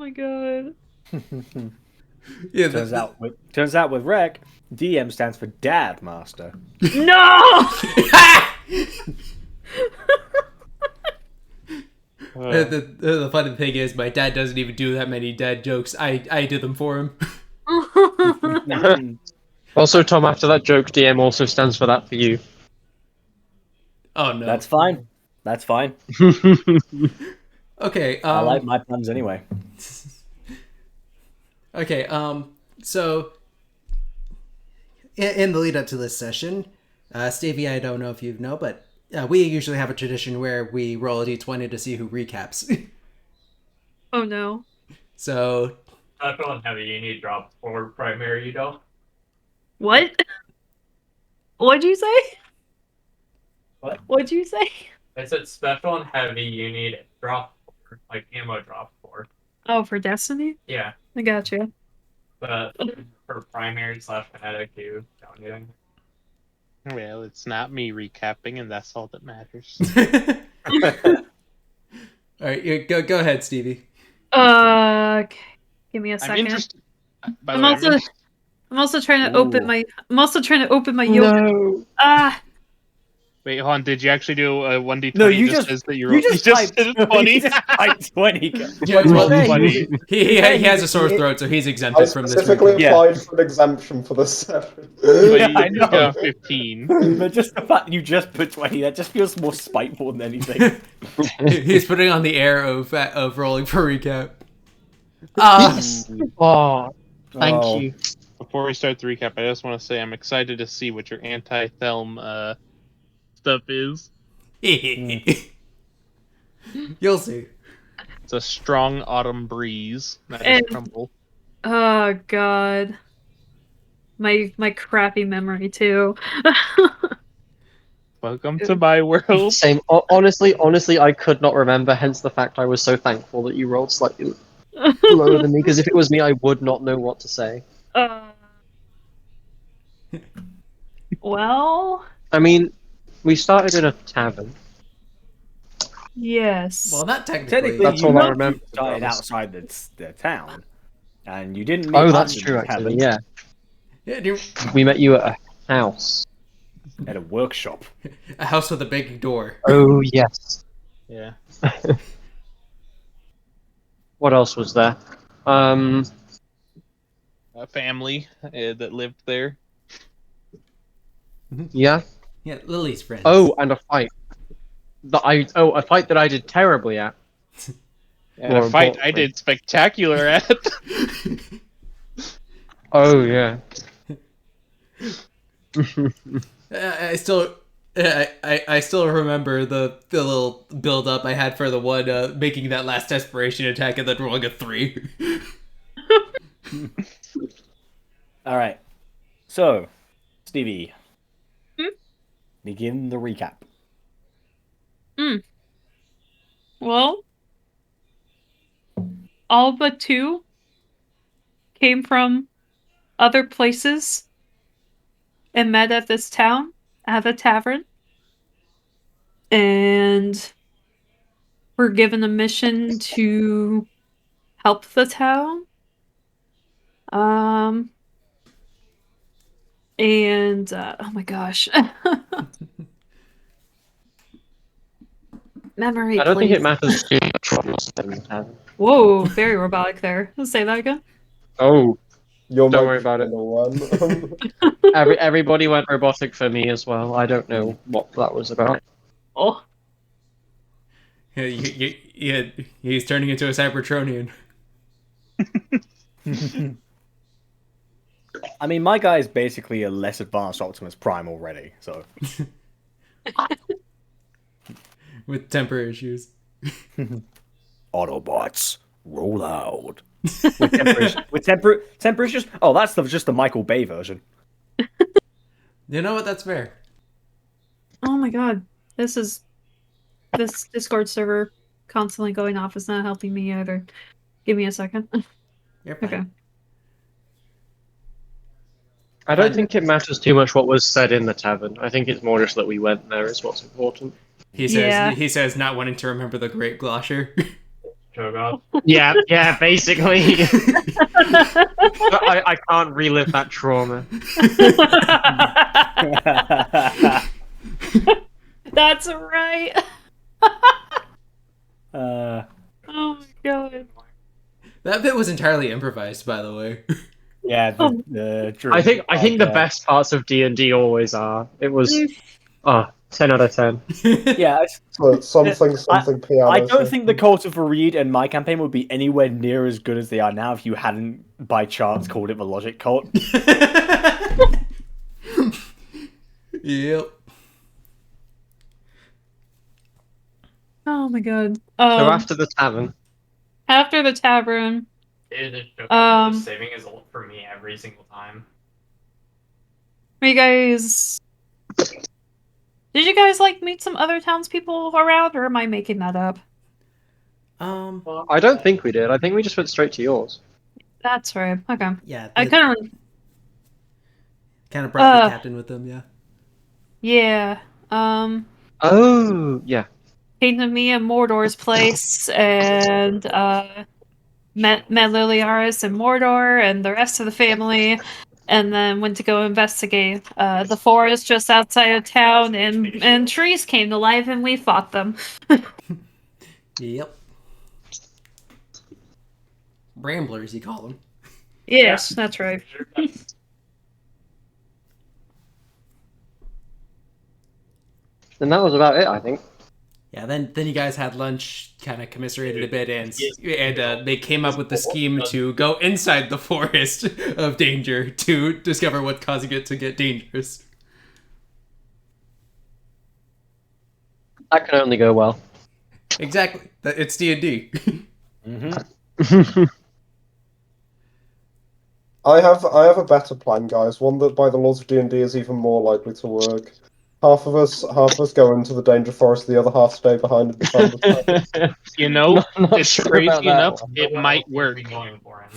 my god. Yeah, turns out with Rec, DM stands for Dad Master. No! the funny thing is, my dad doesn't even do that many dad jokes. I do them for him. Also, Tom, after that joke, DM also stands for that for you. Oh no, That's fine. That's fine. Okay. I like my puns anyway. Okay. So, in the lead up to this session, Stevie, I don't know if you know, but we usually have a tradition where we roll a d20 to see who recaps. Oh no. So, Special and heavy, you need drop for primary, you don't. What? What'd you say? What? What'd you say? I said special and heavy, you need drop for, like ammo drop for. Oh, for Destiny? Yeah, I got you. but for primary / kinetic, you don't need anything. Well, it's not me recapping, and that's all that matters. all right, go ahead, Stevie. Okay. Give me a I'm second. interested. By the way, I'm also trying to open my. I'm also trying to open my yogurt. No. Ah. wait, hold on. Did you actually do a 1d20? No, you just just- says that you you just just typed- did a 20. He just typed 20. Yeah, well, Well, funny. he has a sore throat, so he's I exempted from this. specifically recap. Yeah. applied for an exemption for this session. But Yeah, I you know. got 15. But just the fact you just put 20, that just feels more spiteful than anything. He's putting on the air of rolling for recap. Oh, thank Oh. you. Before we start the recap, I just want to say I'm excited to see what your anti-thelm stuff is. You'll see. It's a strong autumn breeze. That is And- crumble. Oh god. My crappy memory too. Welcome to my world. Same. Honestly, I could not remember. Hence the fact I was so thankful that you rolled slightly lower than me. Because if it was me, I would not know what to say. Well, I mean, we started in a tavern. yes. Well, not technically. Technically, That's you all I not remember. started outside the town, and you didn't meet Oh, us that's in true. the Actually, tavern, yeah. Yeah, do- We met you at a house. at a workshop. a house with a big door. Oh yes. Yeah. What else was there? A family that lived there. Yeah. Yeah, Lily's friend. Oh, and a fight. A fight that I did terribly at. And More a fight I importantly. did spectacular at. Oh yeah. I still remember the little build up I had for the one making that last desperation attack and then rolling a 3. All right. So, Stevie, Hmm? begin the recap. Well, all but 2 came from other places and met at this town at a tavern. And were given a mission to help the town. And oh my gosh. Memory, I don't think please. it matters too much what was said in the tavern. Whoa, very robotic there. Let's say that again. Oh, You're Don't my worry about it. final one. everybody went robotic for me as well. I don't know what that was about. Oh, Yeah, he's turning into a Cybertronian. I mean, my guy is basically a less advanced Optimus Prime already, so With temper issues. Autobots, roll out. With temper issues? Oh, that's just the Michael Bay version. You know what? That's fair. oh my god. This Discord server constantly going off is not helping me either. Give me a second. You're fine. Okay. I don't think it matters too much what was said in the tavern. I think it's more just that we went there is what's important. He says Yeah. he says not wanting to remember the Great Glosher. Cho'Gath. Yeah, basically. I can't relive that trauma. That's right. uh, Oh my god. That bit was entirely improvised, by the way. yeah, Oh. the I think the yeah. best parts of D&D always are. It was 10 out of 10. Yeah, So something piano. I don't think the Cult of Reed and my campaign would be anywhere near as good as they are now if you hadn't, by chance, called it the Logic Cult. Yep. Oh my god. So after the tavern. After the tavern, Dude, the Cho'Gath is just saving his ult for me every single time. you guys. Did you guys like meet some other townspeople around, or am I making that up? I don't think we did. I think we just went straight to yours. That's right. Okay. Yeah. I kind of brought the captain with them. Yeah. Yeah. Oh, yeah. Came to me at Mordor's place and met Lilyaris and Mordor and the rest of the family, and then went to go investigate the forest just outside of town, and trees came to life and we fought them. Yep. Bramblers, you call them. Yes, that's right. And that was about it, I think. Yeah, then you guys had lunch, kind of commiserated a bit, and they came up with the scheme to go inside the forest of danger to discover what's causing it to get dangerous. That can only go well. Exactly. It's D&D. I have a better plan, guys. One that, by the laws of D&D, is even more likely to work. Half of us go into the danger forest. The other half stay behind and defend the town. You know, Not it's sure crazy about that enough. one. It might work. Going for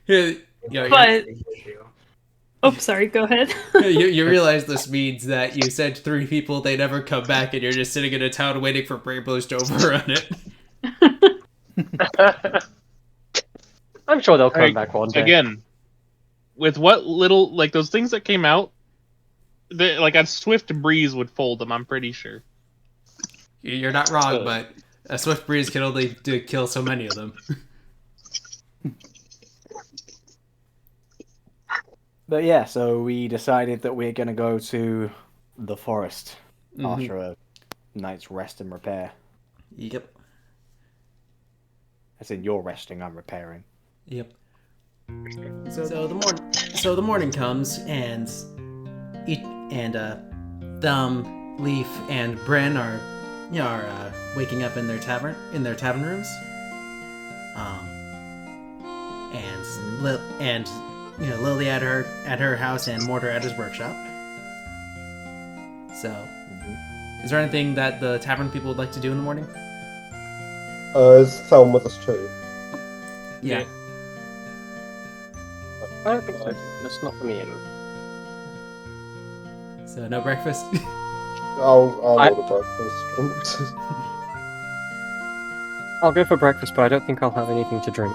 him. But oh, sorry. Go ahead. you realize this means that you sent 3 people, they never come back, and you're just sitting in a town waiting for Bramblers to overrun it. I'm sure they'll come back one day. Again, with what little, like, those things that came out, like a swift breeze would fold them, I'm pretty sure. You're not wrong, but a swift breeze can only kill so many of them. But yeah, so we decided that we're going to go to the forest after a night's rest and repair. Yep. As in, you're resting, I'm repairing. Yep. So the morning comes, and Thumb, Leaf, and Bryn are waking up in their tavern rooms. And Lily at her house and Mortar at his workshop. So, is there anything that the tavern people would like to do in the morning? Is Thelm with us too? Yeah. I don't think so. That's not for me anyway. So no breakfast. I'll order breakfast. I'll go for breakfast, but I don't think I'll have anything to drink.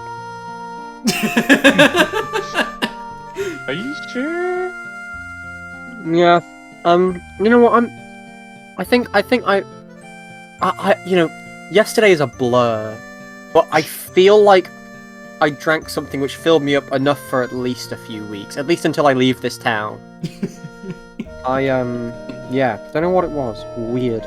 Are you sure? Yeah. You know what? I think yesterday is a blur, but I feel like I drank something which filled me up enough for at least a few weeks, at least until I leave this town. Don't know what it was. Weird.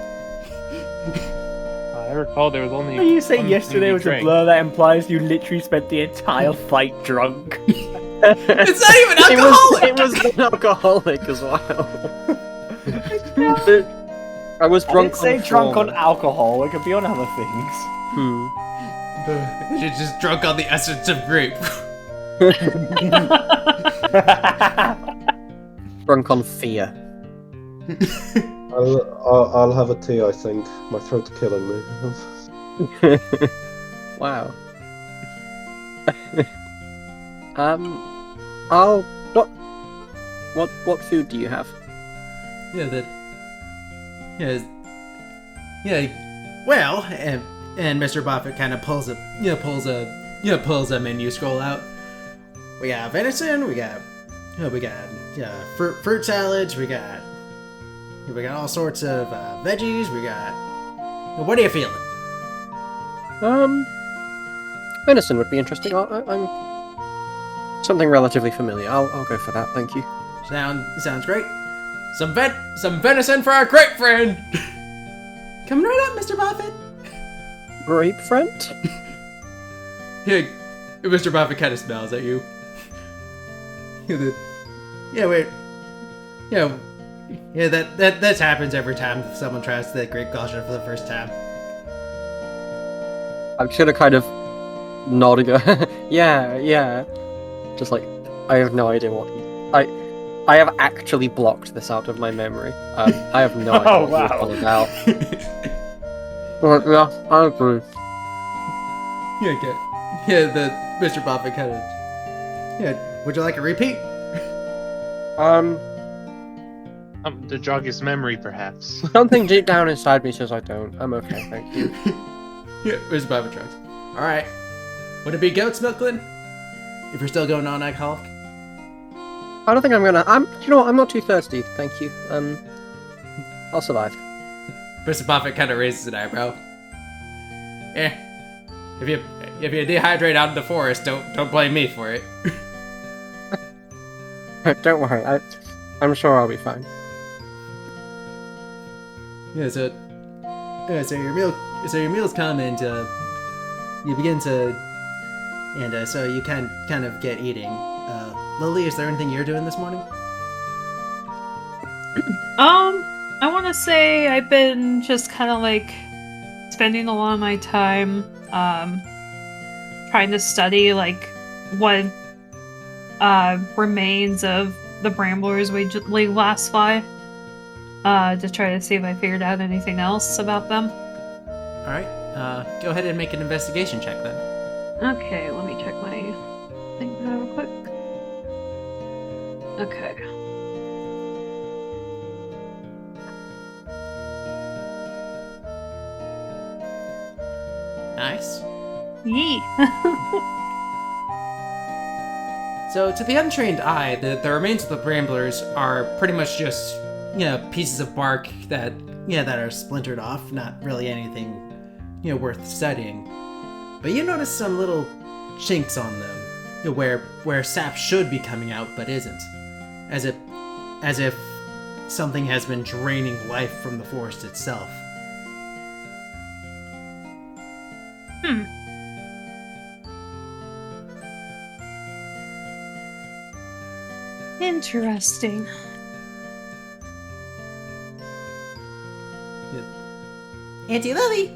I recall there was only. When you say one yesterday thing you was a drank. blur, that implies you literally spent the entire fight drunk. It's not even alcoholic. It was non-alcoholic as well. I was I drunk. didn't say drunk on performance. alcohol. It could be on other things. You're just drunk on the essence of grape. Drunk on fear. I'll have a tea. I think my throat's killing me. Wow. What food do you have? Well, and Mr. Buffett kind of pulls a menu scroll out. We got venison. We got fruit salads. We got all sorts of veggies. We got. What are you feeling? Venison would be interesting. I'm something relatively familiar. I'll go for that. Thank you. Sounds great. Some venison for our grape friend. Coming right up, Mr. Buffett. Grape friend? Yeah, Mr. Buffett kind of smiles at you. That happens every time someone tries the grape gusher for the first time. I'm just gonna kind of nod and go, yeah. Just like, I have no idea what I have actually blocked this out of my memory. I have no idea what wow. it's all about. But yeah, I agree. Mr. Buffett kind of. Yeah, would you like a repeat? To jog his memory, perhaps. Something deep down inside me says I don't. I'm okay, thank you. Yeah, Mr. Buffett tries. All right. Would it be goat's milk, Glenn? If you're still going non-alcoholic? I don't think I'm gonna. You know what? I'm not too thirsty, thank you. I'll survive. Mr. Buffett kind of raises an eyebrow. If you dehydrate out in the forest, don't blame me for it. Don't worry, I'm sure I'll be fine. Yeah, so your meals come and you begin to, and so you kind of get eating. Lily, is there anything you're doing this morning? I want to say I've been just kind of like spending a lot of my time trying to study like what remains of the Bramblers we last fly, to try to see if I figured out anything else about them. All right, go ahead and make an investigation check then. Okay, let me check my thing real quick. Okay. Nice. Yee. So, to the untrained eye, the remains of the Bramblers are pretty much just, pieces of bark that are splintered off, not really anything, worth studying. But you notice some little chinks on them, where sap should be coming out but isn't, as if something has been draining life from the forest itself. Interesting. Auntie Lily!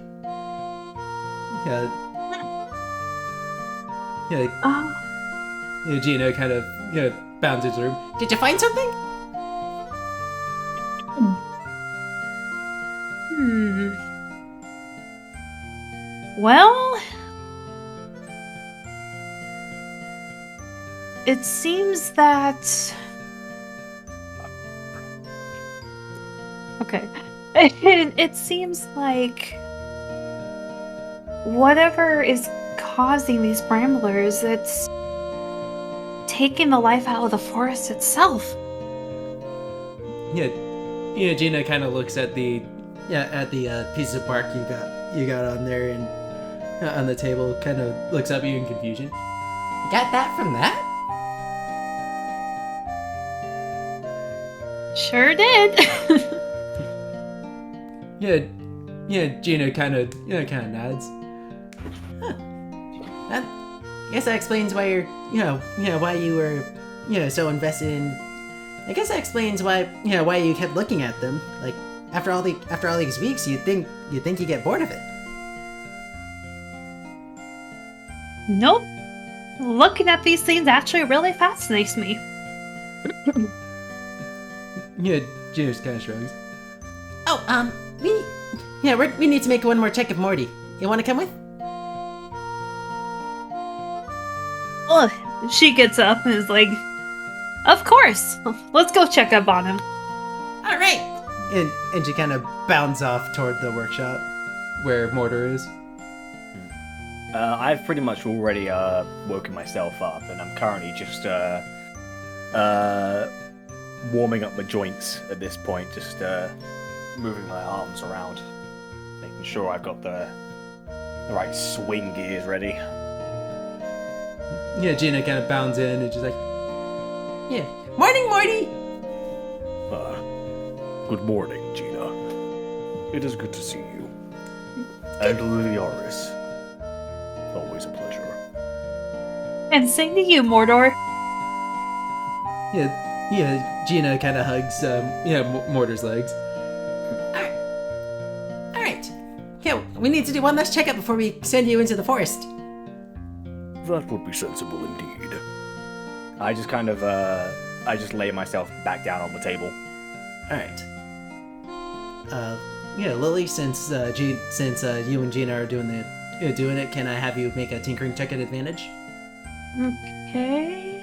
Gina kind of, bounds into the room. Did you find something? Well, it seems that... Okay. It seems like whatever is causing these bramblers, it's taking the life out of the forest itself. Gina kind of looks at the piece of bark you got on there and on the table, kind of looks up at you in confusion. You got that from that? Sure did. Gina kind of nods. Huh. I guess that explains why you're, why you were, so invested in. I guess that explains why you kept looking at them. Like after all these weeks, you'd think you get bored of it. Nope. Looking at these things actually really fascinates me. Gina kind of shrugs. Oh, we need to make one more check of Morty. You want to come with? Oh, she gets up and is like, "Of course, let's go check up on him." All right. And she kind of bounds off toward the workshop where Mortar is. I've pretty much already woken myself up, and I'm currently just warming up my joints at this point, just moving my arms around, making sure I've got the right swing gears ready. Yeah, Gina kind of bounds in and just like, yeah, morning, Morty. Good morning, Gina. It is good to see you. And Lilyaris. Always a pleasure. And same to you, Mordor. Yeah. Gina kind of hugs, Mortar's legs. All right. Yeah, we need to do one last checkup before we send you into the forest. That would be sensible indeed. I just kind of, I just lay myself back down on the table. All right. Yeah, Lily, since you and Gina are doing it, can I have you make a tinkering check at advantage? Okay.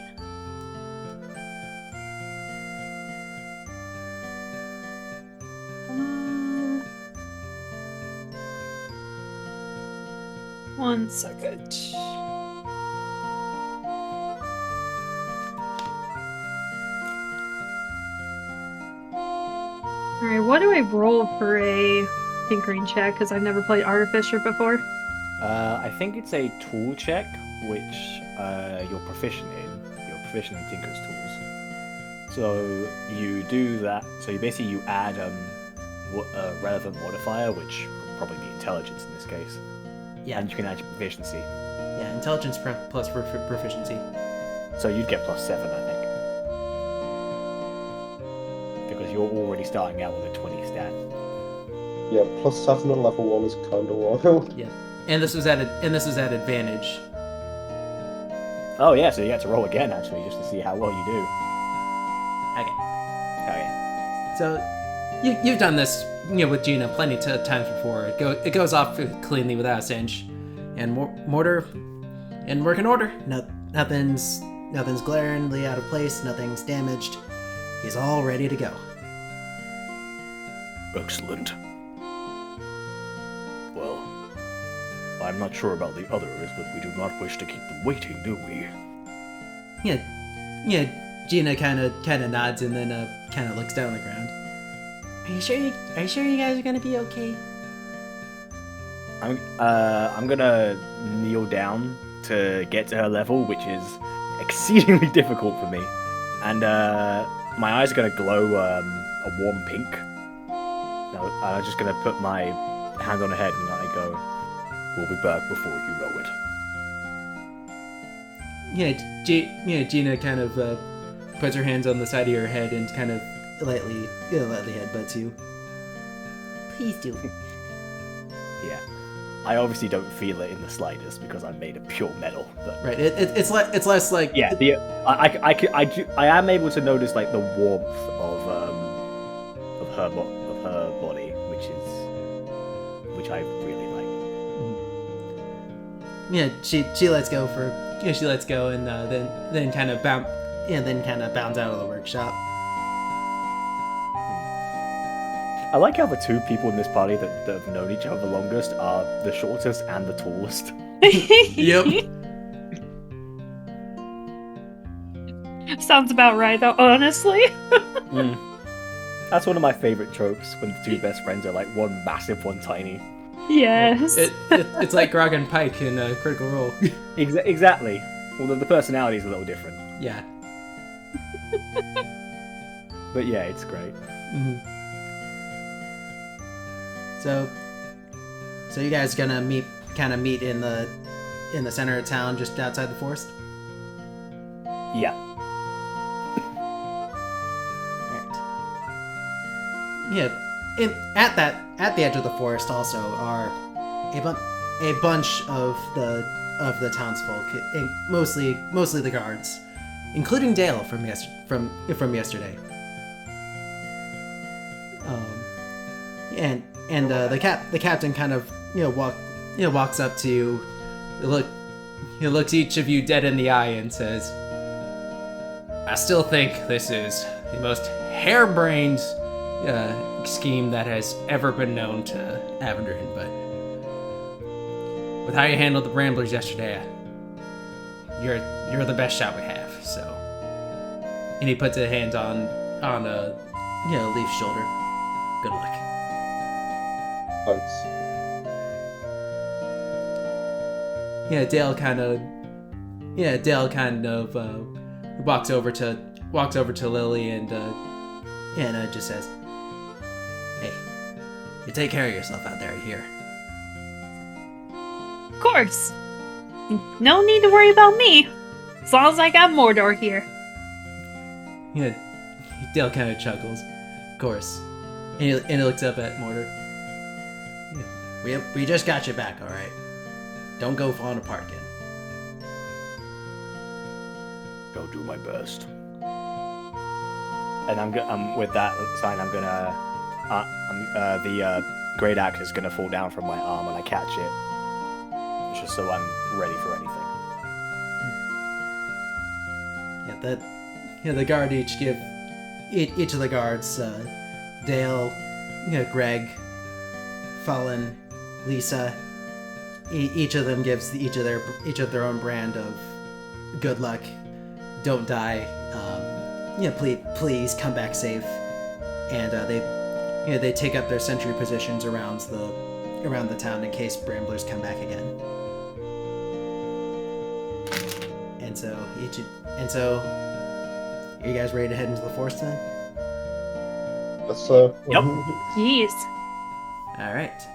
One second. Alright, what do I roll for a tinkering check? Because I've never played Artificer before. I think it's a tool check, which you're proficient in. You're proficient in Tinker's tools. So you do that. So you add a relevant modifier, which would probably be intelligence in this case. Yeah. And you can add your proficiency. Yeah, intelligence plus proficiency. So you'd get +7, I think. Because you're already starting out with a 20 stat. Yeah, +7 at level 1 is kind of wild. Yeah, and this was at advantage. Oh yeah, so you get to roll again actually, just to see how well you do. Okay. So you've done this, with Gina plenty of times before. It goes off cleanly without a cinch, and Mortar, in working order. Nothing's glaringly out of place. Nothing's damaged. He's all ready to go. Excellent. Well, I'm not sure about the others, but we do not wish to keep them waiting, do we? Yeah. Gina kind of nods and then kind of looks down on the ground. Are you sure you guys are gonna be okay? I'm gonna kneel down to get to her level, which is exceedingly difficult for me, and my eyes are gonna glow a warm pink. I'm just gonna put my hand on her head and I go, "We'll be back before you know it." Gina kind of puts her hands on the side of your head and kind of lightly headbutts you. Please do. Yeah. I obviously don't feel it in the slightest because I'm made of pure metal. But Right. It's less like yeah, I am able to notice like the warmth of her body, which I really like. Yeah, she lets go and then kind of bounds out of the workshop. I like how the two people in this party that have known each other the longest are the shortest and the tallest. Yep. Sounds about right, though, honestly. That's one of my favorite tropes, when the two best friends are like one massive, one tiny. Yes. It's like Grog and Pike in Critical Role. Exactly. Although the personality's a little different. Yeah. But yeah, it's great. Mm-hmm. So you guys gonna meet in the center of town, just outside the forest? Yeah. Yeah. At the edge of the forest also are a bunch of the townsfolk, mostly the guards, including Dale from yesterday. And the captain kind of walks up to you, looks each of you dead in the eye and says, "I still think this is the most harebrained scheme that has ever been known to Avondrin, with how you handled the Bramblers yesterday, you're the best shot we have. So, and he puts his hands on Leaf's shoulder. Good luck. Thanks. Yeah, Dale kind of walks over to Lily and just says, "Hey, you take care of yourself out there, here." Of course. No need to worry about me. As long as I got Mordor here. Yeah, Dale kind of chuckles. Of course. And he looks up at Mordor. Yeah, we just got you back, all right? Don't go falling apart again. Go do my best. And with that sign, I'm gonna the great axe is gonna fall down from my arm and I catch it, just so I'm ready for anything. The guard each give each of the guards, Dale, Greg, Fallen, Lisa. Each of them gives each of their own brand of good luck, don't die, please come back safe, and they take up their sentry positions around the town in case Bramblers come back again. And so are you guys ready to head into the forest then? So, Yep. Jeez. All right.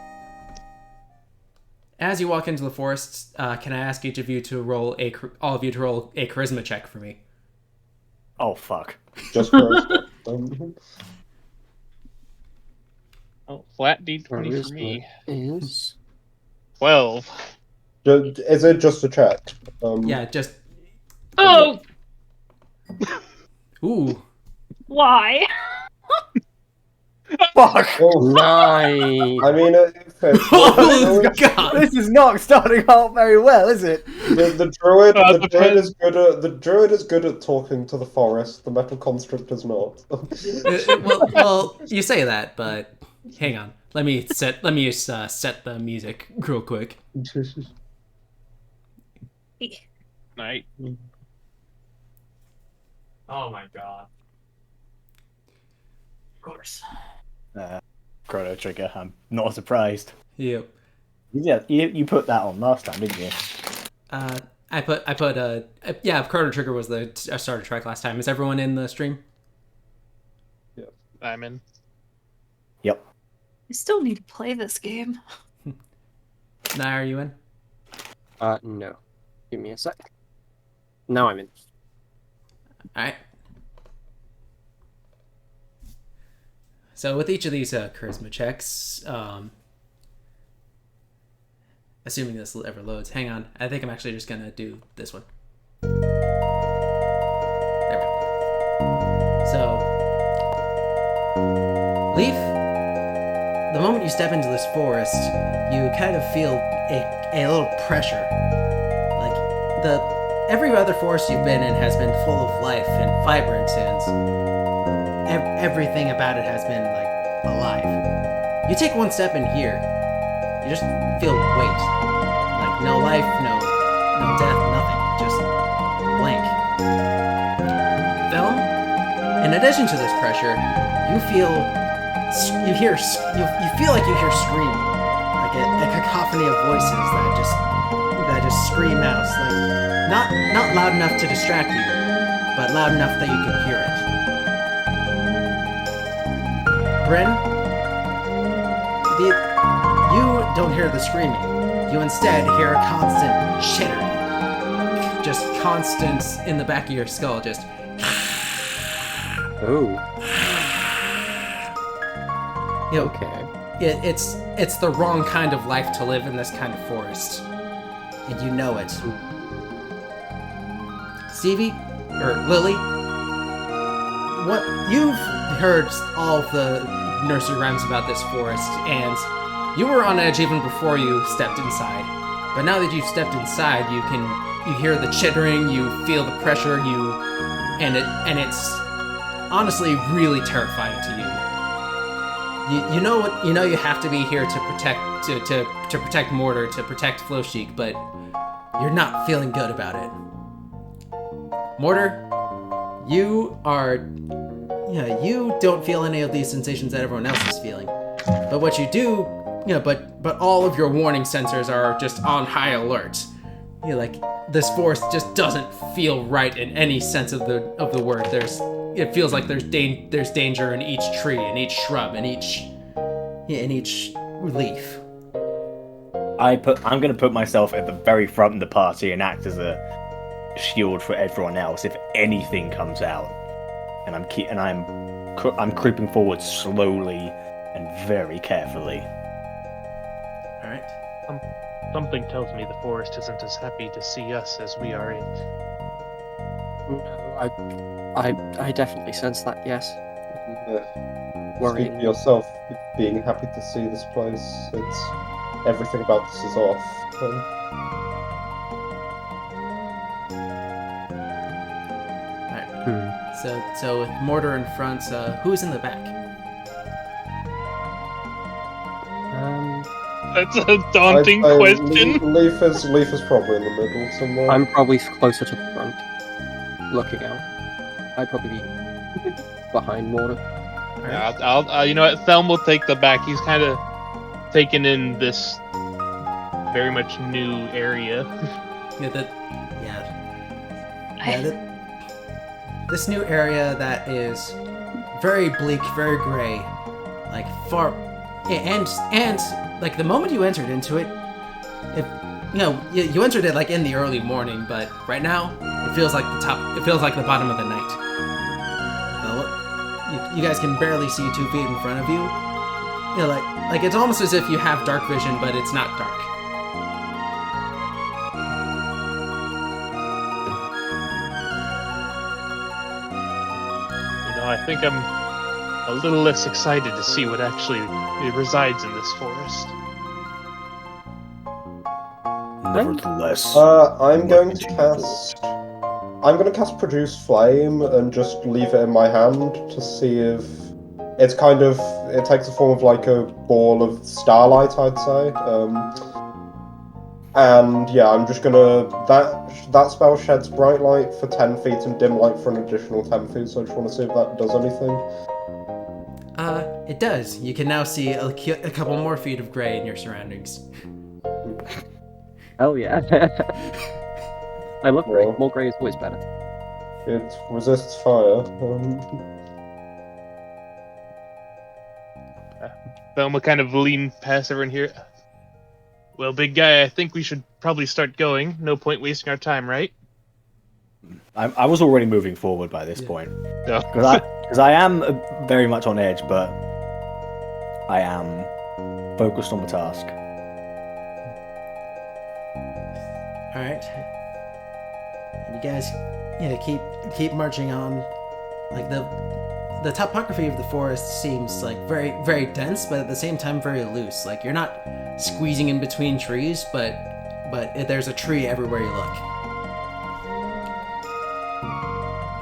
As you walk into the forest, can I ask each of you to roll a charisma check for me? Oh fuck. just for Oh, flat D20 for me. Is 12. Is it just a check? Yeah, just. Oh, Ooh. why? Fuck. Oh, nice. I mean, Oh, God. This is not starting out very well, is it? the druid depends. is good at talking to the forest. The metal construct is not. well, you say that, but hang on. Let me set the music real quick. Night. Oh my god. Of course. Chrono Trigger. I'm not surprised. Yep. Yeah, you put that on last time, didn't you? I put Chrono Trigger was the starter track last time. Is everyone in the stream? I'm in. Yep. I still need to play this game. Nah, are you in? No. Give me a sec. Now I'm in. Alright. So with each of these charisma checks, assuming this ever loads, hang on. I think I'm actually just gonna do this one. There we go. So, Leaf, the moment you step into this forest, you kind of feel a little pressure. Like, every other forest you've been in has been full of life and vibrant, and everything about it has been, like, alive. You take one step in here, you just feel weight. Like, no life, no death, nothing. Just blank. Film, in addition to this pressure, you feel like you hear screaming. Like a cacophony of voices that just scream out. It's like, not loud enough to distract you, but loud enough that you can hear it. Bryn, you don't hear the screaming. You instead hear a constant chittering. Just constant in the back of your skull, just... Oh. Okay. It's the wrong kind of life to live in this kind of forest. And you know it. Stevie? Or Lily? What you've heard all of the nursery rhymes about this forest, and you were on edge even before you stepped inside. But now that you've stepped inside, you hear the chittering, you feel the pressure, and it's honestly really terrifying to you. you know what you have to be here to protect Mortar, to protect Flowsheik, but you're not feeling good about it. Mortar, you don't feel any of these sensations that everyone else is feeling. But what you do, but all of your warning sensors are just on high alert. Like this forest just doesn't feel right in any sense of the word. It feels like there's danger in each tree, in each shrub, in each leaf. I'm gonna put myself at the very front of the party and act as a shield for everyone else if anything comes out. And I'm creeping forward slowly and very carefully. All right. Something tells me the forest isn't as happy to see us as we are it. I definitely sense that, yes. Speak Worrying. for yourself, being happy to see this place. It's everything about this is off. Alright. So with Mortar in front, who's in the back? That's a daunting question. Leaf is probably in the middle somewhere. I'm probably closer to the front, looking out. I'd probably be behind Mortar. Yeah, I'll you know what? Thelm will take the back. He's kind of taken in this very much new area. This new area that is very bleak, very gray, like far, and like the moment you entered into it, you entered it like in the early morning, but right now it feels like the bottom of the night. You guys can barely see 2 feet in front of you. Like it's almost as if you have dark vision, but it's not dark. I think I'm a little less excited to see what actually resides in this forest. Nevertheless, I'm going to cast Produce Flame and just leave it in my hand to see if it takes the form of like a ball of starlight, I'd say. And yeah, I'm just gonna that spell sheds bright light for 10 feet and dim light for an additional 10 feet. So I just want to see if that does anything. It does. You can now see a couple more feet of gray in your surroundings. Hell yeah. I love grey. More grey is always better. It resists fire. Thelma kind of lean past everyone here. Well, big guy, I think we should probably start going. No point wasting our time, right? I was already moving forward by this point. Yeah. Because I am very much on edge, but I am focused on the task. All right. And you guys, keep marching on. Like the topography of the forest seems like very, very dense, but at the same time very loose. Like you're not squeezing in between trees, but there's a tree everywhere you look.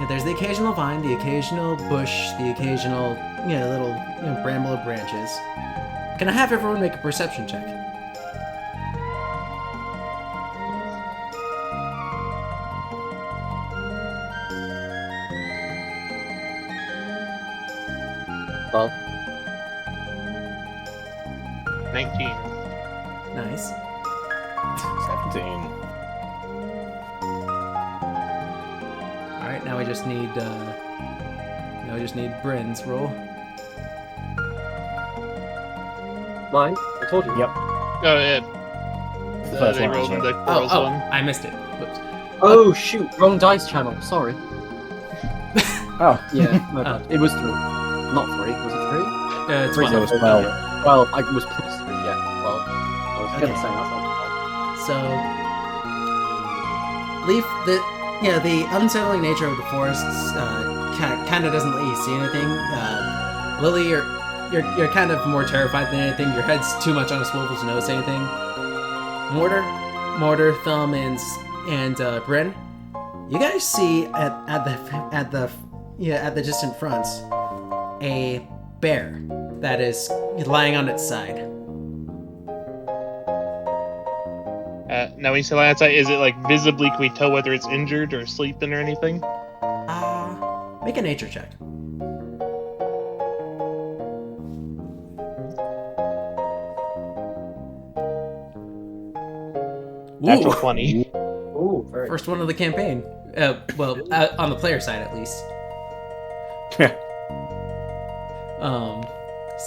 There's the occasional vine, the occasional bush, the occasional little bramble of branches. Can I have everyone make a perception check? Well, 19. Nice. 17. All right, now we just need Bryn's roll. mine? I told you. Yep. Oh, yeah. The first They one, rolled in sorry. the girls one. I missed it. Whoops. Oh shoot, wrong dice channel. Sorry. Oh, Yeah, my bad. It was 3. Not 3. Was it 3? It's so it 12. was 12. Well, I was plus 3. Yeah. Well, I was gonna Okay. say that's not So, Leaf, the unsettling nature of the forests kind of doesn't let you see anything. Lily, you're kind of more terrified than anything. Your head's too much on a swivel to notice anything. Mortar, Thumb, and Bryn, you guys see at the distant fronts a bear that is lying on its side. Now, when you say lying outside, is it like visibly? Can we tell whether it's injured or sleeping or anything? Make a nature check. Natural 20. Ooh, very First one of the campaign. On the player side at least.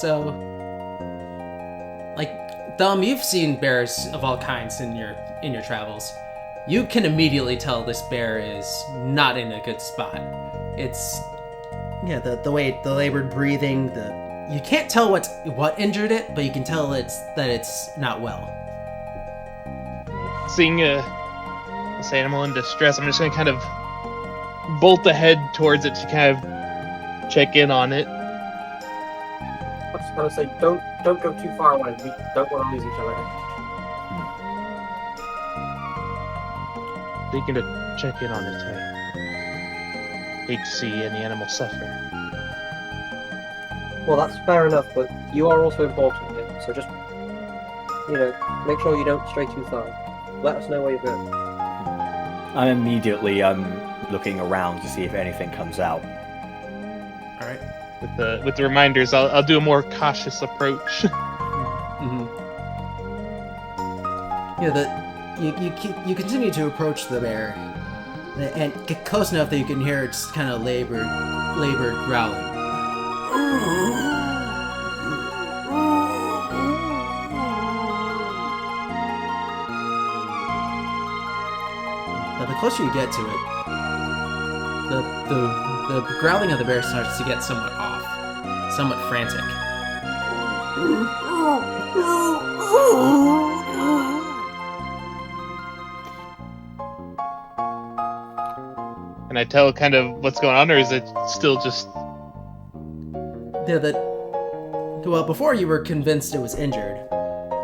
So, like, Thumb, you've seen bears of all kinds in your travels. You can immediately tell this bear is not in a good spot. It's the way the labored breathing, you can't tell what injured it, but you can tell that it's not well. Seeing this animal in distress, I'm just gonna kind of bolt ahead towards it to kind of check in on it. I was just gonna say, don't go too far away. We don't want to lose each other. Thinking to check in on it. I hate to see any animal suffer. Well, that's fair enough, but you are also important here, so just, make sure you don't stray too far. Let us know where you're going. I'm immediately looking around to see if anything comes out. All right. With the reminders, I'll do a more cautious approach. Mm-hmm. You continue to approach the bear, and get close enough that you can hear its kind of labored growling. But the closer you get to it, the growling of the bear starts to get somewhat off, somewhat frantic. Can I tell kind of what's going on, or is it still just... Well, before you were convinced it was injured.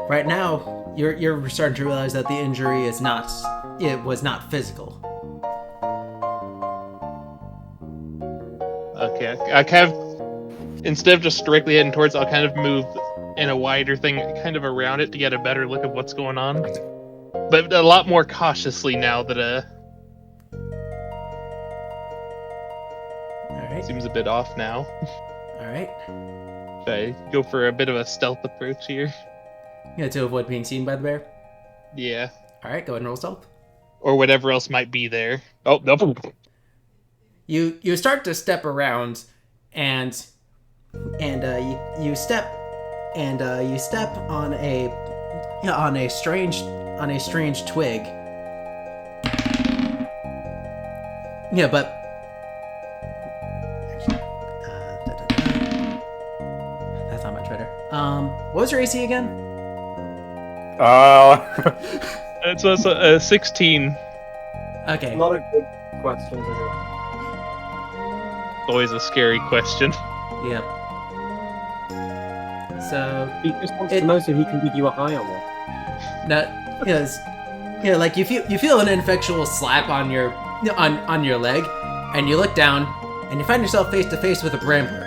Right now, you're starting to realize that the injury was not physical. Okay, I kind of, instead of just directly heading towards, I'll kind of move in a wider thing, kind of around it to get a better look at what's going on. But a lot more cautiously now that, Alright. Seems a bit off now. Alright. Should I go for a bit of a stealth approach here? Yeah, to avoid being seen by the bear? Yeah. Alright, go ahead and roll stealth. Or whatever else might be there. Oh, nope. You start to step around, and you step on a strange twig. Yeah, but that's not much better. What was your AC again? It's a 16. Okay. Not a good question, is it? Always a scary question. Yep. So He just wants to know so he can give you a higher one. like you feel an ineffectual slap on your leg, and you look down, and you find yourself face to face with a brambler.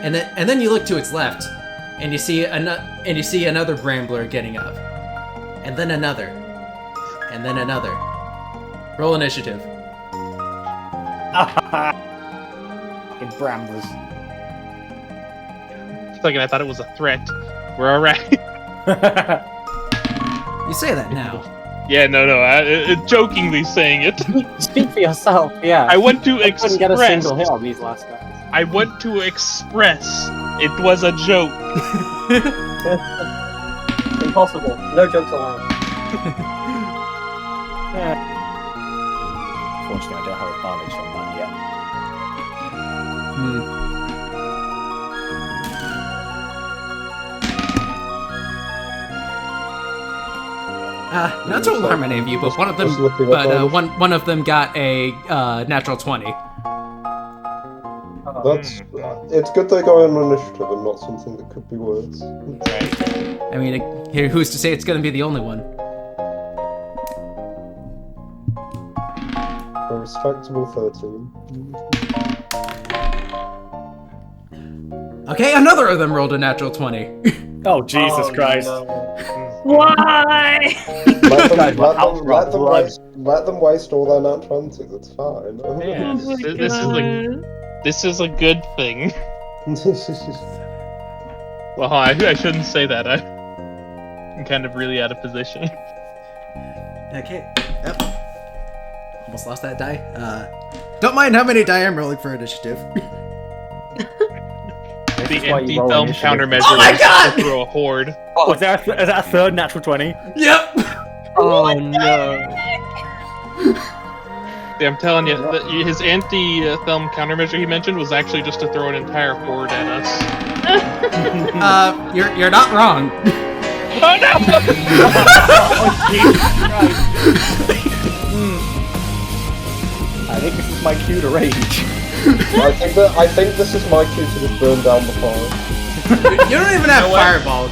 And then you look to its left, and you see another brambler getting up, and then another, and then another. Roll initiative. Fucking bramblers. For a second, I thought it was a threat. We're alright. You say that now. Yeah, no. Jokingly saying it. Speak for yourself, yeah. I want to I couldn't get a express. single hit on these last guys. I want to express. It was a joke. Impossible. No jokes allowed. Unfortunately, I don't have advantage on that yet. Not to alarm any of you, but one of them, Just looking at those. one of them got a natural 20. That's it's good they go on initiative and not something that could be worse. I mean, here, who's to say it's going to be the only one? A respectable 13. Okay, another of them rolled a natural 20. Oh, Jesus Christ. no. Why? Let them waste all their nat 20s, it's fine. Yeah. Oh my This is a good thing. Well, I shouldn't say that. I'm kind of really out of position. Okay. Yep. Almost lost that die. Don't mind how many die I'm rolling for initiative. The is why you empty roll thumb initiative. countermeasure Oh my God! through a horde. Oh, is that a third natural 20? Yep! Oh no. Yeah, I'm telling you, his anti-thumb countermeasure he mentioned was actually just to throw an entire horde at us. You're not wrong. Oh no! Oh, Jesus Christ. I think this is my cue to rage. I think this is my cue to just burn down the forest. You don't even have fireball.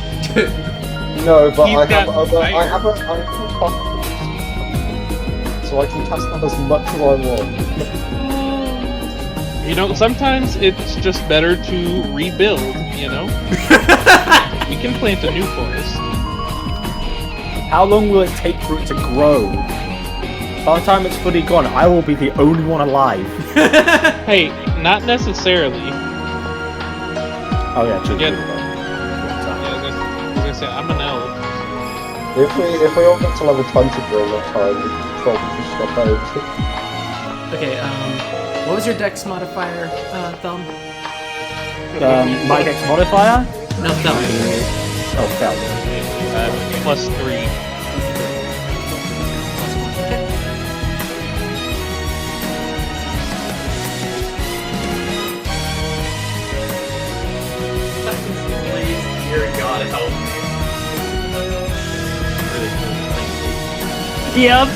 No, but He's I got have fire. so I can cast that as much as I want. You know, sometimes it's just better to rebuild, you know? We can plant a new forest. How long will it take for it to grow? By the time it's fully gone, I will be the only one alive. Hey, not necessarily. Oh yeah, true. Yeah. I was gonna say, I'm an elf. If we all get to level 20 during that time, we can probably just stop out. Okay, what was your dex modifier, Thumb? My dex modifier? No, Thumb. Oh, fell. +3. Please, dear God, help me. Really cool. Thank you. Yep.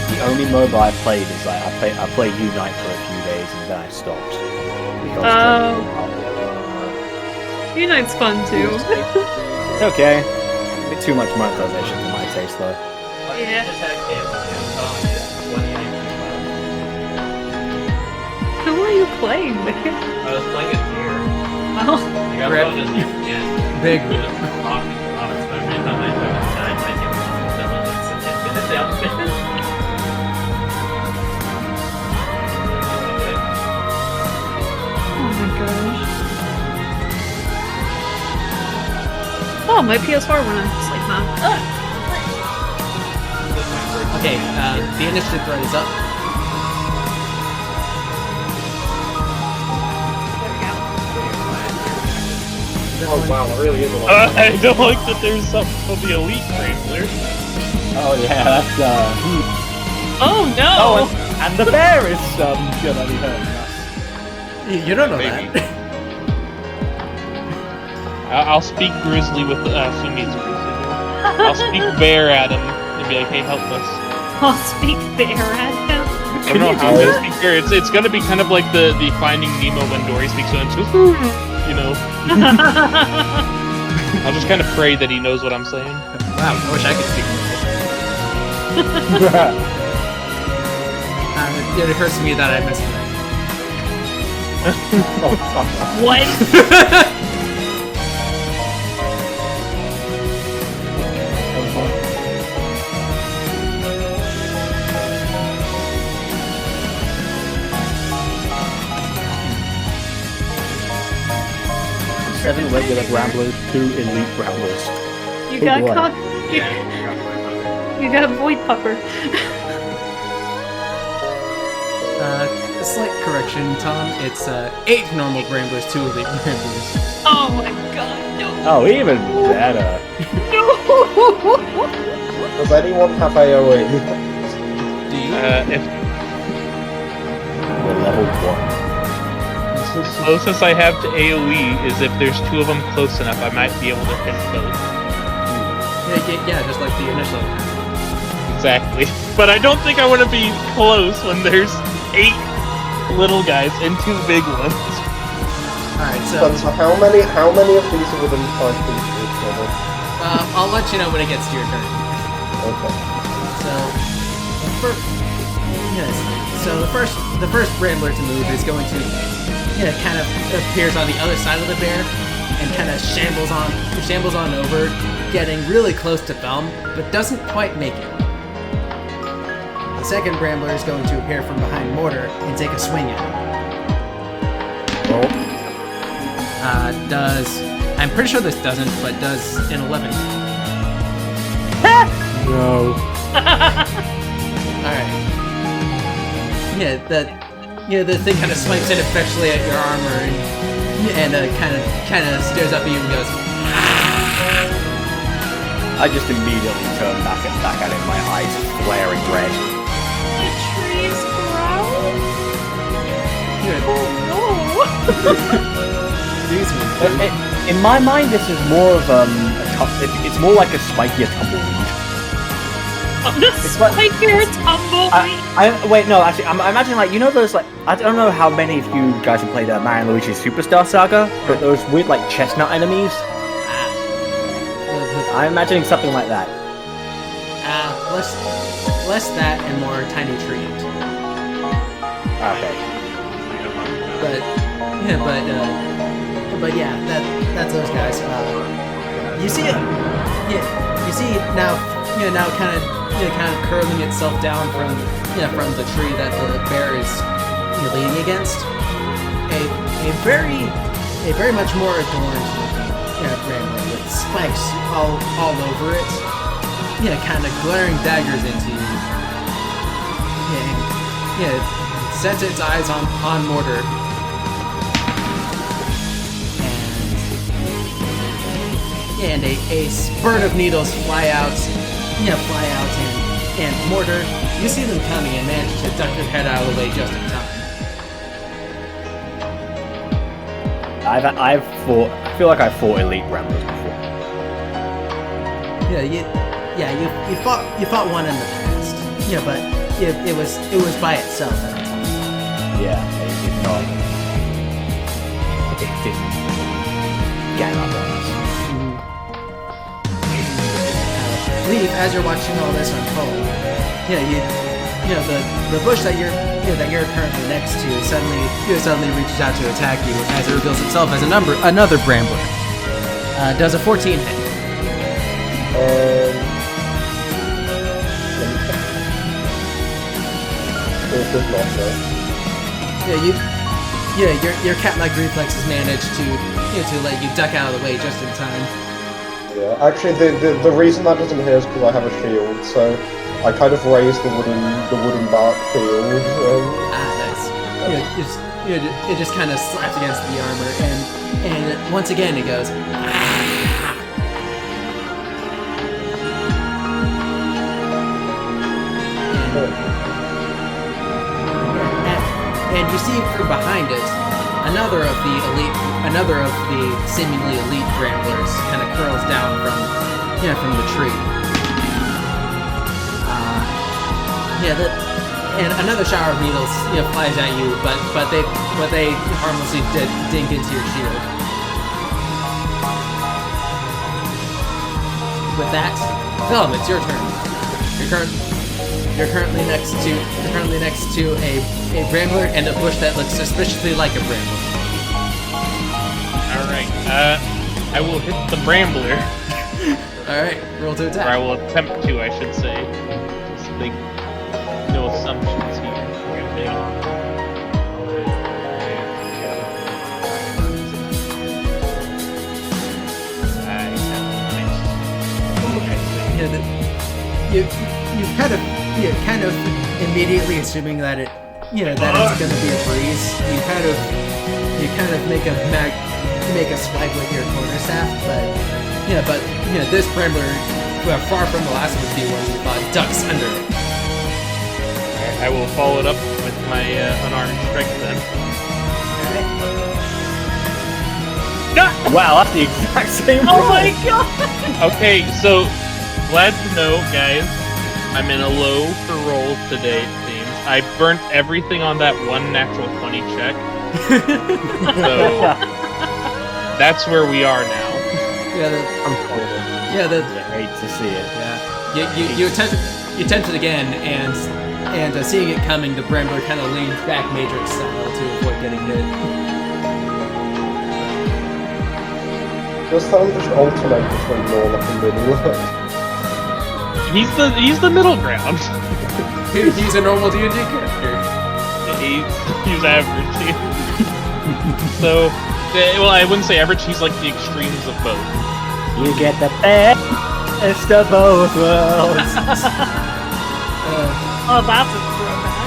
The only MOBA I played is I played Unite for a few days and then I stopped. Because Unite's fun too. it's okay. A bit too much monetization for my taste though. Yeah. Just had cancer, I'm telling you. What do you think Who are you playing with? about it? I was playing it here. Oh. You got Rip. bonus, you can. Big. Every time I do it, I get one. Oh my gosh. Oh, my PS4 went on sleep now. Okay, the initiative thread is up. Oh wow, it really is a lot. I don't like that there's something called the Elite Wrangler. Oh yeah, that's Oh no! Oh, and the bear is gonna be hurting us. You don't know Maybe. that. I'll speak Grizzly with Sumi's Grizzly. I'll speak Bear at him and be like, hey, help us. I'll speak bear at him. I don't know how I'm gonna speak Bear. It's gonna be kind of like the Finding Nemo when Dory speaks to him. You know. I'll just kind of pray that he knows what I'm saying. Wow, I wish I could speak. It occurs to me that I missed that. What? Seven regular Bramblers, 2 elite Bramblers. You Oh, got boy. cock. You got void pupper. A slight correction, Tom. It's 8 normal Bramblers, 2 elite Bramblers. Oh my god, no. Oh, even better. No. Does anyone have AoE? Do you? If We're level 1. closest I have to AoE is if there's 2 of them close enough, I might be able to hit both. Yeah, just like the initial. Exactly. But I don't think I want to be close when there's 8 little guys and 2 big ones. Alright, so So how many of these are within 5 feet of each other? I'll let you know when it gets to your turn. Okay. So, Yes. So the first Brambler to move is going to, kind of appears on the other side of the bear and kind of shambles on over, getting really close to Thelm, but doesn't quite make it. The second Brambler is going to appear from behind Mortar and take a swing at him. I'm pretty sure this doesn't, but does an 11. No. Alright. The thing kind of swipes in effectually at your armor and kind of stares up at you and goes, I just immediately turn back at it, my eyes flaring red. The trees growl? "Oh In my mind, this is more of it's more like a spikier tumbleweed. It's like your tumbleweed. Wait, no, actually, I'm imagining like, you know those like, I don't know how many of you guys have played Mario & Luigi's Superstar Saga, but those weird like chestnut enemies. I'm imagining something like that. less that and more tiny trees. Okay. But yeah, that's those guys. You see it? Yeah, you see now kind of curling itself down from the tree that the bear is leaning against. A very much more adorned Brambler with spikes all over it. Kind of glaring daggers into you. It sets its eyes on Mortar. And a spurt of needles fly out, and Mortar, you see them coming and manage to duck your head out of the way just in time. I feel like I've fought elite Bramblers before. You fought one in the past. But it was by itself at the time. Yeah, it did not. It didn't gang up on us. Leaf, as you're watching all this unfold, the bush that you're currently next to suddenly reaches out to attack you as it reveals itself as another Brambler. Does a 14 hit? Your cat-like reflexes manage to let you duck out of the way just in time. Yeah, actually, the reason that doesn't hit is because I have a shield, so I kind of raise the wooden bark shield. Nice. It just kind of slaps against the armor, and once again it goes. And you see from behind it another of the seemingly elite Bramblers kind of curls down from the tree. And another shower of needles flies at you, but they harmlessly dink into your shield. With that, Philip, it's your turn. You're currently next to a Brambler and a bush that looks suspiciously like a Brambler. Alright, I will hit the Brambler. Alright, roll to attack. Or I will attempt to, I should say. Just big, no assumptions here. You're kind of immediately assuming that it's going to be a breeze. You kind of make a swipe with your quarterstaff, but this Brambler, far from the last of the few ones you fought, ducks under it. I will follow it up with my unarmed strike then. Wow, that's the exact same. Oh my god! Okay, so glad to know, guys. I'm in a low for rolls today, it seems. I burnt everything on that one natural 20 check. So that's where we are now. I hate to see it. You attempt it again, and And seeing it coming, the Brambler kind of leans back Matrix style to avoid getting hit. Does someone just alternate between Norlock and Lilyaris? He's the middle ground. He's a normal D&D character. He's average. So, well, I wouldn't say average. He's like the extremes of both. You get the best of both worlds. Oh, that's a throwback.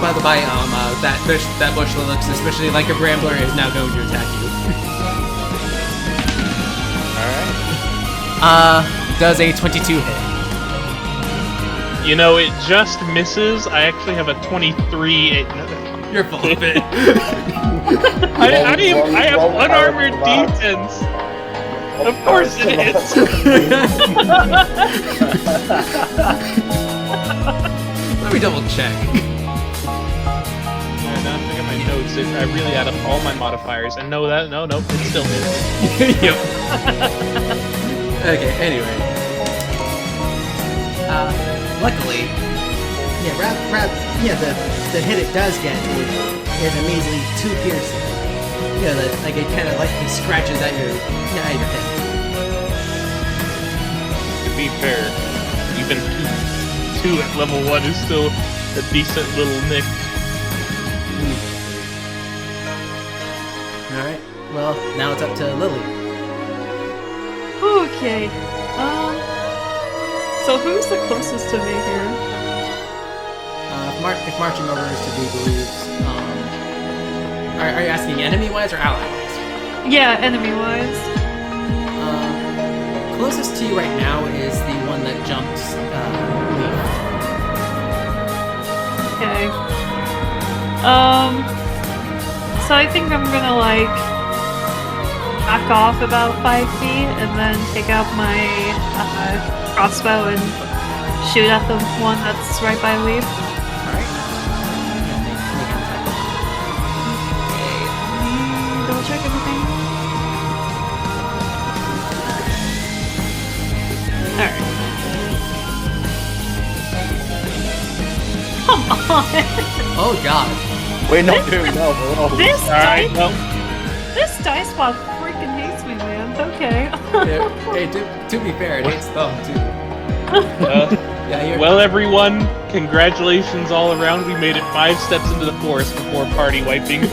By the by, that bush that looks especially like a Brambler is now going to attack you. Alright. Does a 22 hit? You know, it just misses. I actually have a 23. You're full of it. I have unarmored D10s. Of course it is. Let me double check. Now I'm looking at my notes. I really add up all my modifiers, and no, it still misses. Yep. Okay. Anyway. Luckily, the hit it does get is a measly 2 piercing. Like it kind of lightly scratches at your head. To be fair, even 2 at level 1 is still a decent little nick. Alright, well, now it's up to Lily. Okay. So who's the closest to me here? If marching orders to be believed, are you asking enemy-wise or ally-wise? Yeah, enemy-wise. Closest to you right now is the one that jumps Leaf. Okay. So I think I'm gonna back off about 5 feet and then take out my crossbow and shoot at the one that's right by Leaf. Alright. Double check everything. Alright. Come on! Oh god. We're not doing well at all. This dice pod freaking hates me, man. Okay. Hey, to be fair, it hates thumb too. Well, everyone, congratulations all around. We made it 5 steps into the forest before party wiping.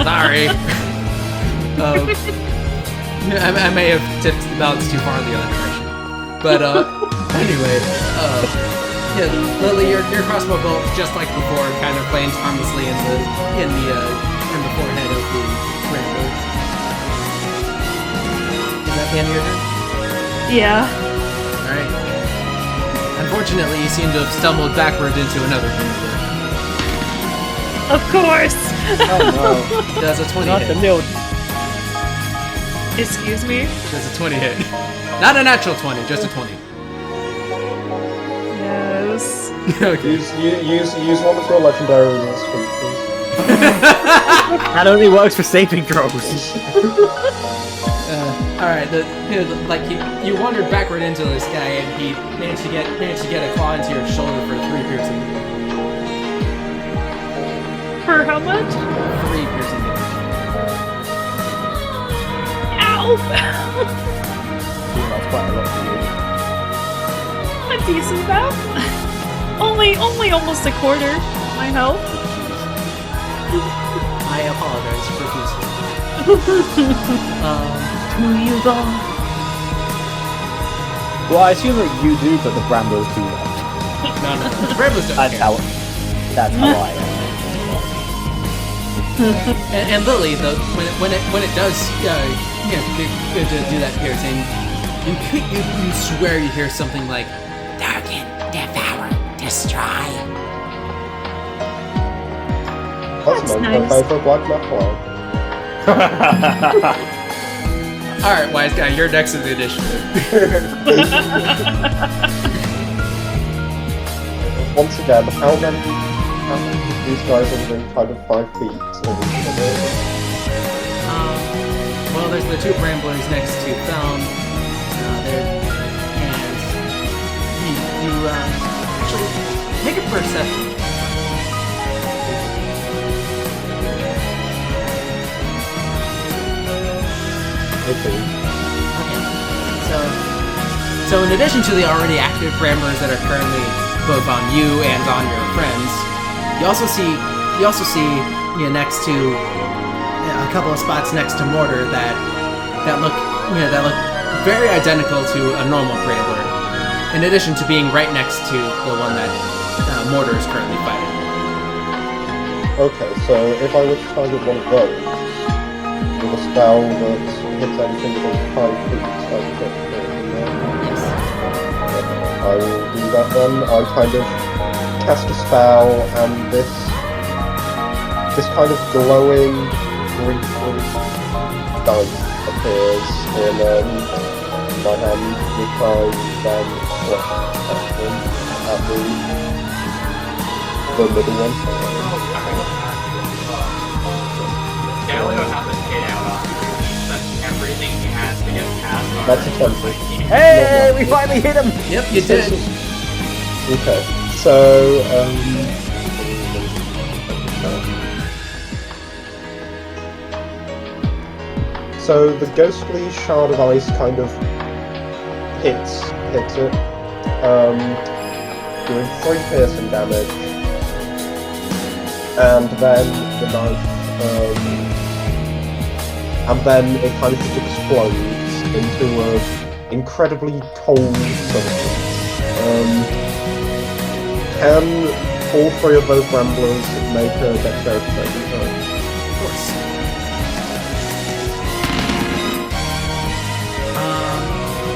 Sorry. I may have tipped the balance too far in the other direction. But anyway, Lily, your crossbow bolt, just like before, kind of lands harmlessly in the forehead of the Rambler. Is that the end of your turn? Yeah. Alright. Unfortunately, you seem to have stumbled backward into another Brambler. Of course! Oh no. Does a 20 Not hit. the mill. Excuse me? Does a 20 hit. Not a natural 20, just a 20. Yes. Okay. Use one of your legendary resistances. That only works for saving throws. Alright, you wandered backward into this guy, and he managed to get a claw into your shoulder for 3 piercing. For how much? 3 piercing damage. Ow! That's quite a lot for you. A decent amount? Only almost a quarter my health. I apologize profusely. Who you go? Well, I assume that you do, but the Bramblers do not. No. The Bramblers don't That's care. how I am. And Lily, though, when it does do that piercing, you swear you hear something like Darken, devour, destroy. That's my nice. favorite black metal. Alright, wise guy, you're next in the initiative. Once again, how many of these guys are within kind of 5 feet of each other? Well, there's the 2 Bramblers next to Thumb. actually make a perception. Okay. So in addition to the already active Bramblers that are currently both on you and on your friends, you also see next to a couple of spots next to Mortar that look very identical to a normal Brambler. In addition to being right next to the one that Mortar is currently fighting. Okay, so if I were to target one of those with a spell that hits anything within 5 feet, I could get it in there. Yes. I will do that then. I kind of cast a spell, and this kind of glowing green dice appears in my hand, which I then at the middle one. Galileo has a hit out on you. That's everything he has to get past. That's a 20. Hey, we finally hit him! Yep, you did. Okay, so so the ghostly shard of ice kind of hits it, doing 3 piercing damage, and then the knife, and then it kind of just explodes into an incredibly cold substance. Can all 3 of those Bramblers make a dexterity saving throw? Of course.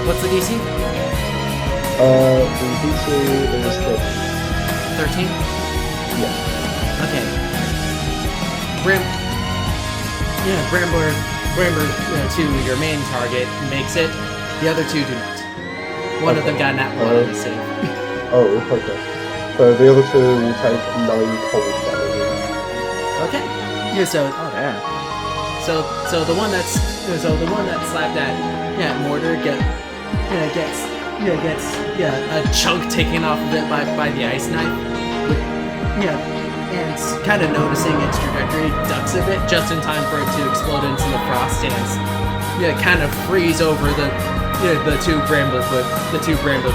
What's the DC? The DC is 13? Yeah. Okay. Brambler 2, your main target, makes it. The other 2 do not. One of them got nat 1 on the save. Oh, okay. So the other 2 will take 9 cold damage. Okay. Yeah, so Oh damn. so the one that's slapped at Mortar gets a chunk taken off of it by the ice knife. And kind of noticing its trajectory, ducks a bit just in time for it to explode into the frost and kind of freeze over the two brambler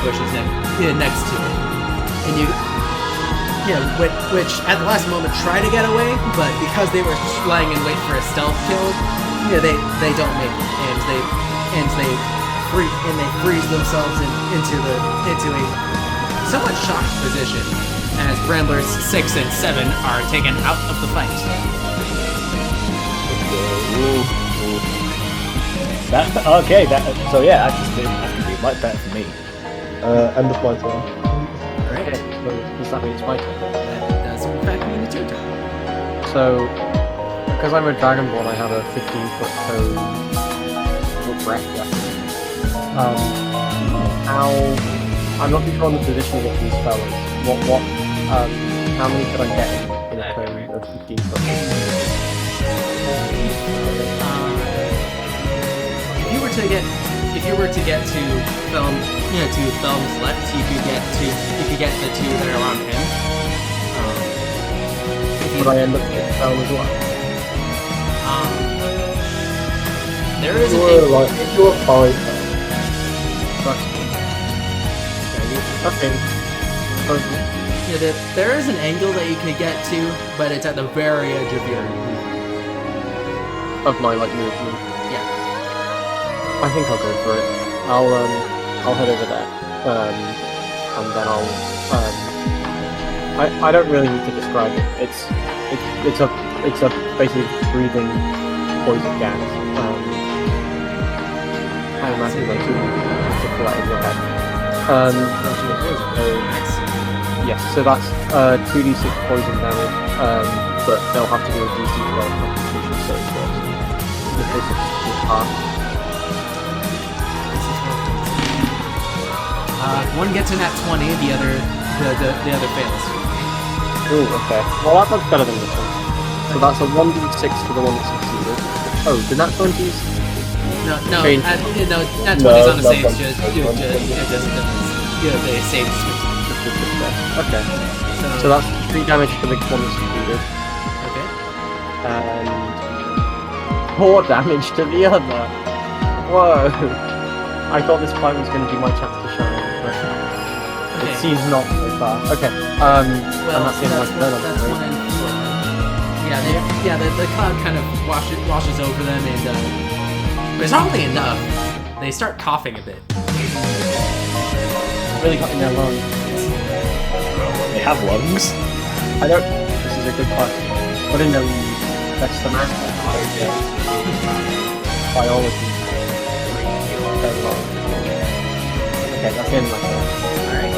bushes next to it. And which at the last moment try to get away, but because they were lying in wait for a stealth kill, they don't make it, and they freeze themselves into a somewhat shocked position as Bramblers 6 and 7 are taken out of the fight. So yeah, that's gonna be much better for me. End of my turn. Great. So does that mean it's my turn? That does in fact mean it's your turn. So, because I'm a Dragonborn, I have a 15-foot cone of breath. I'm not too sure on the positioning of these fellas. How many could I get in a cone of 15 foot? If you were to get to Thelm's left, you could get the 2 that are on him. Would I end up with Thelm as well? There is If you're 5, Okay. there is an angle that you could get to, but it's at the very edge of your Of my movement. Yeah. I think I'll go for it. I'll head over there. And then I don't really need to describe it. It's a basically breathing poison gas. I imagine those two picture that in your head. Yes, so that's 2d6 poison damage, but they'll have to do a DC 12 Constitution save first. In the case of half. One gets in at 20, the other fails. Ooh, okay. Well, that's better than this one. So that's a 1d6 for the one that succeeded. Oh, did that 20s? No, Change. nat 20's on the save, just difference. the saved success. Okay. So that's 3 damage to the one that's completed, Okay. and 4 damage to the other. Whoa! I thought this fight was going to be my chance to shine, but it seems not so far. Okay. Well, and that's the end of my turn. that's one and four. Yeah, the cloud kind of washes over them, and but it's oddly enough, they start coughing a bit. Really got in their lungs. They have lungs. I don't. This is a good question. What in the that's the math? Biology. Okay, that's the end of my turn. Alright.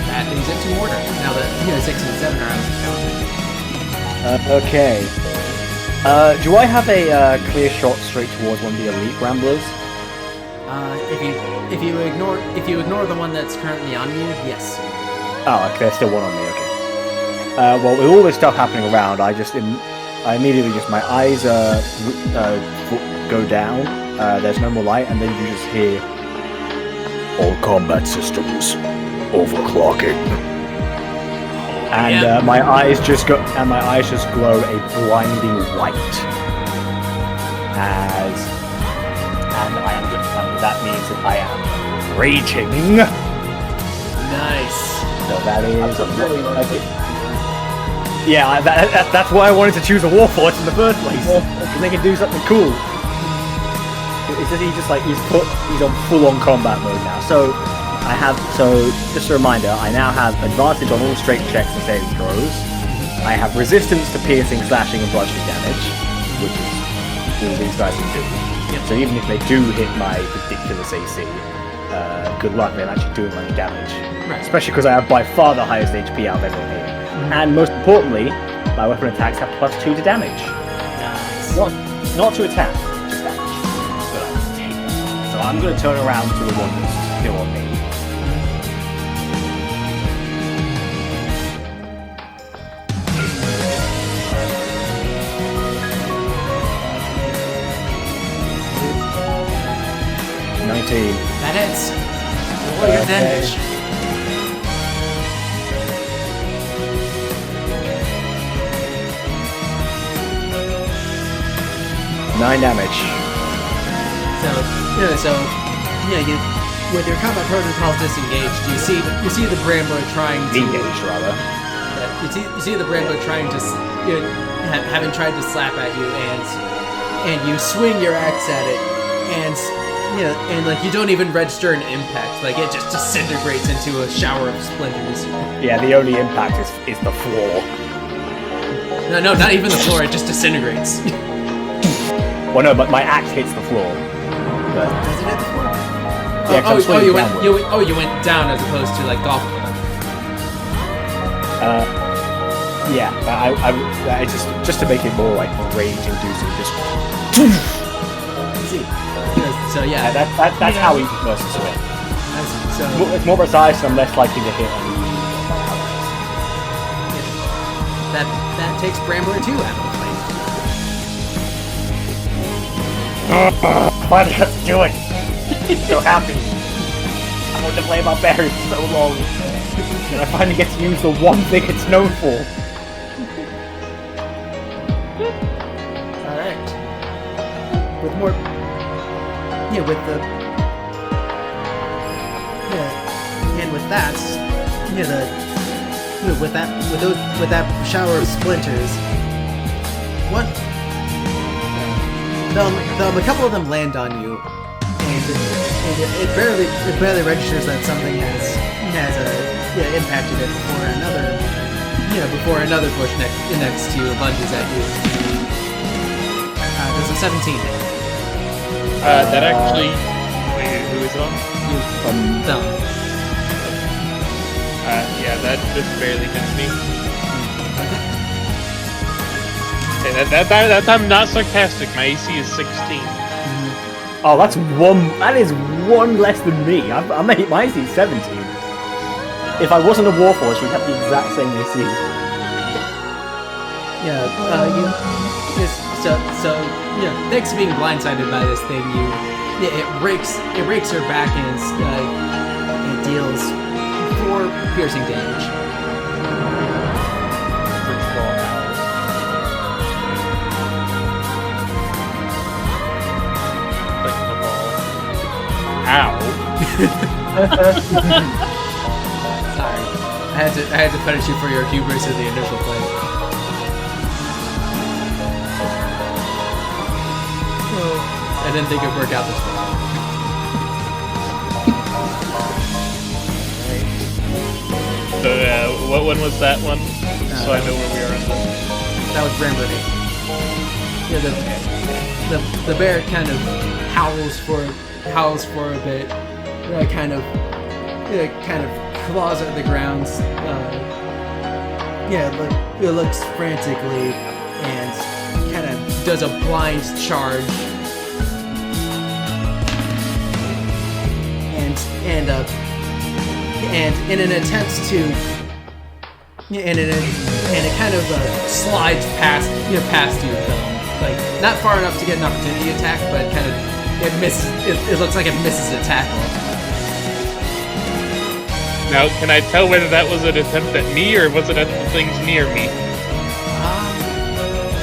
That brings it to Mortar. Now that 6 and 7 are out of count. Okay. Do I have a clear shot straight towards one of the elite Bramblers? If you ignore the one that's currently on you, yes. Oh, okay, there's still one on me. Okay. Well, with all this stuff happening around, I immediately just my eyes go down. There's no more light, and then you just hear all combat systems overclocking. And my eyes just glow a blinding white. That means that I am raging. Nice. So that is yeah. That's why I wanted to choose a Warforged in the first place, because they can do something cool. It's just he's on full-on combat mode now. So just a reminder, I now have advantage on all straight checks and saving throws. I have resistance to piercing, slashing, and bludgeoning damage, which is all these guys can do. So even if they do hit my ridiculous AC, good luck, they're actually doing any damage. Right. Especially because I have by far the highest HP out of everyone here. And most importantly, my weapon attacks have +2 to damage. Nice. Not to attack, just damage. But I take that. So I'm going to turn around to the one that's still on me. That hits. Roll your damage. Nine damage. With your combat protocols disengaged, you see the Brambler trying to engage rather. You see the Brambler trying to having tried to slap at you, and you swing your axe at it, and you don't even register an impact. Like, it just disintegrates into a shower of splinters. Yeah, the only impact is the floor. No, not even the floor. It just disintegrates. Well, no, but my axe hits the floor. But... Does it hit the floor? Yeah, you went down as opposed to like golf. Yeah, I just to make it more like rage-inducing, just. See. So yeah, that's how he versus it. It's more precise, and I'm less likely to hit any of my allies. That takes Brambler 2 out of the fight. Finally got to do it. So happy. I wanted to play about berries so long, and I finally get to use the one thing it's known for. All right. With more. Yeah, with the and with that, with that shower of splinters, a couple of them land on you, and it barely registers that something has impacted it before another bush next to you lunges at you. Does a 17 hit? That actually. Wait, who is it on? Dumb. Yeah, that just barely hits me. Hey, that I'm not sarcastic. My AC is 16. Oh, that's one. That is one less than me. My AC is 17. If I wasn't a Warforged, we'd have the exact same AC. Thanks to being blindsided by this thing, it rakes her back and deals 4 piercing damage. First of all, second of all, ow. Sorry. I had to punish you for your hubris in the initial play. I didn't think it'd work out this way. So, what one was that one? So I know where we are on this. That was Brambler. Yeah, the bear kind of howls for a bit. Kind of claws at the ground. It looks frantically and kind of does a blind charge. And in an attempt to, and it kind of slides past you, though, like not far enough to get an opportunity attack, but kind of it misses. It looks like it misses a tackle. Now, can I tell whether that was an attempt at me or was it at the things near me?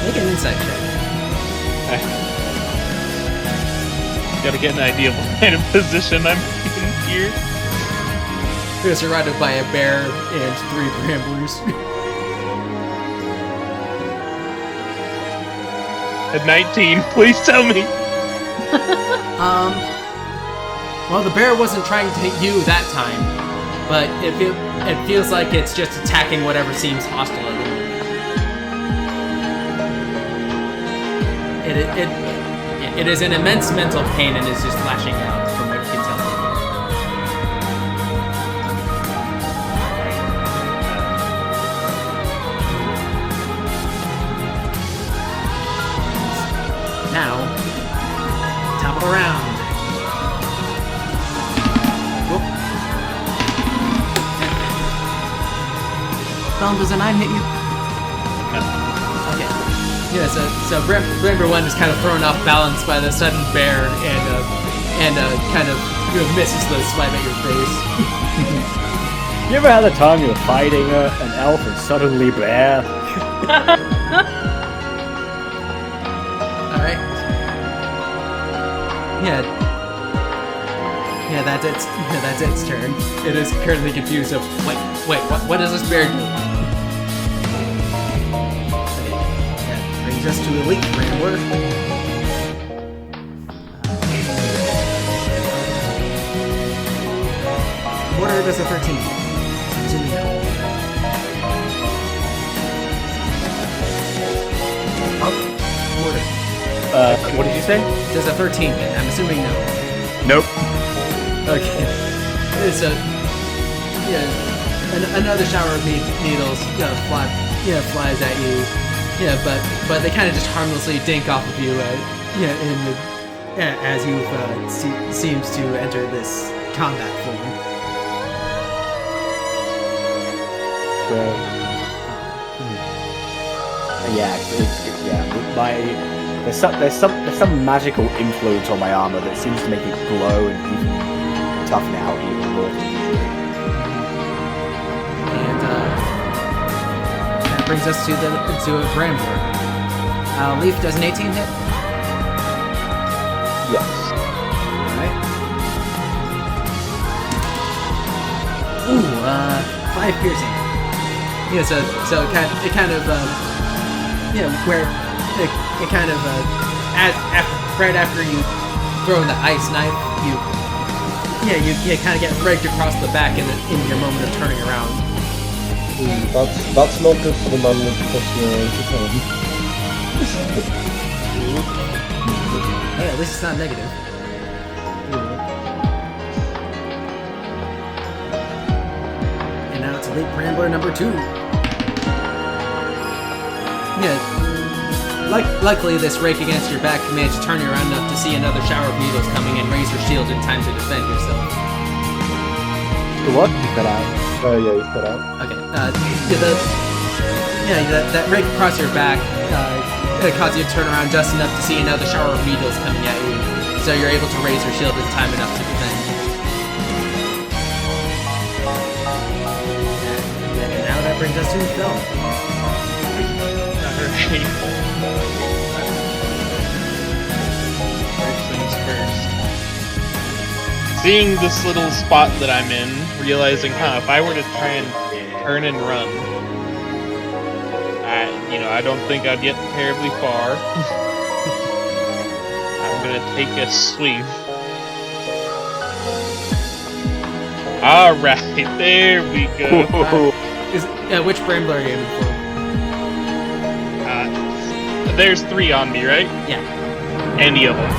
Make an insight check. Gotta get an idea of what kind of position I'm in here. You're surrounded by a bear and 3 bramblers. At 19, please tell me. Well, the bear wasn't trying to hit you that time, but it feels like it's just attacking whatever seems hostile at the moment. It is in immense mental pain and is just lashing out from what you can tell. Now, top of the round. Whoop. Thumb, does a 9 hit you? Okay. Yeah, so Bramber 1 is kind of thrown off balance by the sudden bear and kind of misses the swipe at your face. You ever had a time you were fighting an elf and suddenly bear? Alright. Yeah, that's its turn. It is currently confused of wait, what does this bear do? Okay, that brings us to Elite Brambler. Quarter does a 13. Assuming no. Quarter. What did you say? Does a 13 hit? I'm assuming no. Nope. Okay. It's another shower of needles flies at you. Yeah, but they kind of just harmlessly dink off of you. As you seems to enter this combat form. There's some magical influence on my armor that seems to make it glow and even toughen out even more than usual. And that brings us to a Brambler. Leaf does an 18 hit. Yes. Alright. Ooh, 5 piercing. Yeah, so it kind of where it kind of right after you throw the ice knife, you kind of get raked across the back in your moment of turning around. That's not good for the man with personality. Hey, at least it's not negative. And now it's Elite Brambler number 2. Yeah, luckily this rake against your back managed to turn you around enough to see another shower of needles coming and raise your shield in time to defend yourself. The what? You cut out. Oh yeah, you cut out. Okay. That rake across your back caused you to turn around just enough to see another shower of needles coming at you, so you're able to raise your shield in time enough to defend. that brings us to Phil. Alright. First things first. Seeing this little spot that I'm in, realizing, if I were to try and turn and run, I don't think I'd get terribly far. I'm gonna take a swing. Alright, there we go. Which Brambler are you aiming for? There's 3 on me, right? Yeah. Any of them.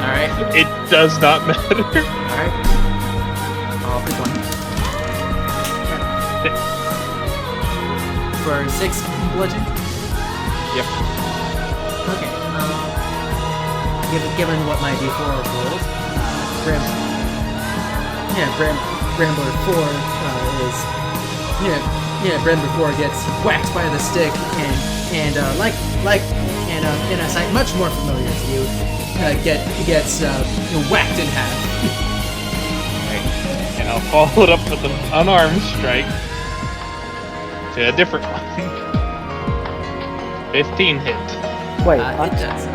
Alright. It does not matter. Alright. I'll pick one. For 6 bludgeon? Yep. Okay. Given what my D4 rolled, Brambler 4 is Brambler 4 gets whacked by the stick and in a sight much more familiar to you, gets whacked in half. Right. And I'll follow it up with an unarmed strike to a different one. 15 hit. Wait, It does.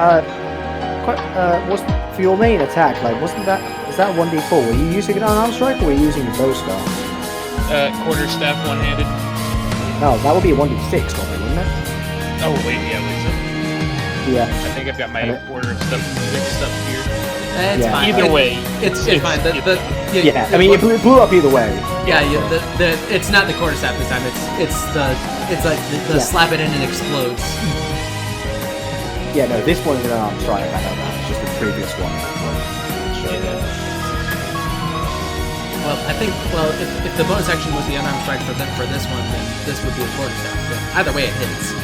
was for your main attack? Like, is that 1d4? Were you using an unarmed strike or were you using your bow staff? Quarterstaff one-handed. No, that would be a 1d6 probably, wouldn't it? Oh wait, yeah, wait. Yeah. I think I've got my order stuff mixed up here. It's fine. Either way, it's fine. I mean, it blew up either way. Yeah, it's not the quarterstaff this time. It's like the slap it in and explodes. Yeah, no, this one is an unarmed strike. I know that. It's just the previous one. Well, I think if the bonus action was the unarmed strike for this one, then this would be the quarterstaff. But either way, it hits.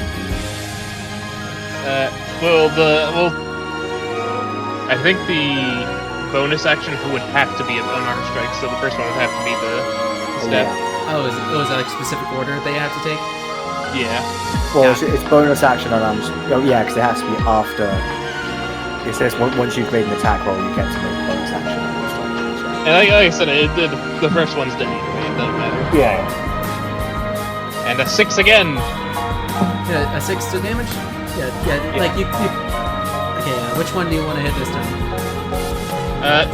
I think the bonus action would have to be an unarmed strike, so the first one would have to be the step. Oh, is that like a specific order they have to take? Yeah. Well, it's bonus action unarmed. Oh, yeah, because it has to be after. It says once you've made an attack roll, you get to make a bonus action unarmed strike. And like I said, the first one's dead anyway, it doesn't matter. Yeah. And a 6 again! Yeah, a 6 to damage? Yeah. Like you okay, which one do you want to hit this time?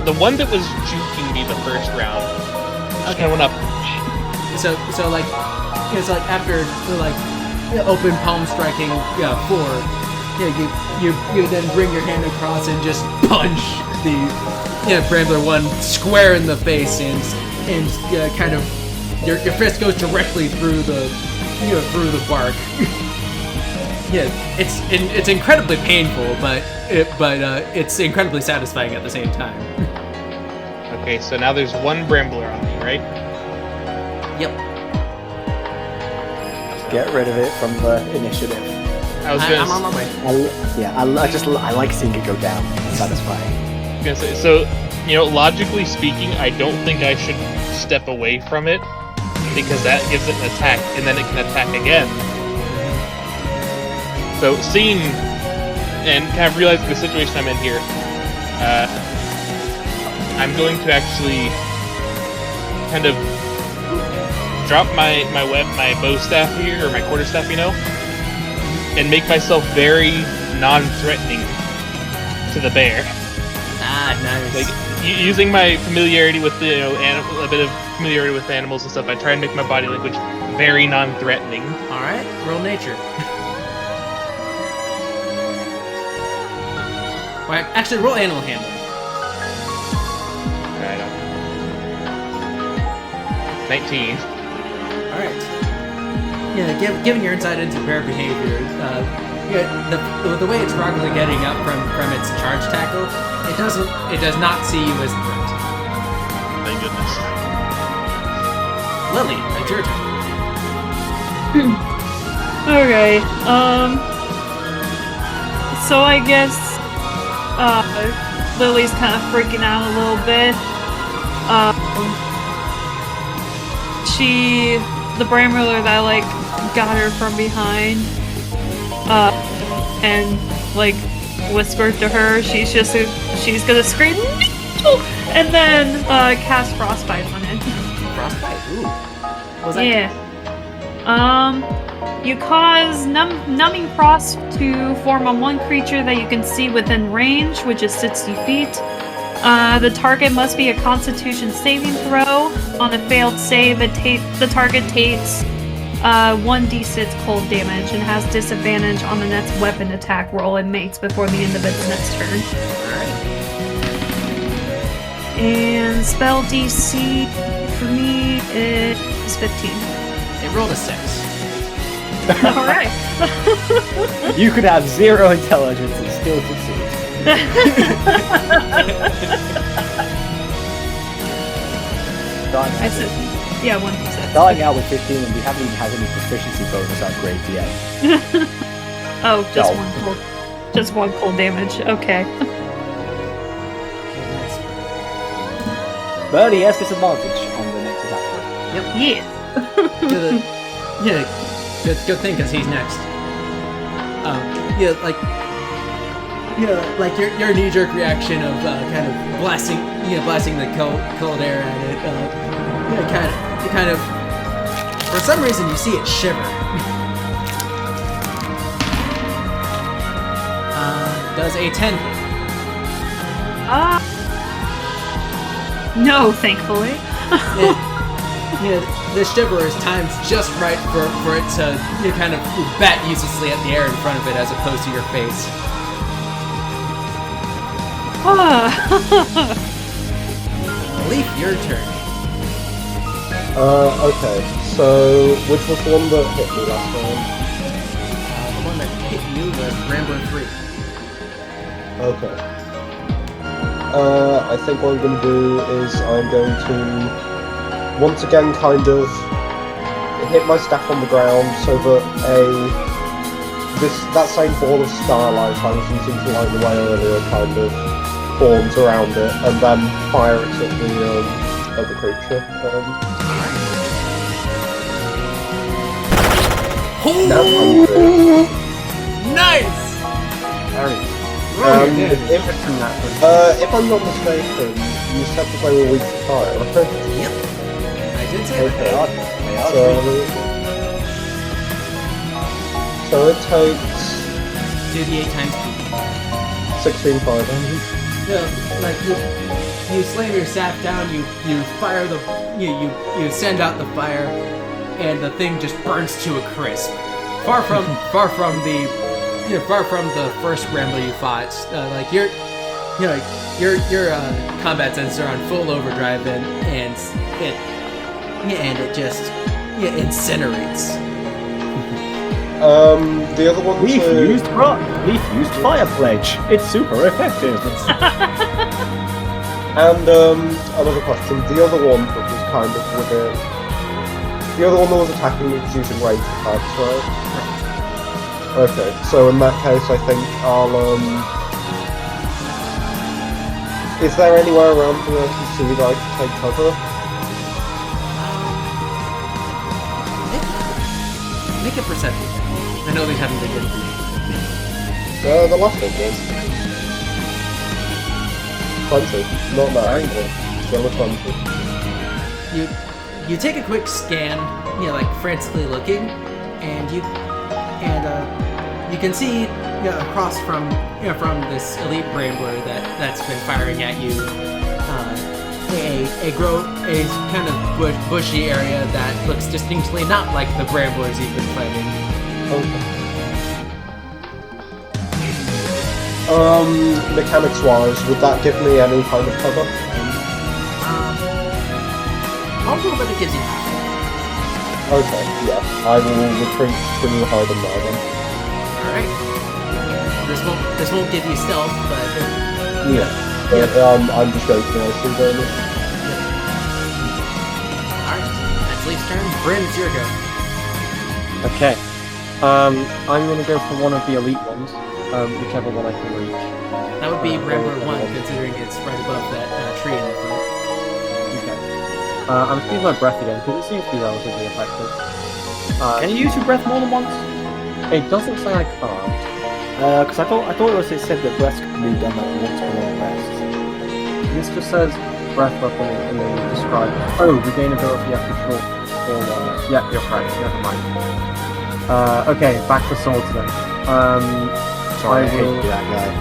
The one that was juking me the first round. Okay, went up. So like, it's like after open palm striking 4, you then bring your hand across and just punch the Brambler 1 square in the face and kind of your fist goes directly through the bark. Yeah, it's incredibly painful, but it's incredibly satisfying at the same time. Okay, so now there's 1 Brambler on me, right? Yep. Get rid of it from the initiative. I'm on my way. I like seeing it go down. It's satisfying. I was gonna say, so, logically speaking, I don't think I should step away from it, because that gives it an attack, and then it can attack again. So, seeing and kind of realizing the situation I'm in here, I'm going to actually kind of drop my bow staff here, or my quarterstaff, and make myself very non-threatening to the bear. Ah, nice. Like, using my familiarity with a bit of familiarity with animals and stuff, I try and make my body language very non-threatening. Alright, roll nature. Well, actually, roll animal handling. Right on. 19. Alright. Yeah, given your insight into bear behavior, the way it's probably getting up from its charge tackle, it does not see you as a threat. Thank goodness. Lily, it's your turn. Okay, so I guess, Lily's kind of freaking out a little bit. The Brambler that, got her from behind, and, whispered to her, she's gonna scream, "No!" and then, cast Frostbite on it. Frostbite? Ooh. What was that? Yeah. You cause numbing frost to form on one creature that you can see within range, which is 60 feet. The target must be a Constitution saving throw. On a failed save, the target takes 1d6 cold damage and has disadvantage on the next weapon attack roll it makes before the end of its next turn. And spell DC for me is 15. It rolled a 6. Alright. You could have 0 intelligence and still succeed. I said, yeah, 1d6. Starting out with 15 and we haven't even had any proficiency bonus upgrades yet. Oh, just one cold damage. Okay. Bernie has disadvantage on the next attack roll. Yeah. Yeah, good thing because he's next. Like your knee-jerk reaction of kind of blasting the cold air at it. You kind of, For some reason, you see it shiver. does a 10. No, thankfully. The shiver is timed just right for it to kind of bat uselessly at the air in front of it as opposed to your face. Leaf, your turn. Okay, so which was the one that hit me last time? The one that hit you was Brambler 3. Okay. I think what I'm going to do is I'm going to once again kind of hit my staff on the ground so that that same ball of starlight I was using to light the way earlier kind of forms around it, and then fire it at the other creature. Nice! If I'm not mistaken, you said that they were weak to fire, right? Yep. I did say Okay. that. So it takes 2d8 times 16 fire. like you slam your staff down, you fire you send out the fire, and the thing just burns to a crisp. Far from the first Brambler you fought. Like your combat senses are on full overdrive, and it just incinerates. The other one Leaf used Fire Pledge. It's super effective. And another question. The other one that was kind of with it. The other one that was attacking me was using ranged attacks, right? Okay, so in that case, I think I'll Is there anywhere around here I can see that I can take cover? Make a perception. I know these haven't been good. The last one was 20. Not that, but still a 20. You take a quick scan, like frantically looking, and you can see across from this elite Brambler that's been firing at you a kind of bushy area that looks distinctly not like the Bramblers you've been fighting. Mechanics wise, would that give me any kind of cover? I'll roll that it gives you. Okay, yeah. I will retreat to hide and now then. Alright. This won't give you stealth, but yeah. I'm just going to the ice cream. Alright, that's Leaf's turn. Bryn, it's your go. Okay. I'm gonna go for one of the elite ones, whichever one I can reach. That would be Brambler 1, considering it's right above that tree in the front. Okay. I'm just using my breath again, because it seems to be relatively effective. Can you use your breath more than once? It doesn't say I can't. Because I thought it said that breath could be done like once per long rest. This just says breath weapon, and then you describe, regain ability after short or Yeah, you're right. Never mind. Okay, back to swords then. Sorry, I I hate will- that guy.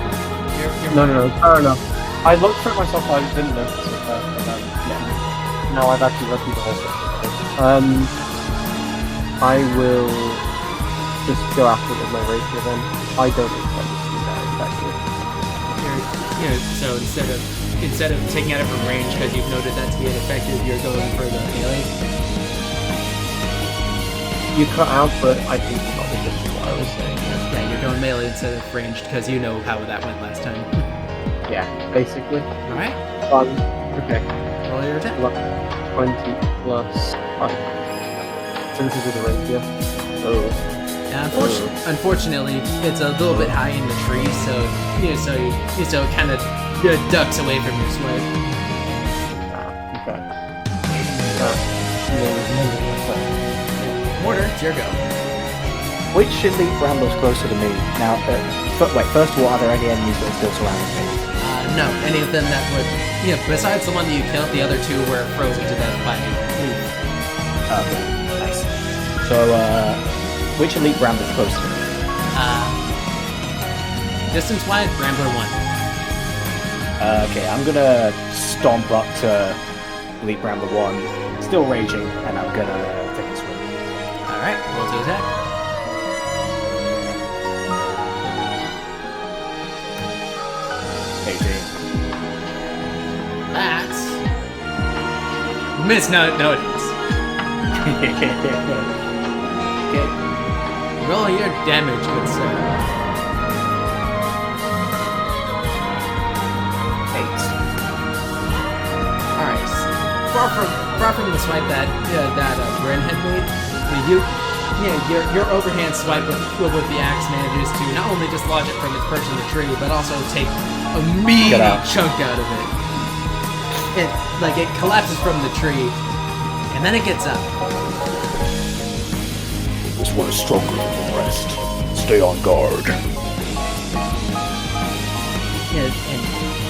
No, fair enough. I looked for it myself, I didn't notice it, but yeah. Now I've actually read through the whole thing. I will just go after it with my rapier then. I don't expect this to be very effective. So instead of taking at it from range because you've noted that to be ineffective, you're going for the melee. You cut out, but I think you got the gist of what I was saying. Yeah, you're going melee instead of ranged because you know how that went last time. Yeah, basically. All right, Okay. roll your attack. 20 plus 5. So this is with the rapier. Oh. Unfortunately, it's a little bit high in the tree, so it kind of ducks away from your swipe. Okay. Mortar, it's your go. Which elite Bramblers closer to me? Now, first of all, are there any enemies that are still surrounding me? No, any of them that would, besides the one that you killed, the other two were frozen to death by you. Okay, nice. So, which elite Bramblers closer to me? Distance-wise, Brambler 1. Okay, I'm gonna stomp up to elite Brambler 1, still raging, and I'm gonna take a swing. Alright, roll to attack. That's... Miss, no, it is. Okay. Roll your damage, good sir. 8. Alright. Far from the swipe that Bryn had made, your overhand swipe with the axe manages to not only dislodge it from its perch in the tree, but also take a meaty chunk out of it. It collapses from the tree, and then it gets up. This one is stronger than the rest. Stay on guard.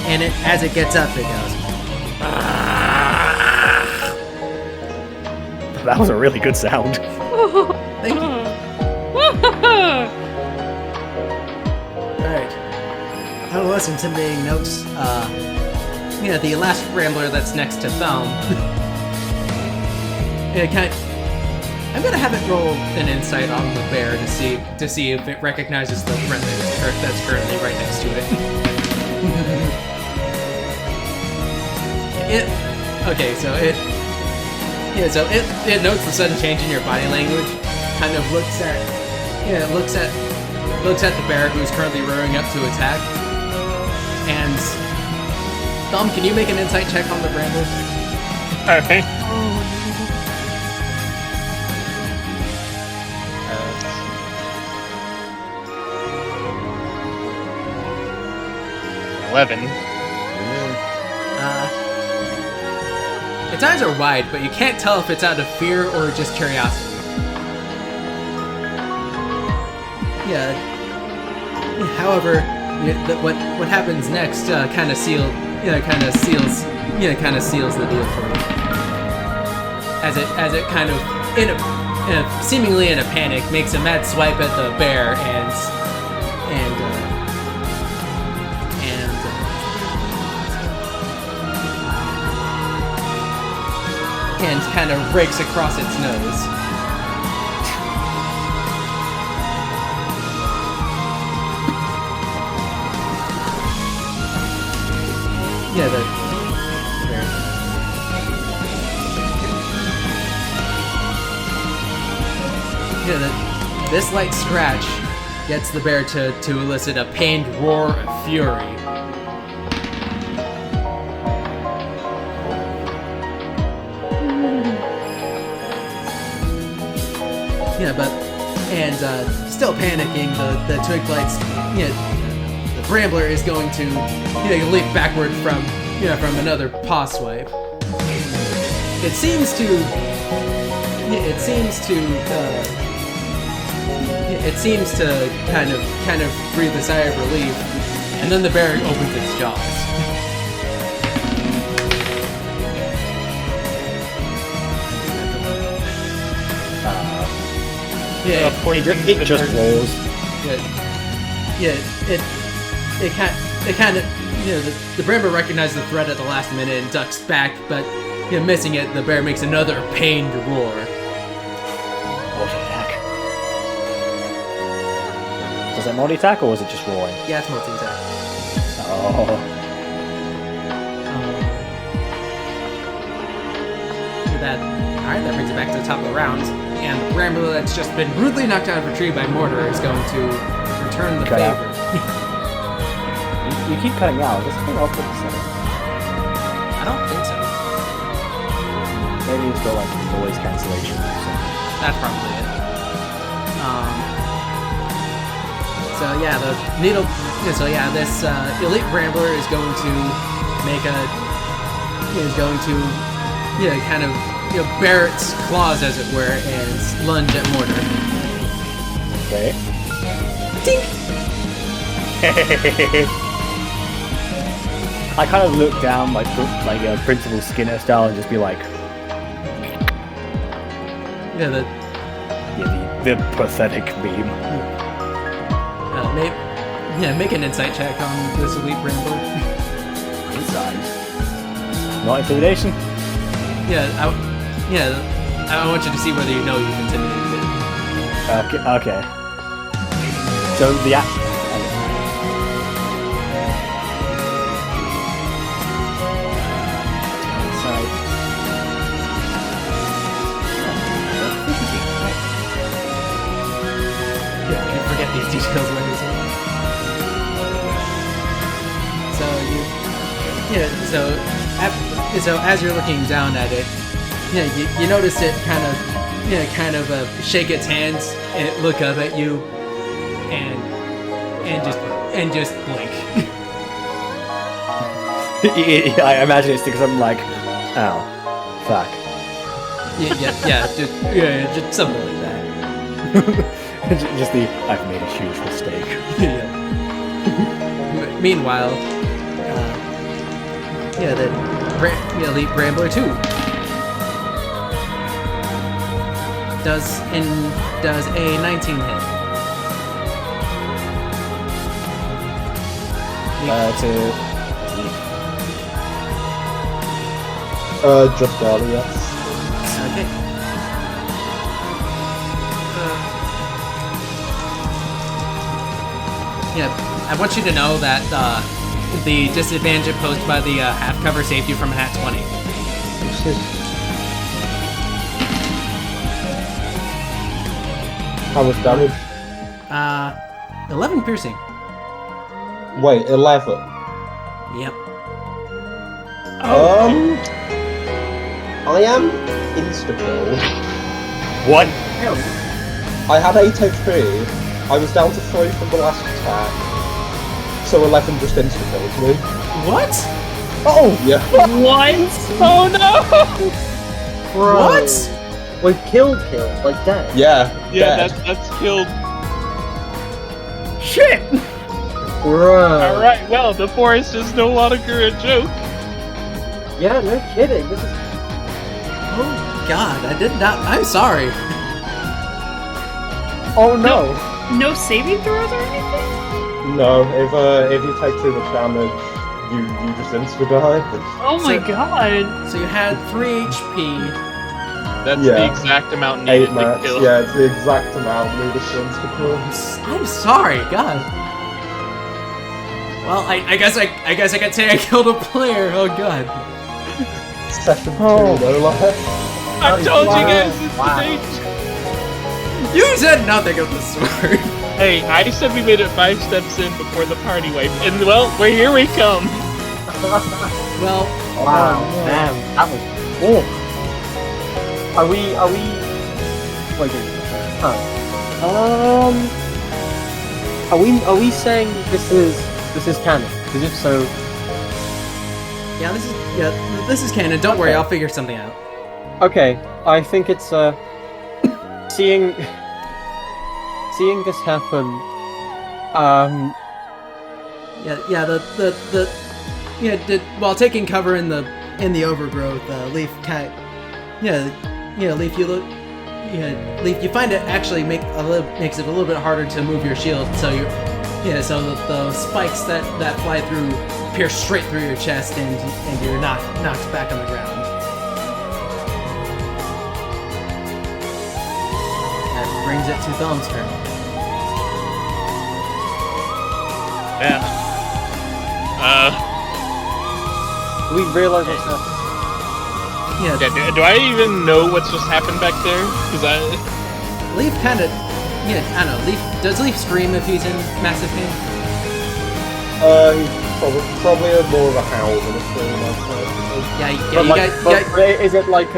And as it gets up, it goes. That was a really good sound. Thank you. Alright. I was intimidating notes. The last Rambler that's next to Thumb. I'm gonna have it roll an insight on the bear to see if it recognizes the friend that's currently right next to it. It notes the sudden change in your body language. Kind of looks at the bear who's currently rearing up to attack. And Thumb, can you make an insight check on the Bramblers? Alright. Uh, 11. Its eyes are wide, but you can't tell if it's out of fear or just curiosity. Yeah. However, what happens next kind of seals the deal for you. As it kind of seemingly in a panic makes a mad swipe at the bear and kind of rakes across its nose. Yeah, this light scratch gets the bear to elicit a pained roar of fury. Still panicking, the twig lights, the Brambler is going to, leap backward from another paw swipe. It seems to kind of breathe a sigh of relief, and then the bear opens its jaws. pointing It to just her. rolls. It kind of, the Brambler recognizes the threat at the last minute and ducks back, but missing it, the bear makes another pained roar. Multi-attack. Does it multi-attack or is it just roaring? Yeah, it's multi-attack. Oh. Alright, that brings it back to the top of the round. And the Brambler that's just been rudely knocked out of a tree by Mortar is going to return the Cut out. favor. You keep cutting out. This thing off with the setting. I don't think so. Maybe it's got like noise cancellation or something. That's probably it. So yeah, the needle. So yeah, this elite Brambler is going to make a. Is going to, kind of, bare its claws, as it were, and lunge at Mortar. Okay. Tink! I kind of look down like Principal Skinner style and just be like, Yeah, the pathetic meme. make an insight check on this elite Brambler. Inside. Not intimidation. I want you to see whether you know you've intimidated it. Okay. So the act. Sorry. Yeah, I forget these details later. So as you're looking down at it, you notice it kind of shake its hands and look up at you, and just blink. I imagine it's because I'm like, ow, fuck. Just something like that. Just the I've made a huge mistake. Meanwhile, the elite Brambler 2 does a 19 hit. Just barely, yes. Okay. I want you to know that the disadvantage imposed by the half cover saved you from a nat 20. How much damage? 11 piercing. Wait, 11. Yep. I am insta-killed. What? I had 8 HP. I was down to 3 from the last attack. So 11 just insta-killed me. What? Oh! Yeah. What? Oh no! Bro. What? Wait, killed, like dead. Yeah. Yeah, dead. that's killed. Shit! Bro. Alright, well, the forest is no longer a joke. Yeah, no kidding. This is. Oh God, I did not. I'm sorry. Oh no. No saving throws or anything? No, if you take too much damage, you just insta-die. Oh my god. So you had 3 HP. That's Yeah. the exact amount needed 8 to max. kill. Yeah, it's the exact amount needed to insta-kill. I'm sorry, God. Well, I guess I could say I killed a player. Oh God. Second Oh. 2, no lie. I told you guys it's Wow. the danger. You said nothing of the sort. Hey, I said we made it 5 steps in before the party wipe, and well, here we come. Well, Wow, man, that was. Oh. Are we? Wait. Huh. Are we saying this is canon? Because if so, yeah, this is canon. Don't worry, I'll figure something out. okay. I think it's seeing this happen. While taking cover in the overgrowth, Leaf cat. Leaf, Leaf, you find it actually makes it a little bit harder to move your shield, so so the spikes that fly through pierce straight through your chest, and you're knocked back on the ground. That brings it to Thumb's turn. Yeah. We realize what's happening. Yeah, Do I even know what's just happened back there? Because Leaf kind of, I don't know. Does Leaf scream if he's in massive pain? Probably more of a howl than a scream, I'd say. Is it like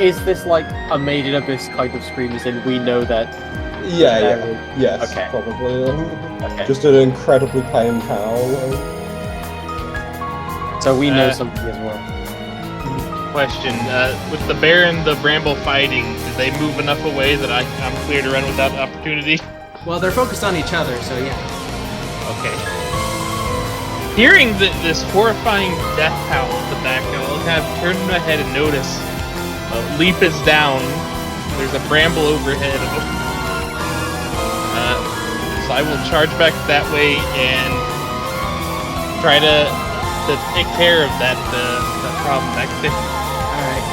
is this like a Made in Abyss kind of scream, as in we know that? Yes, okay. Probably. Okay. Just an incredibly pained howl. So we know something as well. question, with the bear and the bramble fighting, did they move enough away that I'm clear to run without opportunity? Well, they're focused on each other, so yeah. Okay. Hearing this horrifying death howl at the back, I'll kind of turn my head and notice Leap is down. There's a bramble overhead. So I will charge back that way and try to take care of that problem back there. Alright.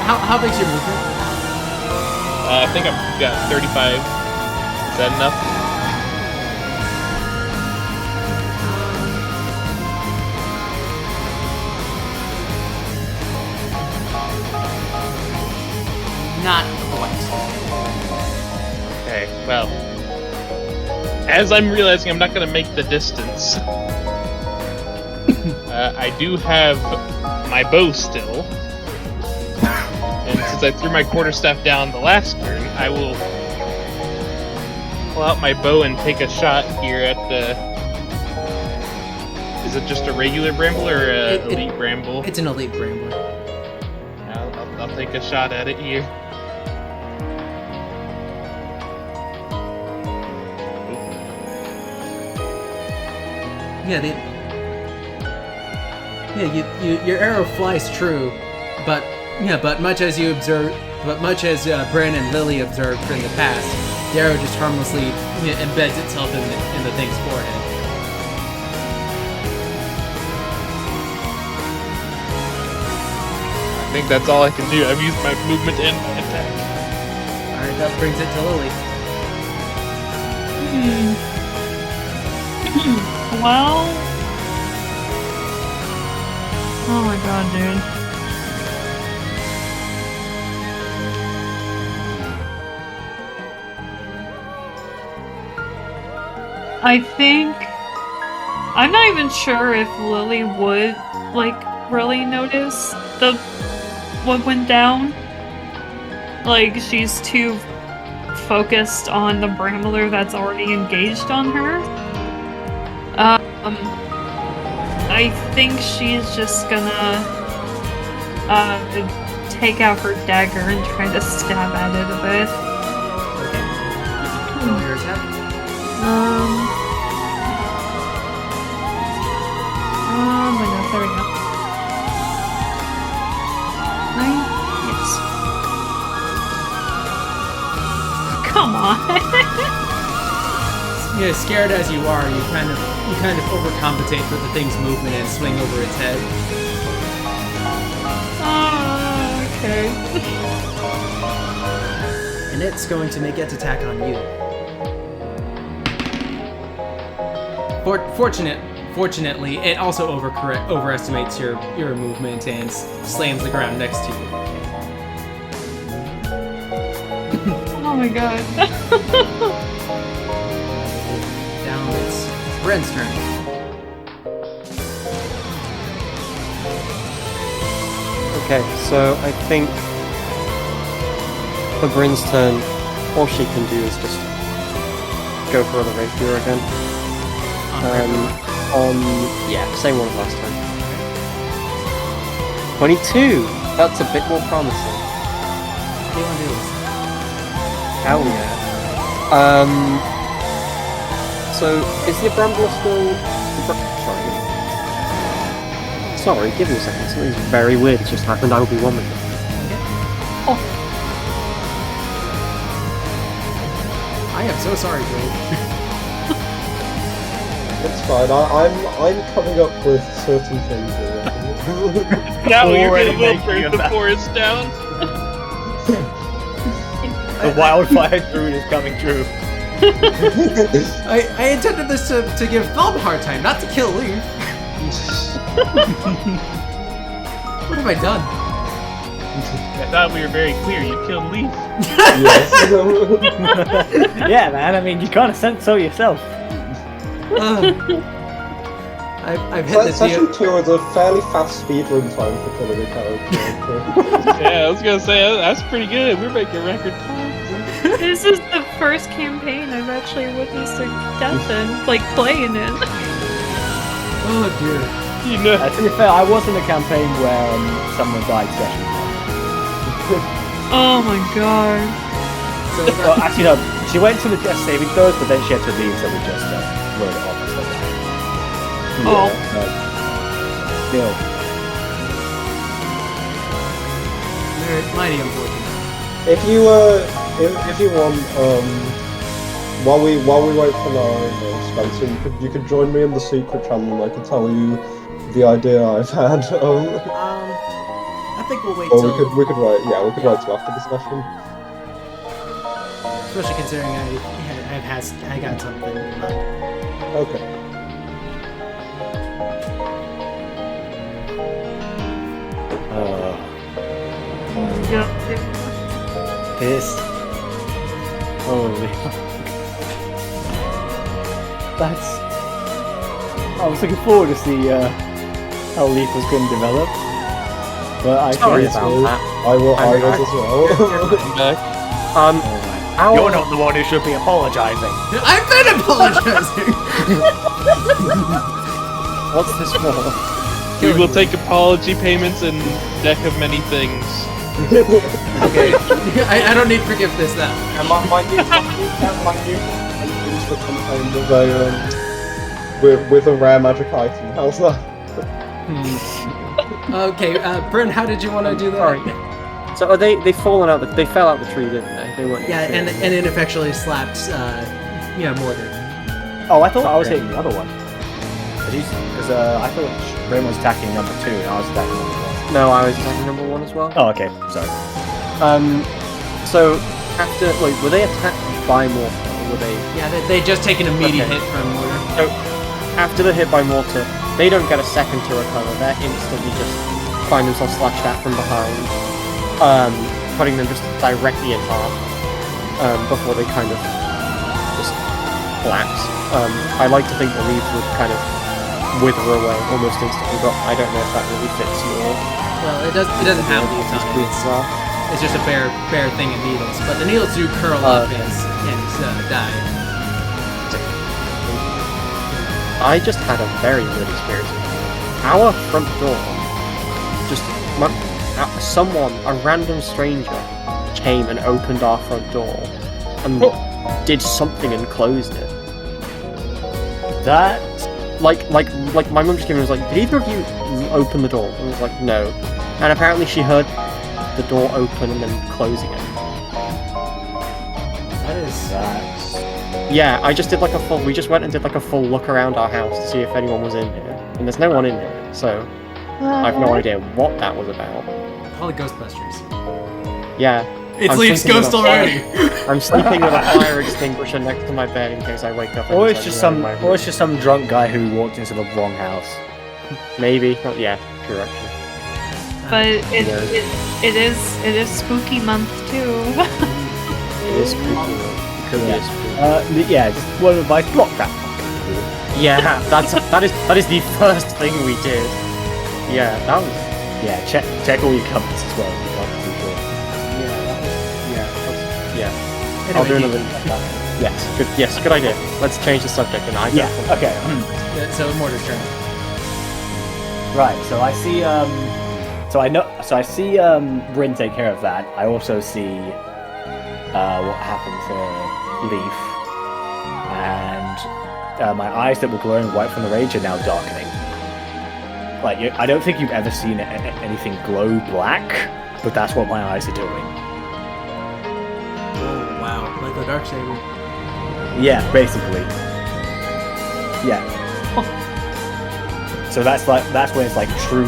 How big's your movement? I think I've got 35. Is that enough? Not quite. Okay, well. As I'm realizing I'm not going to make the distance, I do have my bow still. And since I threw my quarterstaff down the last turn, I will pull out my bow and take a shot here at the... Is it just a regular bramble or an elite bramble? It's an elite bramble. I'll take a shot at it here. Your arrow flies true, but much as Bren and Lily observed in the past, the arrow just harmlessly embeds itself in the thing's forehead. I think that's all I can do. I've used my movement and my attack. Alright, that brings it to Lily. Well... Oh my god, dude. I think... I'm not even sure if Lily would, like, really notice what went down. Like, she's too focused on the Brambler that's already engaged on her. I think she's just gonna take out her dagger and try to stab at it a bit. Okay. Roll your attack. Wait, no, there we go. 9? Yes. Come on! Yeah, scared as you are, you kind of overcompensate for the thing's movement and swing over its head. Okay. And it's going to make its attack on you. Fortunately, it also overestimates your movement and slams the ground next to you. Oh my god. Down it's Bren's turn. Okay, so I think for Bryn's turn, all she can do is just go for the rapier again. Same one as last time. 22! That's a bit more promising. What do you want to do? Hell yeah. So, is the Brambler still... Sorry, give me a second. Something very weird has just happened. I will be 1 minute. am so sorry, Joel. It's fine. I'm coming up with certain things already. Now you're Already gonna making burn a the mess. forest down. The wildfire druid is coming true. I intended this to give Thumb a hard time, not to kill Leaf. What have I done? I thought we were very clear. You killed Leaf. Yes. Yeah, man. I mean, you kind of said so yourself. I've hit the Session 2 is a fairly fast speedrun time for killing a character. Yeah, I was gonna say that's pretty good. We're making record time. This is the first campaign I've actually witnessed a death in, like playing it. Oh dear. You know. To be fair, I was in a campaign where someone died session 1. Oh my god. So Well, actually, no. She went to the death saving throws, but then she had to leave, so we just wrote it off and stuff. Oh. Still. mighty unfortunate. If you want, while we wait for Lara, Spencer, you could join me in the secret channel and I can tell you the idea I've had. I think we'll wait Or till, we could wait. Yeah, we could wait till after the session. especially considering I got something in mind. Okay. This. Holy. That's. I was looking forward to see how Leaf was going to develop. But I Sorry think about that. I was I'm as well. I'm back. You're not the one who should be apologizing. I've been apologizing! What's this for? We will take apology payments and deck of many things. Okay, I don't need forgiveness now. And my new into the campaign with a rare magic item. How's that? Okay, Bryn, how did you want to do that? Alright. So are they fallen out? They fell out the tree, didn't they? They weren't. Yeah, and ineffectually slapped, Mortar. Oh, I thought I was hitting the other one. Because I thought Bryn was attacking number 2 and I was attacking number 1. No, I was attacking number 1 as well. Oh, okay. Sorry. So after were they attacked by mortar? Or were they? Yeah, they just take an immediate hit from Mortar. So after the hit by mortar, they don't get a second to recover. They're instantly just find themselves slashed at from behind, putting them just directly in half before they kind of just collapse. I like to think the leaves would kind of wither away almost instantly, but I don't know if that really fits your. Well, it doesn't have leaves on it. It's just a bare thing of needles. But the needles do curl up and die. I just had a very weird experience. Our front door, just someone, a random stranger, came and opened our front door and did something and closed it. That. Like my mum just came and was like, "Did either of you open the door?" And I was like, "No." And apparently she heard the door open and then closing it. That is. Yeah, I just did we just went and did like a full look around our house to see if anyone was in here, and there's no one in here, so I have no idea what that was about. All the Ghostbusters. Yeah. It's I'm Leaf's sleeping ghost with a already! I'm sleeping with a fire extinguisher next to my bed in case I wake up. Or and it's there's just anyone in my room. or it's just some drunk guy who walked into the wrong house. Maybe. Oh, yeah, true actually. But it is spooky month too. It is spooky. It could be a spooky. Yeah, just one of my block that. Yeah, that is the first thing we did. Yeah, that was. Yeah, check all your cupboards as well. If you're not too sure. Yeah. Anyway, I'll do another. Yes, good idea. Let's change the subject and I. Yeah. Okay. So Mortar's turn. Right. So I see. So I see Bryn take care of that. I also see what happened to Leaf, and my eyes that were glowing white from the rage are now darkening. Like I don't think you've ever seen anything glow black, but that's what my eyes are doing. Oh wow, like the Darksaber. Yeah, basically. Yeah. So that's when it's like true.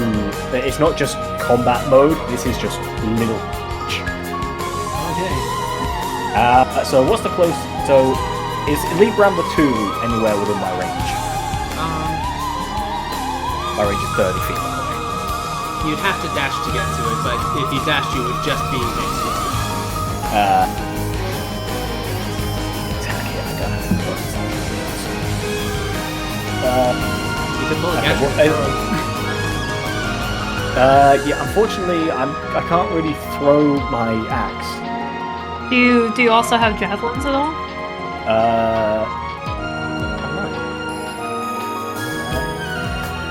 It's not just combat mode. This is just little. Okay. So what's the close? So is Elite Brambler 2 anywhere within my range? My range is 30 feet. By the way. You'd have to dash to get to it, but if you dashed, you would just be next to it. Attack it. I don't have to put You could pull a okay, yeah. Unfortunately, I can't really throw my axe. Do you also have javelins at all?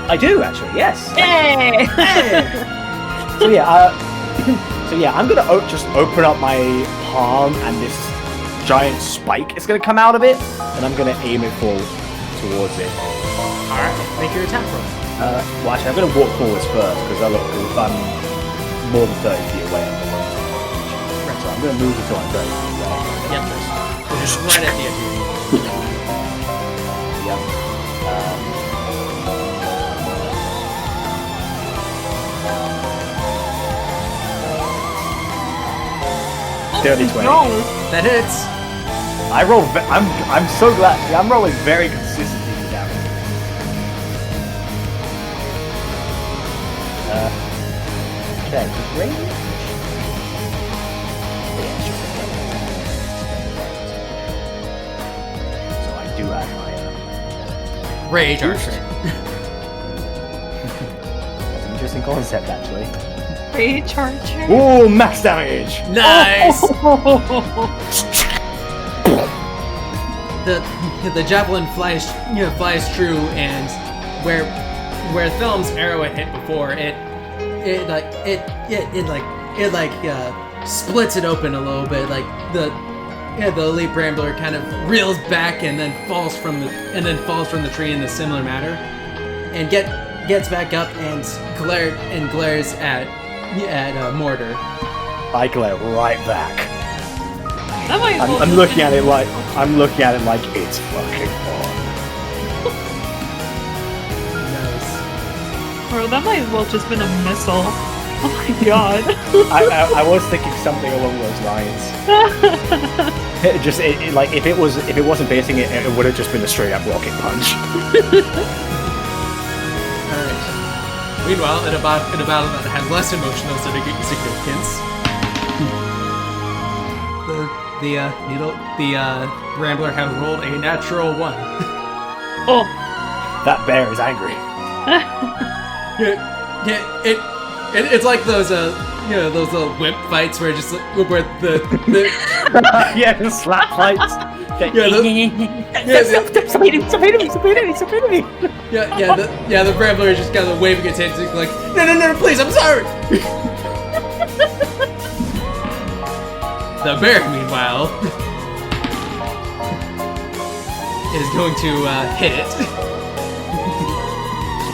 I do actually. Yes. Yay! So yeah, I'm gonna just open up my palm, and this giant spike is gonna come out of it, and I'm gonna aim it towards it. Alright, make your attack roll. Well, actually, I'm gonna walk forwards first because I'm more than 30 feet away. So I'm gonna move until I'm 30 feet away. Yep. Just right at the edge. Yep. 30-20. No. That hits. I roll. I'm so glad. I'm rolling very consistently for damage. Okay, range. So I do have my Rage Archer. That's an interesting concept, actually. Rage Archer. Ooh, max damage. Nice. The javelin flies true, and where Thelm's arrow had hit before, it splits it open a little bit. Like the elite brambler kind of reels back and then falls from the tree in a similar manner, and gets back up and glares at Mortar. I glare right back. That might I'm looking at it like it's fucking on. Nice. Bro, that might as well just been a missile. Oh my god. I was thinking something along those lines. If it wasn't basing it, it would have just been a straight up rocket punch. Alright. Meanwhile, in a battle that has less emotional significance, the Rambler has rolled a natural 1. Oh. That bear is angry. It's like those those whip fights where just where the yeah, the slap fights. The Rambler is just kind of waving its hands like, no, please, I'm sorry. The bear, meanwhile, is going to hit it.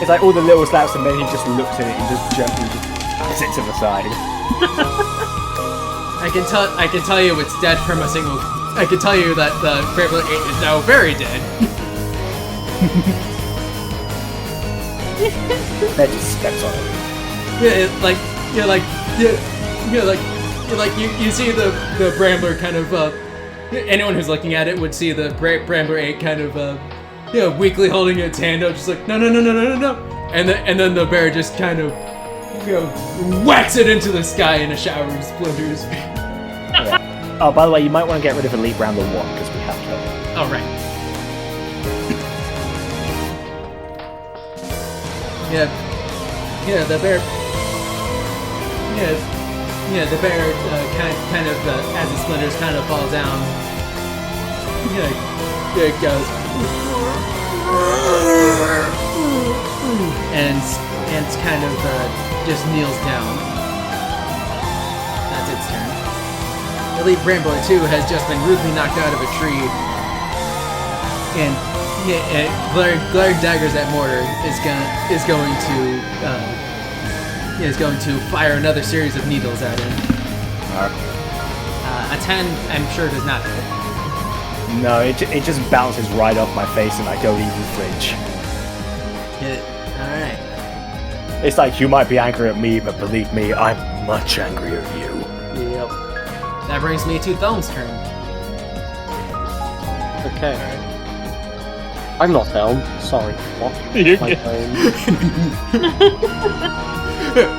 It's like all the little slaps, and then he just looks at it and just gently puts it to the side. I can tell you it's dead from a single. I can tell you that the Rambler 8 is now very dead. That just steps on it. You see the Brambler kind of anyone who's looking at it would see the Brambler 8 kind of weakly holding its hand out, just like no, and then the bear just kind of whacks it into the sky in a shower of splinters. Yeah. Oh, by the way, you might want to get rid of Elite Brambler 1 because we have to. Oh right. The bear. The bear kind of as the splinters kind of fall down. It goes and kind of just kneels down. That's its turn. Elite Brambler 2 has just been rudely knocked out of a tree, and glaring daggers at Mortar is going to fire another series of needles at him. A 10, I'm sure, does not hit. No, it just bounces right off my face and I don't even flinch. Alright. It's like, you might be angry at me, but believe me, I'm much angrier at you. Yep. That brings me to Thelm's turn. Okay. I'm not Helm. Sorry. What? You're My good. phone.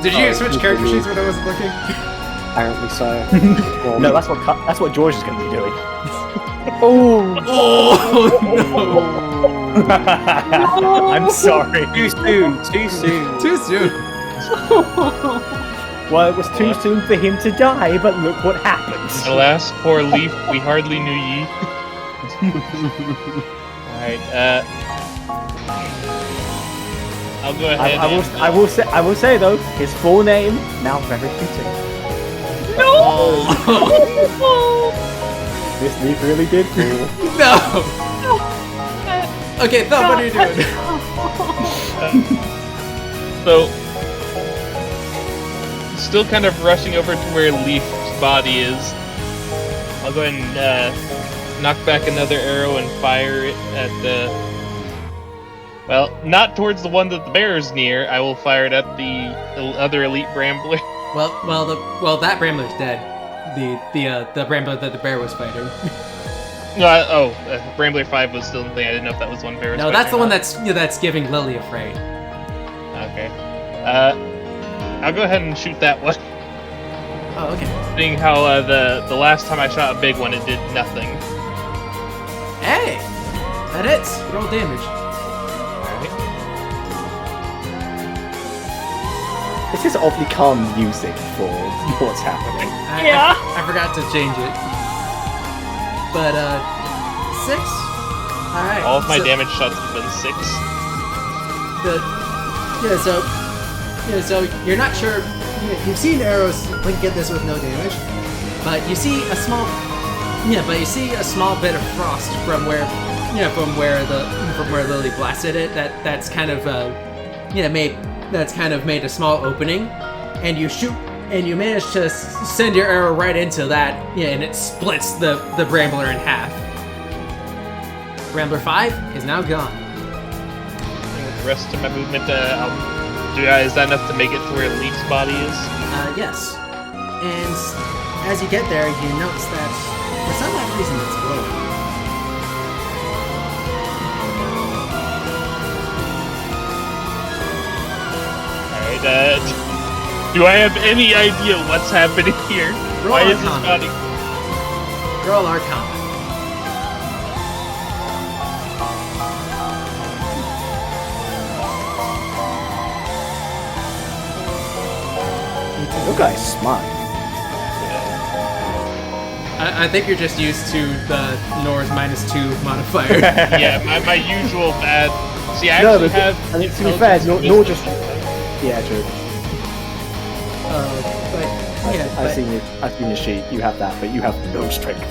Did you switch character sheets when I wasn't looking? Apparently so. Well, No, that's what George is going to be doing. Oh! Oh I'm sorry. Too soon. Too soon. Too soon. Well, it was too soon for him to die, but look what happened. Alas, poor Leaf, we hardly knew ye. Alright, I'll go ahead I will say though, his full name now very fitting. This Leaf really did cool. No. Okay, Thumb, what are you doing? So, still kind of rushing over to where Leaf's body is. I'll go ahead and knock back another arrow and fire it at the... Well, not towards the one that the bear is near. I will fire it at the other elite Brambler. Well, that Brambler's dead. The Brambler that the bear was fighting. No, Brambler 5 was still in the thing. I didn't know if that was one bear was No, fighting that's the or one not. that's giving Lily a fright. Okay. I'll go ahead and shoot that one. Oh, okay. Seeing how the last time I shot a big one, it did nothing. Hey! That hits. Roll damage. This is oddly calm music for what's happening. I forgot to change it. But, 6? Alright. All of my damage shots have been 6. So you're not sure. You've seen arrows get this with no damage, but you see a small bit of frost from where Lily blasted it. That's kind of made a small opening, and you shoot, and you manage to send your arrow right into that, and it splits the Brambler in half. Brambler 5 is now gone. And the rest of my movement, is that enough to make it to where Leaf's body is? Yes. And as you get there, you notice that for some odd reason it's glowing. Alright, do I have any idea what's happening here? Why is his body... Roll Arcana. You guys smart. I think you're just used to the Nor's -2 modifier. Yeah, my usual bad... See, I actually have... And to be fair, Nor just... Yeah, true. I've seen your sheet. You have that, but you have no strength.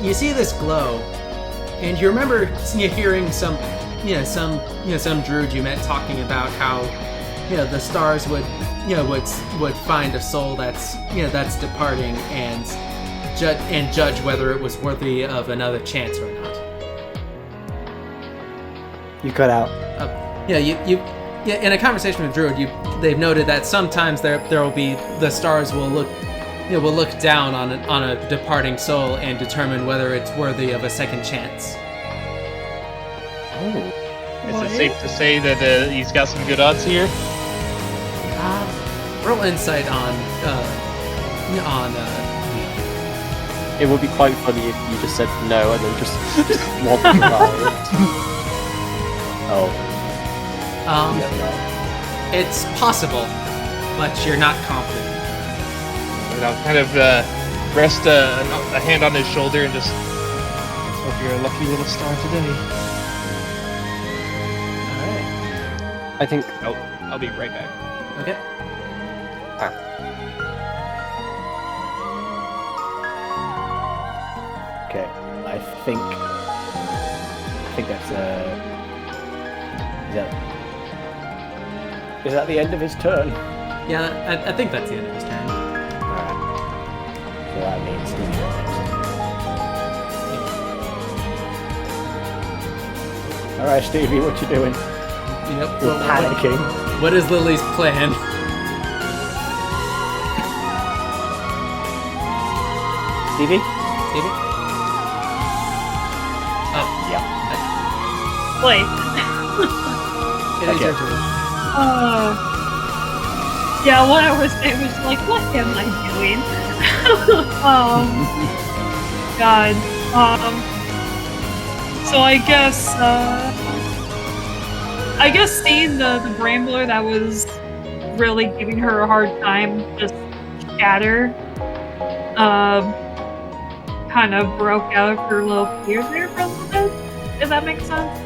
You see this glow, and you remember hearing some druid you met talking about how the stars would find a soul that's departing and judge whether it was worthy of another chance or not. You cut out. In a conversation with druid, they've noted that sometimes the stars will look down on a departing soul and determine whether it's worthy of a second chance. Oh. Is it safe to say that he's got some good odds here? Roll insight on. It would be quite funny if you just said no and then just walked by. Oh. It's possible, but you're not confident. And I'll kind of rest a hand on his shoulder and just... Let's hope you're a lucky little star today. I think... I'll be right back. Okay. Okay. I think that's Is that the end of his turn? Yeah, I think that's the end of his turn. Alright. So that means Stevie goes next. Alright, Stevie, what you doing? Yep. You're panicking. What is Lily's plan? Stevie? Stevie? Oh, Yeah. Wait. it is your turn. Yeah, what I was saying was like, what am I doing? God. So I guess seeing the Brambler that was really giving her a hard time just shatter, kind of broke out of her little fear there for a little bit. If that makes sense.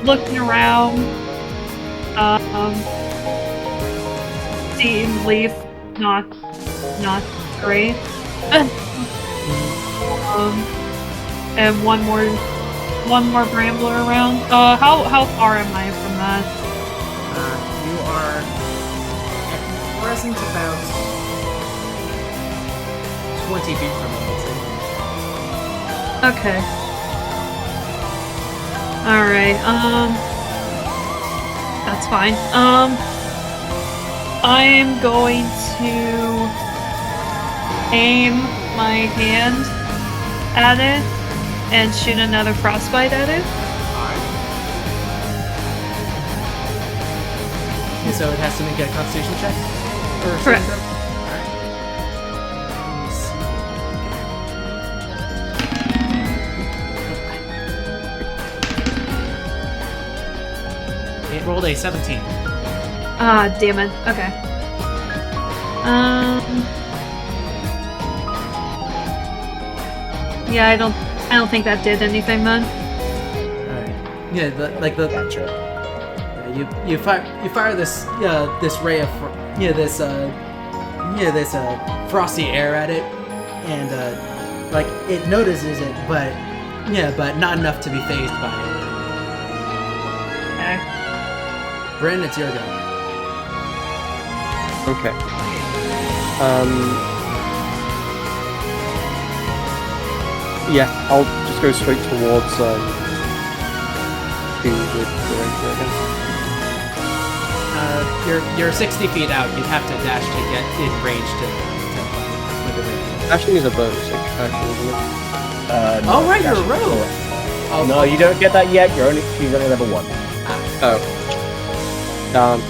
Looking around, seeing Leaf not great. And one more Brambler around. How far am I from that? You are at present about 20 feet from it, let's say. Okay. Alright, that's fine. I'm going to aim my hand at it and shoot another frostbite at it. Okay, so it has to make a constitution check? Or Correct. It rolled a 17. Ah, damn it. Okay. Yeah, I don't think that did anything then. Alright. Yeah, you fire this this ray of this frosty air at it, and like it notices it, but not enough to be fazed by it. Okay. Bryn, it's your go. Okay. Yeah, I'll just go straight towards the ranger again. You're 60 feet out. You'd have to dash to get in range to with the ranger. Dashing is a bonus action, isn't it? No, Oh right, you're a that's rogue. correct. No, you don't get that yet. You're only level 1. Oh.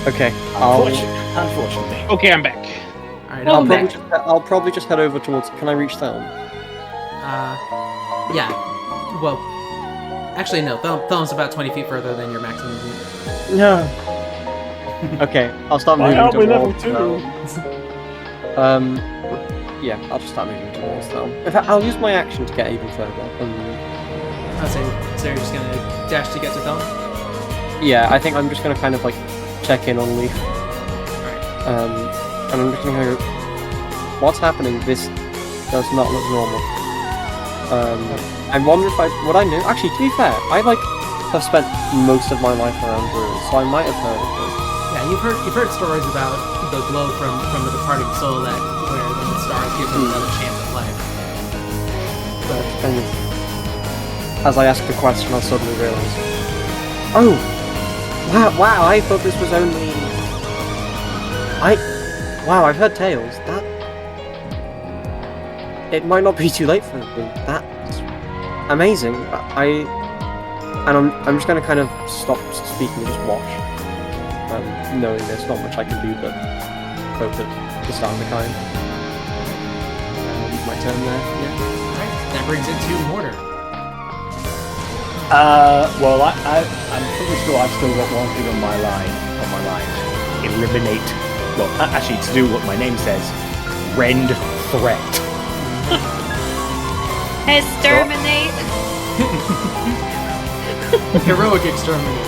Okay. Unfortunately. Okay, I'm back. Alright, I'll probably just head over towards. Can I reach Thelm? yeah. Well, actually, no. Thelm's about 20 feet further than your maximum movement. No. Okay, I'll start moving aren't we towards level 2? Thelm. Yeah, I'll just start moving towards Thelm. In fact, I'll use my action to get even further. So you're just gonna dash to get to Thelm? Yeah, I think I'm just gonna kind of like check in on Leaf. And I'm just gonna go, what's happening? This does not look normal. I wonder if what I knew. Actually, to be fair, I have spent most of my life around ruins, so I might have heard of this. Yeah, you've heard stories about the glow from the departing soul that where the stars give them another chance at life. But as I ask the question, I suddenly realise, oh, wow! I thought this was only. Wow! I've heard tales that it might not be too late for them. That's amazing. I'm just going to kind of stop speaking and just watch. Knowing there's not much I can do but hope that the start of the kind. My turn there, yeah. Alright, that brings it to Mortar. Well, I'm pretty sure I've still got one thing on my line. Eliminate. Well, actually, to do what my name says, rend threat. Exterminate. Heroic exterminate.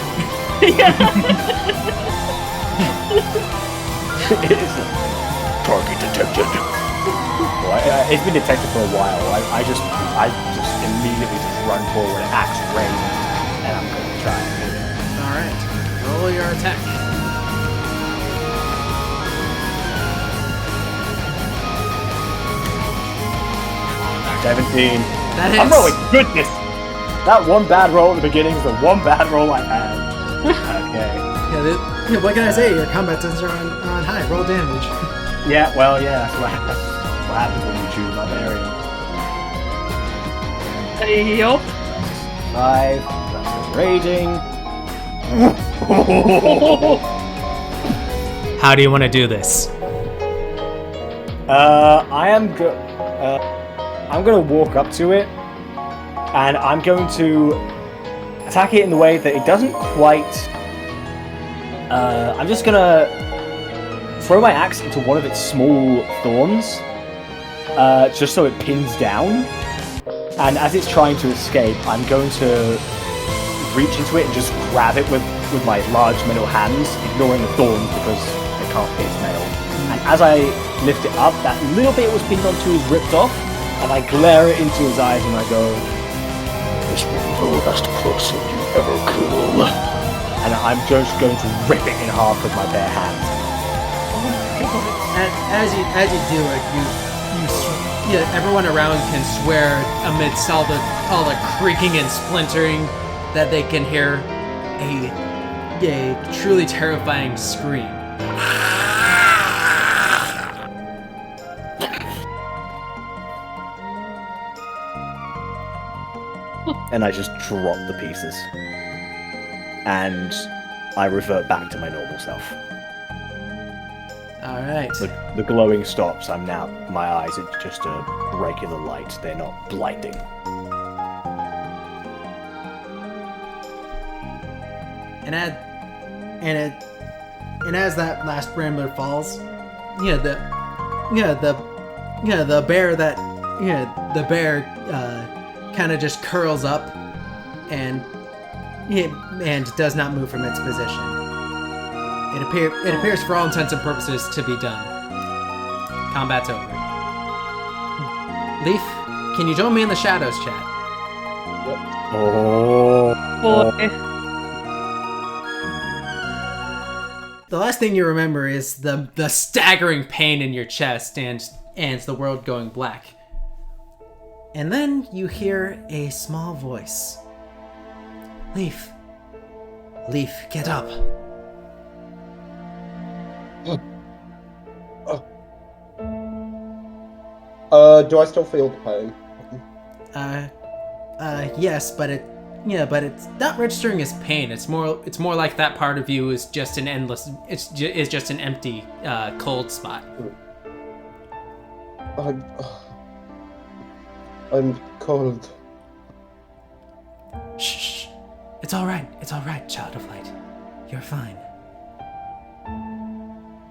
Target detected. Well, it's been detected for a while. I just immediately just run forward, axe raised, and I'm going to try. Alright, roll your attack. 17. That hits. I'm rolling goodness. That one bad roll at the beginning is the one bad roll I've had. Okay. Yeah, what can I say? Your combat sensors are on high. Roll damage. Yeah, well, yeah, that's what happens. What happens when you choose barbarian. Yup. 5. That's just raging. How do you want to do this? I'm gonna walk up to it, and I'm going to attack it in the way that it doesn't quite. I'm just gonna throw my axe into one of its small thorns, just so it pins down. And as it's trying to escape, I'm going to reach into it and just grab it with my large metal hands, ignoring the thorns because they can't pierce metal. And as I lift it up, that little bit it was pinned onto is ripped off, and I glare it into his eyes and I go, "This will be the last person you ever kill." And I'm just going to rip it in half with my bare hands. And as you do it, Everyone around can swear amidst all the creaking and splintering that they can hear a truly terrifying scream. And I just drop the pieces. And I revert back to my normal self. alright. The glowing stops. My eyes are just a regular light. They're not blinding. And as that last Brambler falls, the bear kind of just curls up and does not move from its position. It appears for all intents and purposes to be done. Combat's over. Leaf, can you join me in the shadows chat? Oh. Boy. The last thing you remember is The staggering pain in your chest and the world going black. and then you hear a small voice. Leaf, get up. Do I still feel the pain? Yes, but it's not registering as Pain. It's more like that part of you is just an endless. Is just an empty, cold spot. I'm cold. Shh. It's all right, child of light. You're fine.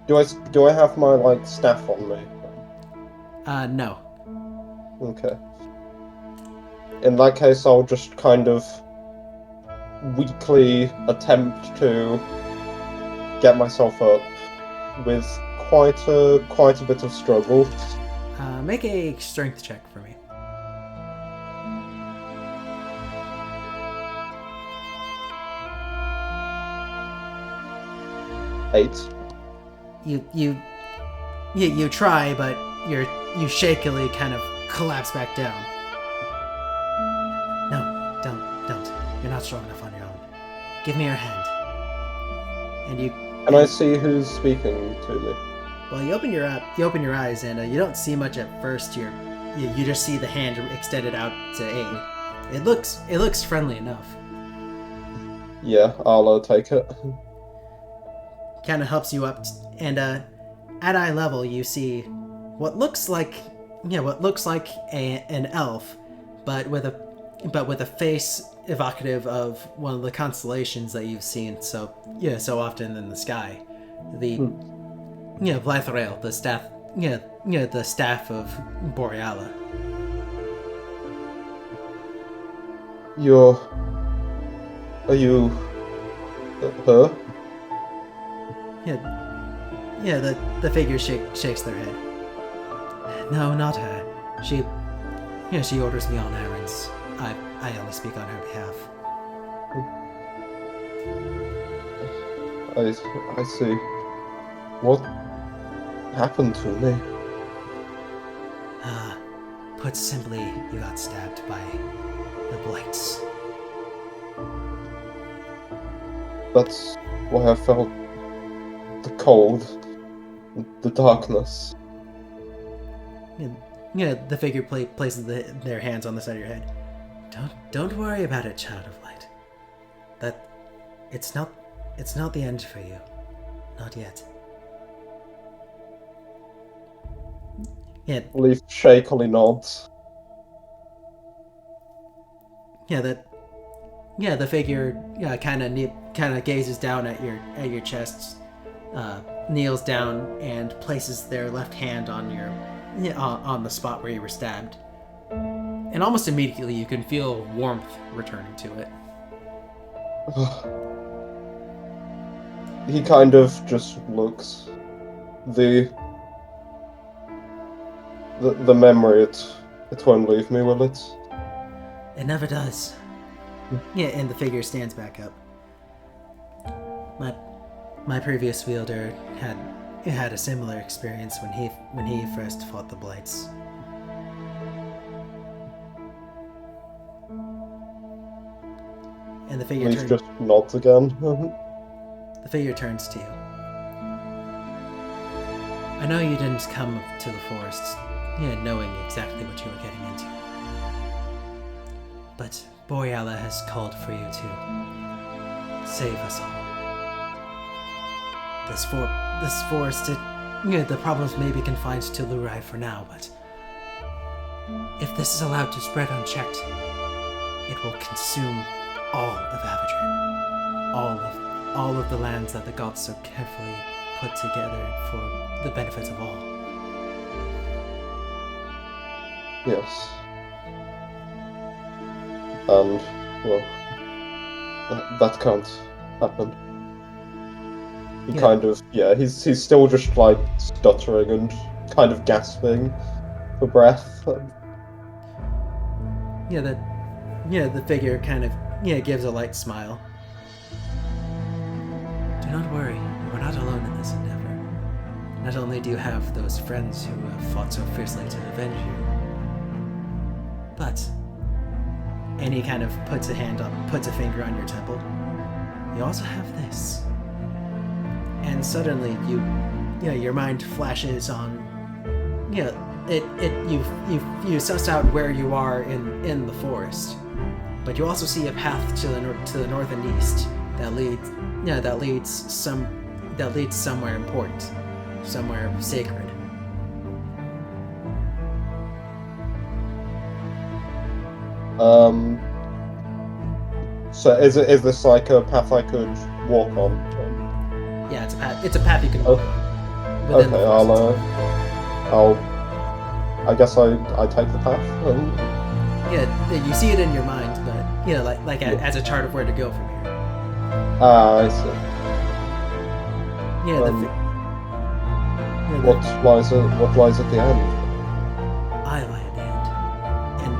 Do I have my staff on me? No. Okay. In that case, I'll just kind of weakly attempt to get myself up with quite a bit of struggle. Make a strength check for me. Eight. You try, but you shakily kind of collapse back down. No, don't. You're not strong enough on your own. Give me your hand. And I see who's speaking to me. Well, you open your eyes, and you don't see much at first. You just see the hand extended out to aid. It looks friendly enough. Yeah, I'll take it. Kind of helps you up, and at eye level, you see what looks like an elf, but with a face evocative of one of the constellations that you've seen so often in the sky. The Blythrail, the staff the staff of Boreala. Are you her? Yeah, the figure shakes their head. No, not her. She orders me on errands. I only speak on her behalf. I see. What happened to me? Put simply, you got stabbed by the blights. That's why I felt the cold, the darkness. The figure places their hands on the side of your head. Don't worry about it, child of light. It's not the end for you. Not yet. Leaf shakily nods. The figure kind of gazes down at your chest, kneels down and places their left hand on the spot where you were stabbed. And almost immediately you can feel warmth returning to it. He kind of just looks. The memory, it won't leave me, will it? It never does. And the figure stands back up. My previous wielder had a similar experience when he first fought the blights. And the figure just nods again. The figure turns to you. I know you didn't come to the forests, knowing exactly what you were getting into. But Boreala has called for you to save us all. This forest, the problems may be confined to Lurai for now, but if this is allowed to spread unchecked, it will consume all of Avenging. All of the lands that the gods so carefully put together for the benefit of all. Yes. And, well, that can't happen. He's still just, like, stuttering and kind of gasping for breath. The figure kind of, gives a light smile. Do not worry, you are not alone in this endeavor. Not only do you have those friends who have fought so fiercely to avenge you, but... And he kind of puts a finger on your temple. You also have this. And suddenly your mind flashes on, you suss out where you are in the forest. But you also see a path to the north and east that leads somewhere important, somewhere sacred. So is this like a path I could walk on? Yeah, it's a path you can walk on. Okay, I guess I take the path. Yeah, you see it in your mind, but as a chart of where to go from here. I see. What lies at the end? I lie at the end,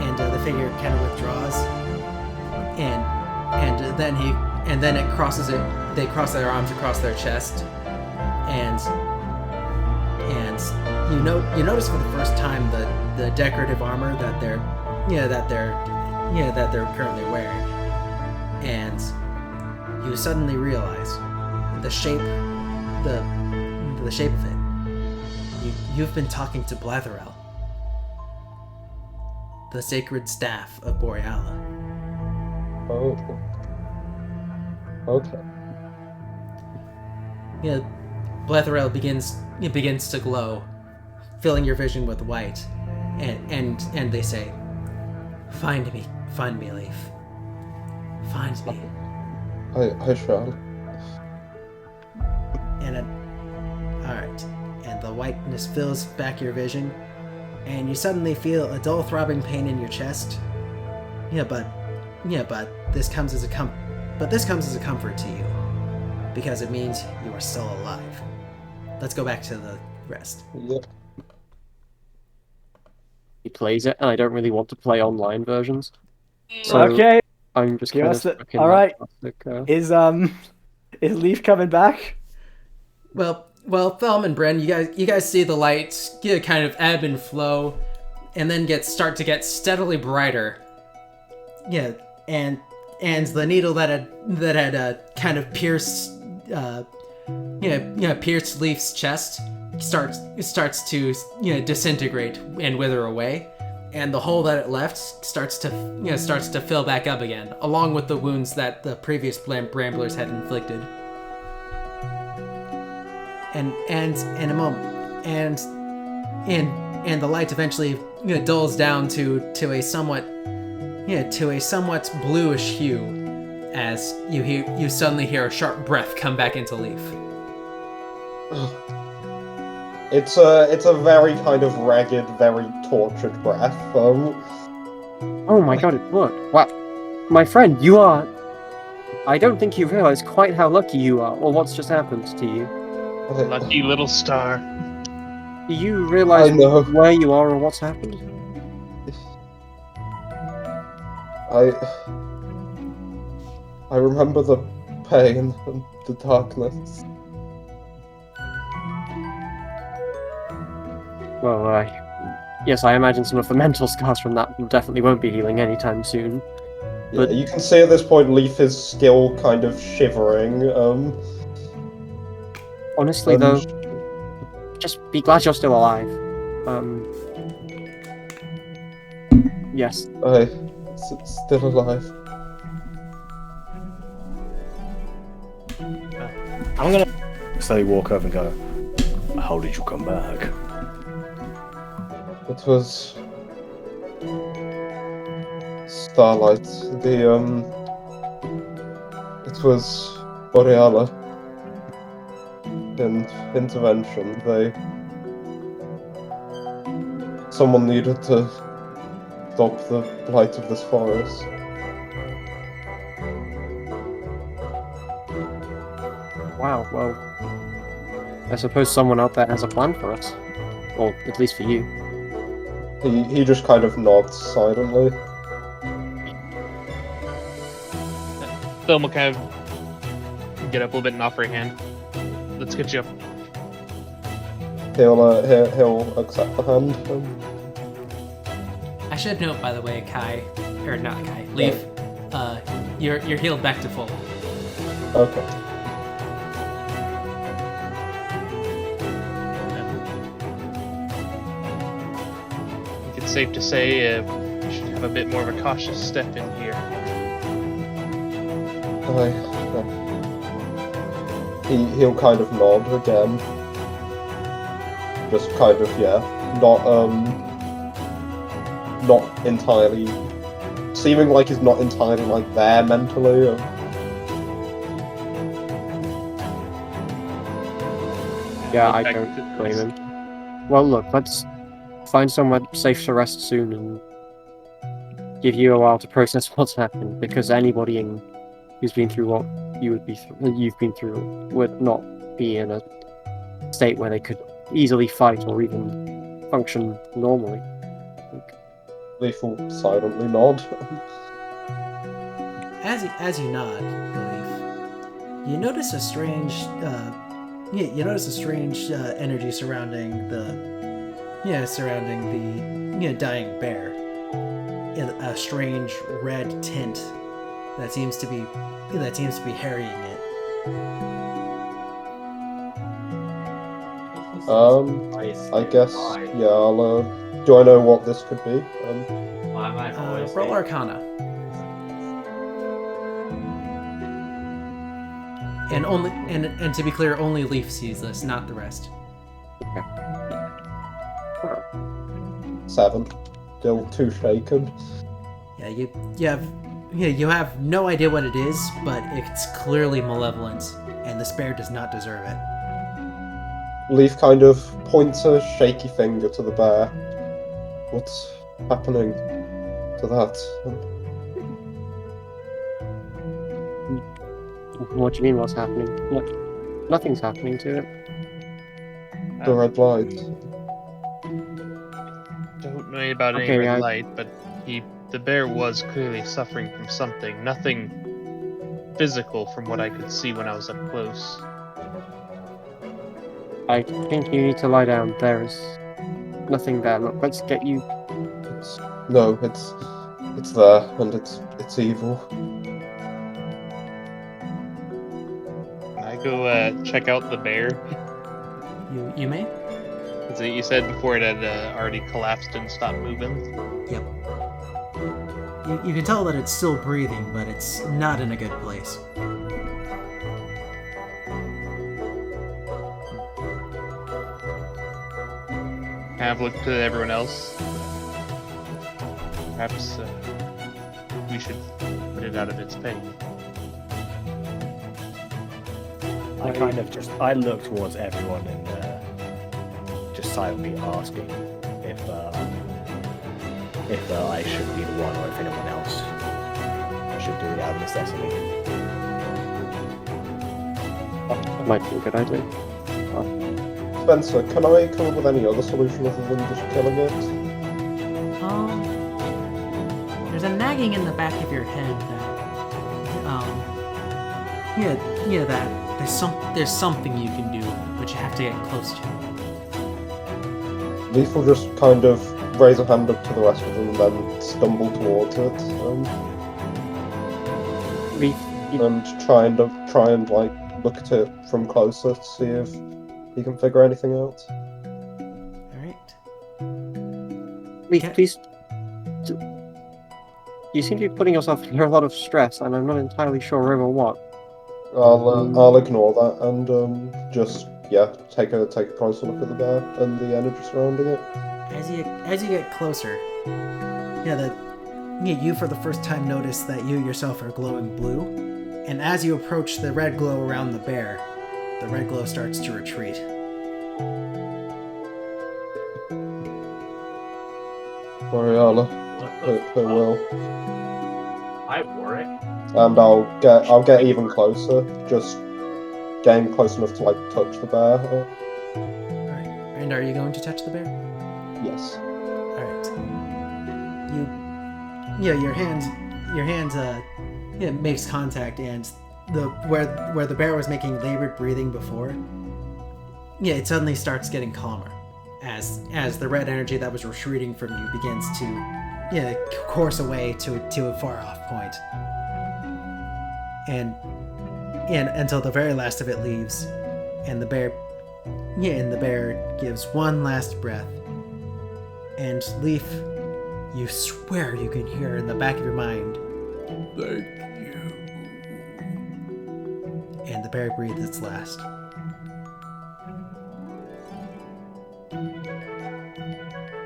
and the figure kind of withdraws, and then it crosses it. They cross their arms across their chest, and you notice for the first time the decorative armor that they're currently wearing, and you suddenly realize the shape of it. You've been talking to Blatherel, the sacred staff of Boreala. Oh. Okay. Blatherel begins to glow, filling your vision with white, and they say, "Find me, Leaf. Find me." I shall. Alright. And the whiteness fills back your vision, and you suddenly feel a dull throbbing pain in your chest. But this comes as a comfort to you, because it means you are still alive. Let's go back to the rest. Yep. He plays it, and I don't really want to play online versions. So Okay. I'm just kind of stuck in all right. classic, Is Leaf coming back? Well, Thelm and Bren, you guys see the lights kind of ebb and flow, start to get steadily brighter. Yeah, and the needle that had kind of pierced Pierced Leaf's chest starts to disintegrate and wither away, and the hole that it left starts to fill back up again, along with the wounds that the previous Bramblers had inflicted. and in a moment, and the light eventually Dulls down to a somewhat bluish hue as you suddenly hear a sharp breath come back into Leaf. It's a very kind of ragged, very tortured breath. Oh my god, it worked. Wow. My friend, you are... I don't think you realize quite how lucky you are, or what's just happened to you. Lucky little star. Do you realize I know. where you are or what's happened? I remember the pain and the darkness. Well, yes, I imagine some of the mental scars from that definitely won't be healing anytime soon. But Yeah, you can see at this point Leaf is still kind of shivering. honestly, though, just be glad you're still alive. Yes. It's still alive. I'm gonna slowly walk over and go, how did you come back? It was Starlight. It was Boreala. In Intervention, someone needed to stop the blight of this forest. Wow, well, I suppose someone out there has a plan for us. Or at least for you. He just kind of nods silently. Thelma will kind of get up a little bit and offer a hand. Let's get you up. He'll accept the hand. I should note, by the way, Leaf, you're healed back to full. Okay. I think it's safe to say we should have a bit more of a cautious step in here. He'll kind of nod again. Just kind of, not entirely, seeming like he's not entirely like there mentally. Yeah, I don't blame him. Well, look, let's find somewhere safe to rest soon and give you a while to process what's happened, because anybody who's been through what you've been through would not be in a state where they could easily fight or even function normally. Leaf will silently nod. As you nod, Leaf, you notice a strange energy surrounding the dying bear. A strange red tint that seems to be harrying it. I guess, I'll, do I know what this could be? Roll Arcana. And to be clear, only Leaf sees this, not the rest. 7. Still too shaken. Yeah, you have no idea what it is, but it's clearly malevolent, and this bear does not deserve it. Leaf kind of points a shaky finger to the bear. What's happening to that? What do you mean, what's happening? Nothing's happening to it. The red light. Don't know about any red light, but the bear was clearly suffering from something. Nothing physical from what I could see when I was up close. I think you need to lie down. There is nothing there. Look, let's get you No, it's there, and it's evil. Can I go check out the bear? You may. Is it, you said before it had already collapsed and stopped moving? Yep. You can tell that it's still breathing, but it's not in a good place. Have looked to everyone else. Perhaps we should put it out of its pain. I look towards everyone and just silently asking if I should be the one or if anyone else should do it out of necessity. That might be a good idea. Spencer, can I come up with any other solution other than just killing it? There's a nagging in the back of your head that, that there's something you can do, but you have to get close to it. Leaf will just kind of raise a hand up to the rest of them and then stumble towards it, and try and like look at it from closer to see if he can figure anything out. Alright. Please. You seem to be putting yourself under a lot of stress, and I'm not entirely sure over what. I'll ignore that and just take a closer look at the bear and the energy surrounding it. As you get closer, you for the first time notice that you yourself are glowing blue, and as you approach the red glow around the bear, the red glow starts to retreat. Boreala, it will. Hi, Warwick. And I'll get even closer, just getting close enough to like touch the bear. Alright. And are you going to touch the bear? Yes. Alright. Your hand makes contact, and where the bear was making labored breathing before, it suddenly starts getting calmer as the red energy that was retreating from you begins to course away to a far off point. And until the very last of it leaves, and the bear gives one last breath. And Leaf, you swear you can hear in the back of your mind, Thank you. And the bear breathes its last.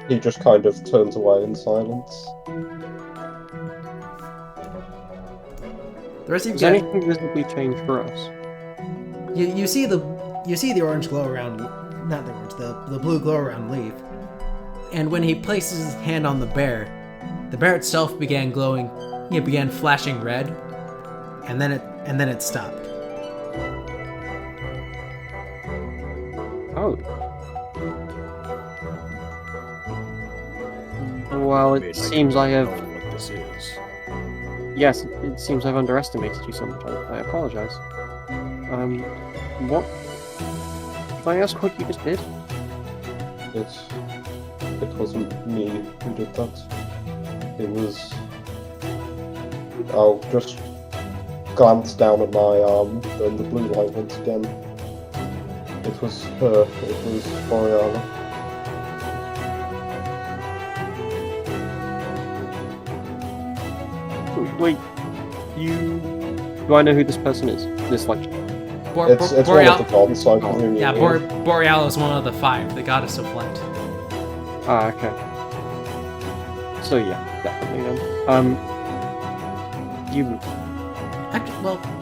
He just kind of turns away in silence. The rest of you Does anything visibly change for us? You see the orange glow around, not the orange, the blue glow around Leaf. And when he places his hand on the bear itself began glowing. It began flashing red, and then it stopped. Oh. Well, it seems I have. What this is. Yes, it seems I've underestimated you somewhat. I apologize. What? Can I ask what you just did? It wasn't me who did that. It was. I'll just glance down at my arm, and the blue light once again. It was her. It was Boreala. Wait, do I know who this person is? It's one of the gods, so I presume you know. Boreala is one of the 5, the goddess of light. Ah, okay. So yeah, definitely then.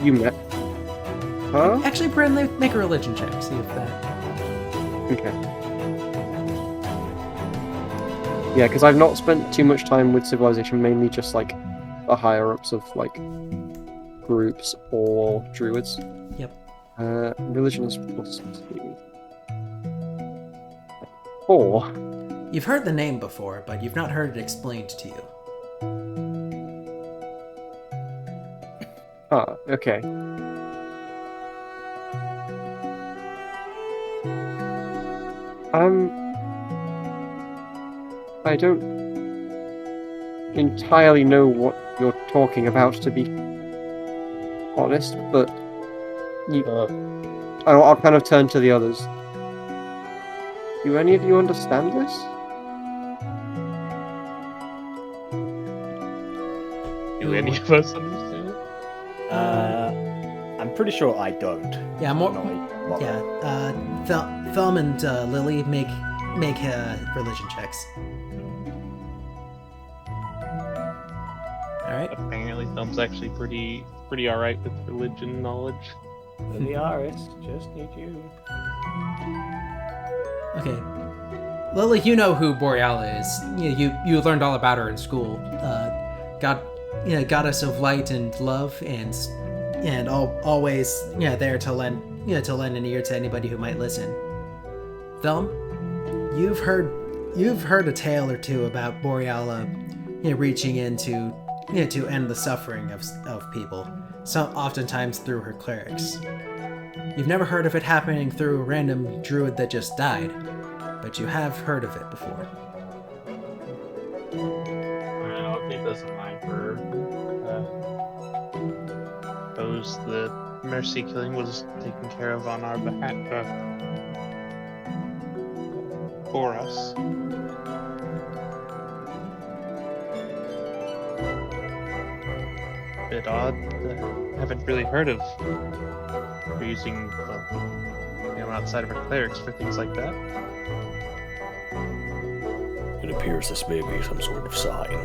You met. Huh? Actually, Brandon, make a religion check. See if that. Okay. Yeah, because I've not spent too much time with civilization, mainly just like the higher ups of like groups or druids. Yep. Religion is +2. 4. You've heard the name before, but you've not heard it explained to you. Ah, okay. I don't entirely know what you're talking about, to be honest, but I'll kind of turn to the others. Do any of you understand this? Do any of us understand? I'm pretty sure I don't. Yeah, Thumb and Lily make religion checks. All right. Apparently, Thumb's actually pretty alright with religion knowledge. Lilyaris, just need you. Okay. Lily, you know who Boreala is. You learned all about her in school. Goddess of light and love, and always there to lend an ear to anybody who might listen. Thumb, you've heard a tale or two about Boreala reaching in to end the suffering of people, some oftentimes through her clerics. You've never heard of it happening through a random druid that just died, but you have heard of it before. Alright, I'll keep this in mind for those the mercy killing was taken care of on our behalf for us. Bit odd. I haven't really heard of using outside of our clerics for things like that. It appears this may be some sort of sign.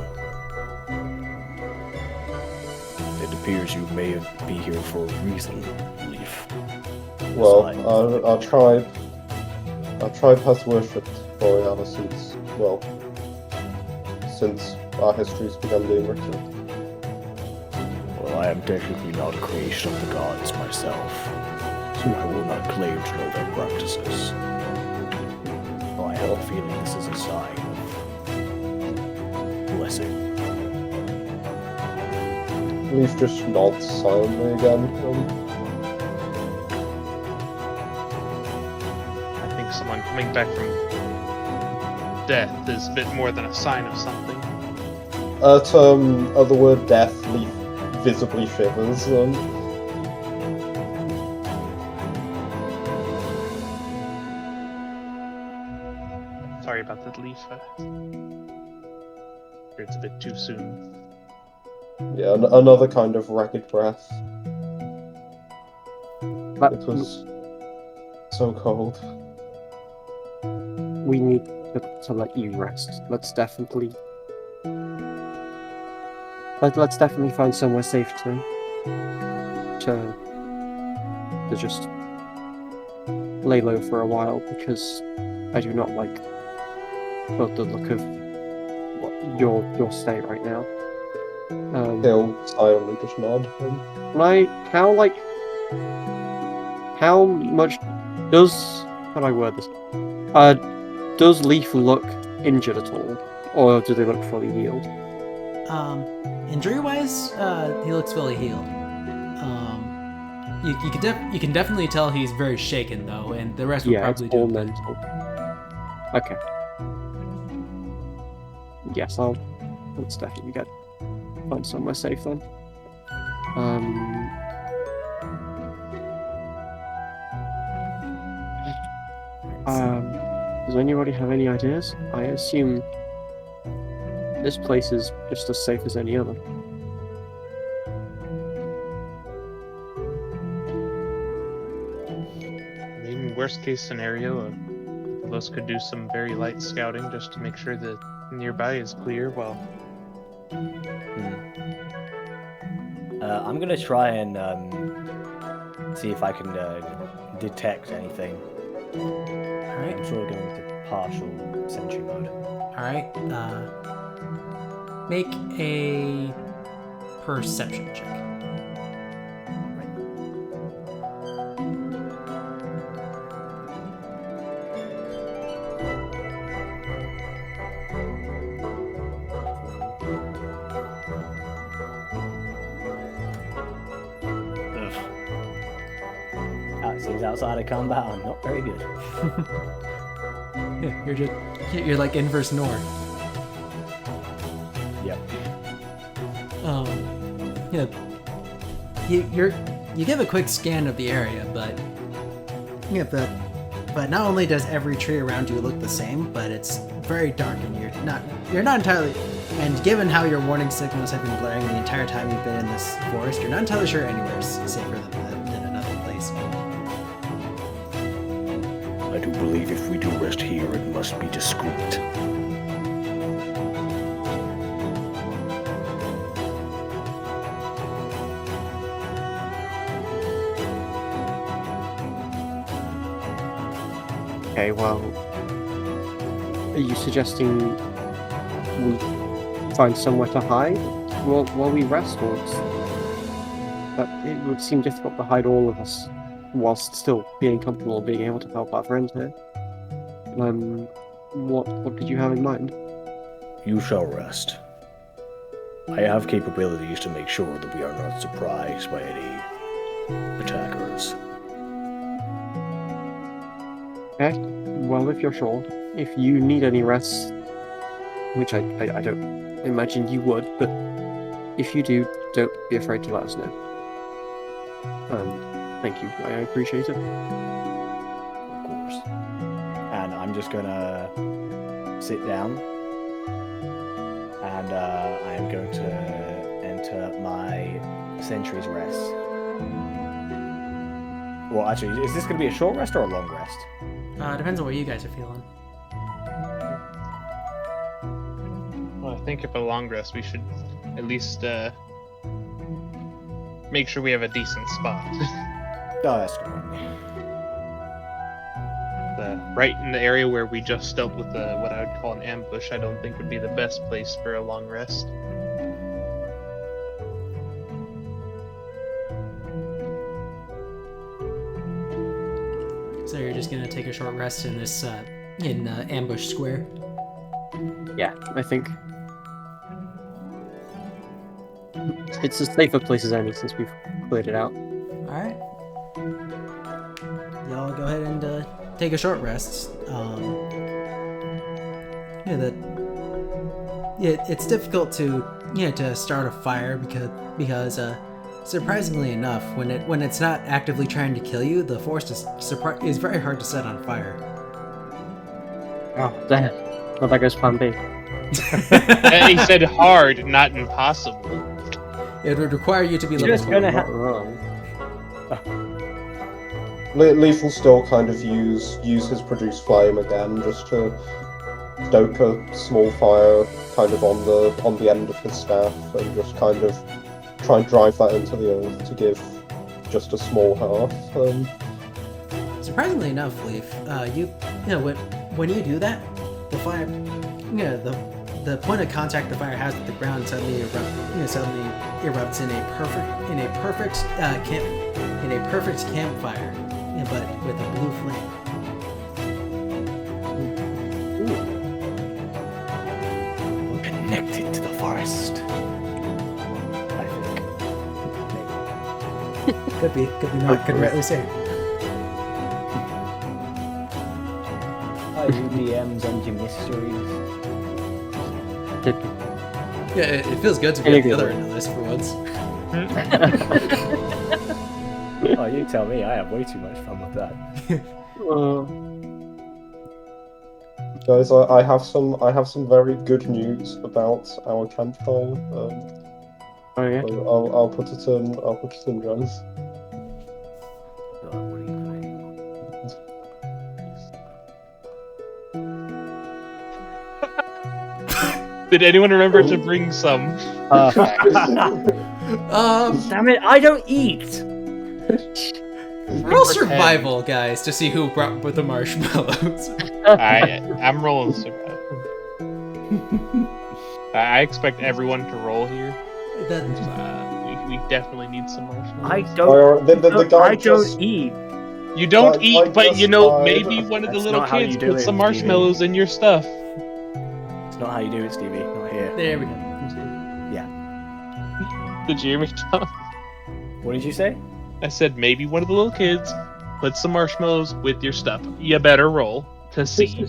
It appears you may be here for a reason, Leaf. Well, our tribe has worshipped Boreala since our history's begun being written. Well, I am technically not a creation of the gods myself, so I will not claim to know their practices. But I have a feeling this is a sign of blessing. Leaf just nods silently again. I think someone coming back from death is a bit more than a sign of something. At the word death, Leaf visibly shivers. Sorry about that, Leaf. It's a bit too soon. Yeah, another kind of ragged breath. It was so cold. We need to let you rest. Let's definitely find somewhere safe to just lay low for a while, because I do not like the look of your state right now. He'll silently just nod. How much does... how do I word this? Does Leaf look injured at all? Or do they look fully healed? Injury-wise, he looks fully healed. You can definitely tell he's very shaken though, and the rest will probably do. Mental. Okay. Yes, let's definitely find somewhere safe then. Does anybody have any ideas? I assume this place is just as safe as any other. Maybe worst case scenario, of us could do some very light scouting just to make sure that nearby is clear while... I'm gonna try and see if I can detect anything. Alright. I'm sort of going into partial sentry mode. Alright, make a perception check. That seems outside of combat. I'm not very good. Yeah, you're like inverse north. Yep. You know, you give a quick scan of the area, but not only does every tree around you look the same, but it's very dark, and you're not entirely. And given how your warning signals have been blaring the entire time you've been in this forest, you're not entirely sure anywhere is safer than another place. I do believe if we do rest here, it must be discreet. Okay, well, are you suggesting we find somewhere to hide while we rest, or but it would seem difficult to hide all of us whilst still being comfortable and being able to help our friends here. What did you have in mind? You shall rest. I have capabilities to make sure that we are not surprised by any attackers. Okay, well, if you're sure, if you need any rest, which I don't imagine you would, but if you do, don't be afraid to let us know. Thank you, I appreciate it. Of course. And I'm just gonna sit down, and I am going to enter my sentry's rest. Well, actually, is this going to be a short rest or a long rest? Depends on what you guys are feeling. Well, I think if a long rest, we should at least make sure we have a decent spot. Oh, that's good. Right in the area where we just dealt with what I would call an ambush, I don't think would be the best place for a long rest. So you're just gonna take a short rest in this ambush square. Yeah, I think it's as safe a place as any since we've cleared it out. All right. Y'all go ahead and take a short rest. It's difficult to start a fire because surprisingly enough, when it's not actively trying to kill you, the forest is very hard to set on fire. Oh damn! Well, that goes plan B. And he said hard, not impossible. It would require you to be level 12. Leaf will still kind of use his produce flame again, just to stoke a small fire kind of on the end of his staff, and just kind of try and drive that into the earth to give just a small hearth. Surprisingly enough, Leaf, when you do that, the fire, the point of contact the fire has with the ground suddenly erupts in a perfect campfire, but with a blue flame. We're connected to the forest. Could be not. Could rightly say. Hi, UDMs and your mysteries. Yeah, it feels good to be at the other end of this for once. Oh, you tell me. I have way too much fun with that. Guys, I have some very good news about our campfire. Oh yeah. So I'll put it in John's. Did anyone remember to bring some? Damn it! I don't eat. Roll survival, guys, to see who brought with the marshmallows. I'm rolling survival. I expect everyone to roll here. We definitely need some marshmallows. I don't eat. You don't eat, but died. maybe one of the That's little not how kids you do put it, some Stevie. marshmallows in your stuff. It's not how you do it, Stevie. Not here. There we go. Did you hear me, Tom? What did you say? I said maybe one of the little kids put some marshmallows with your stuff. You better roll. to see.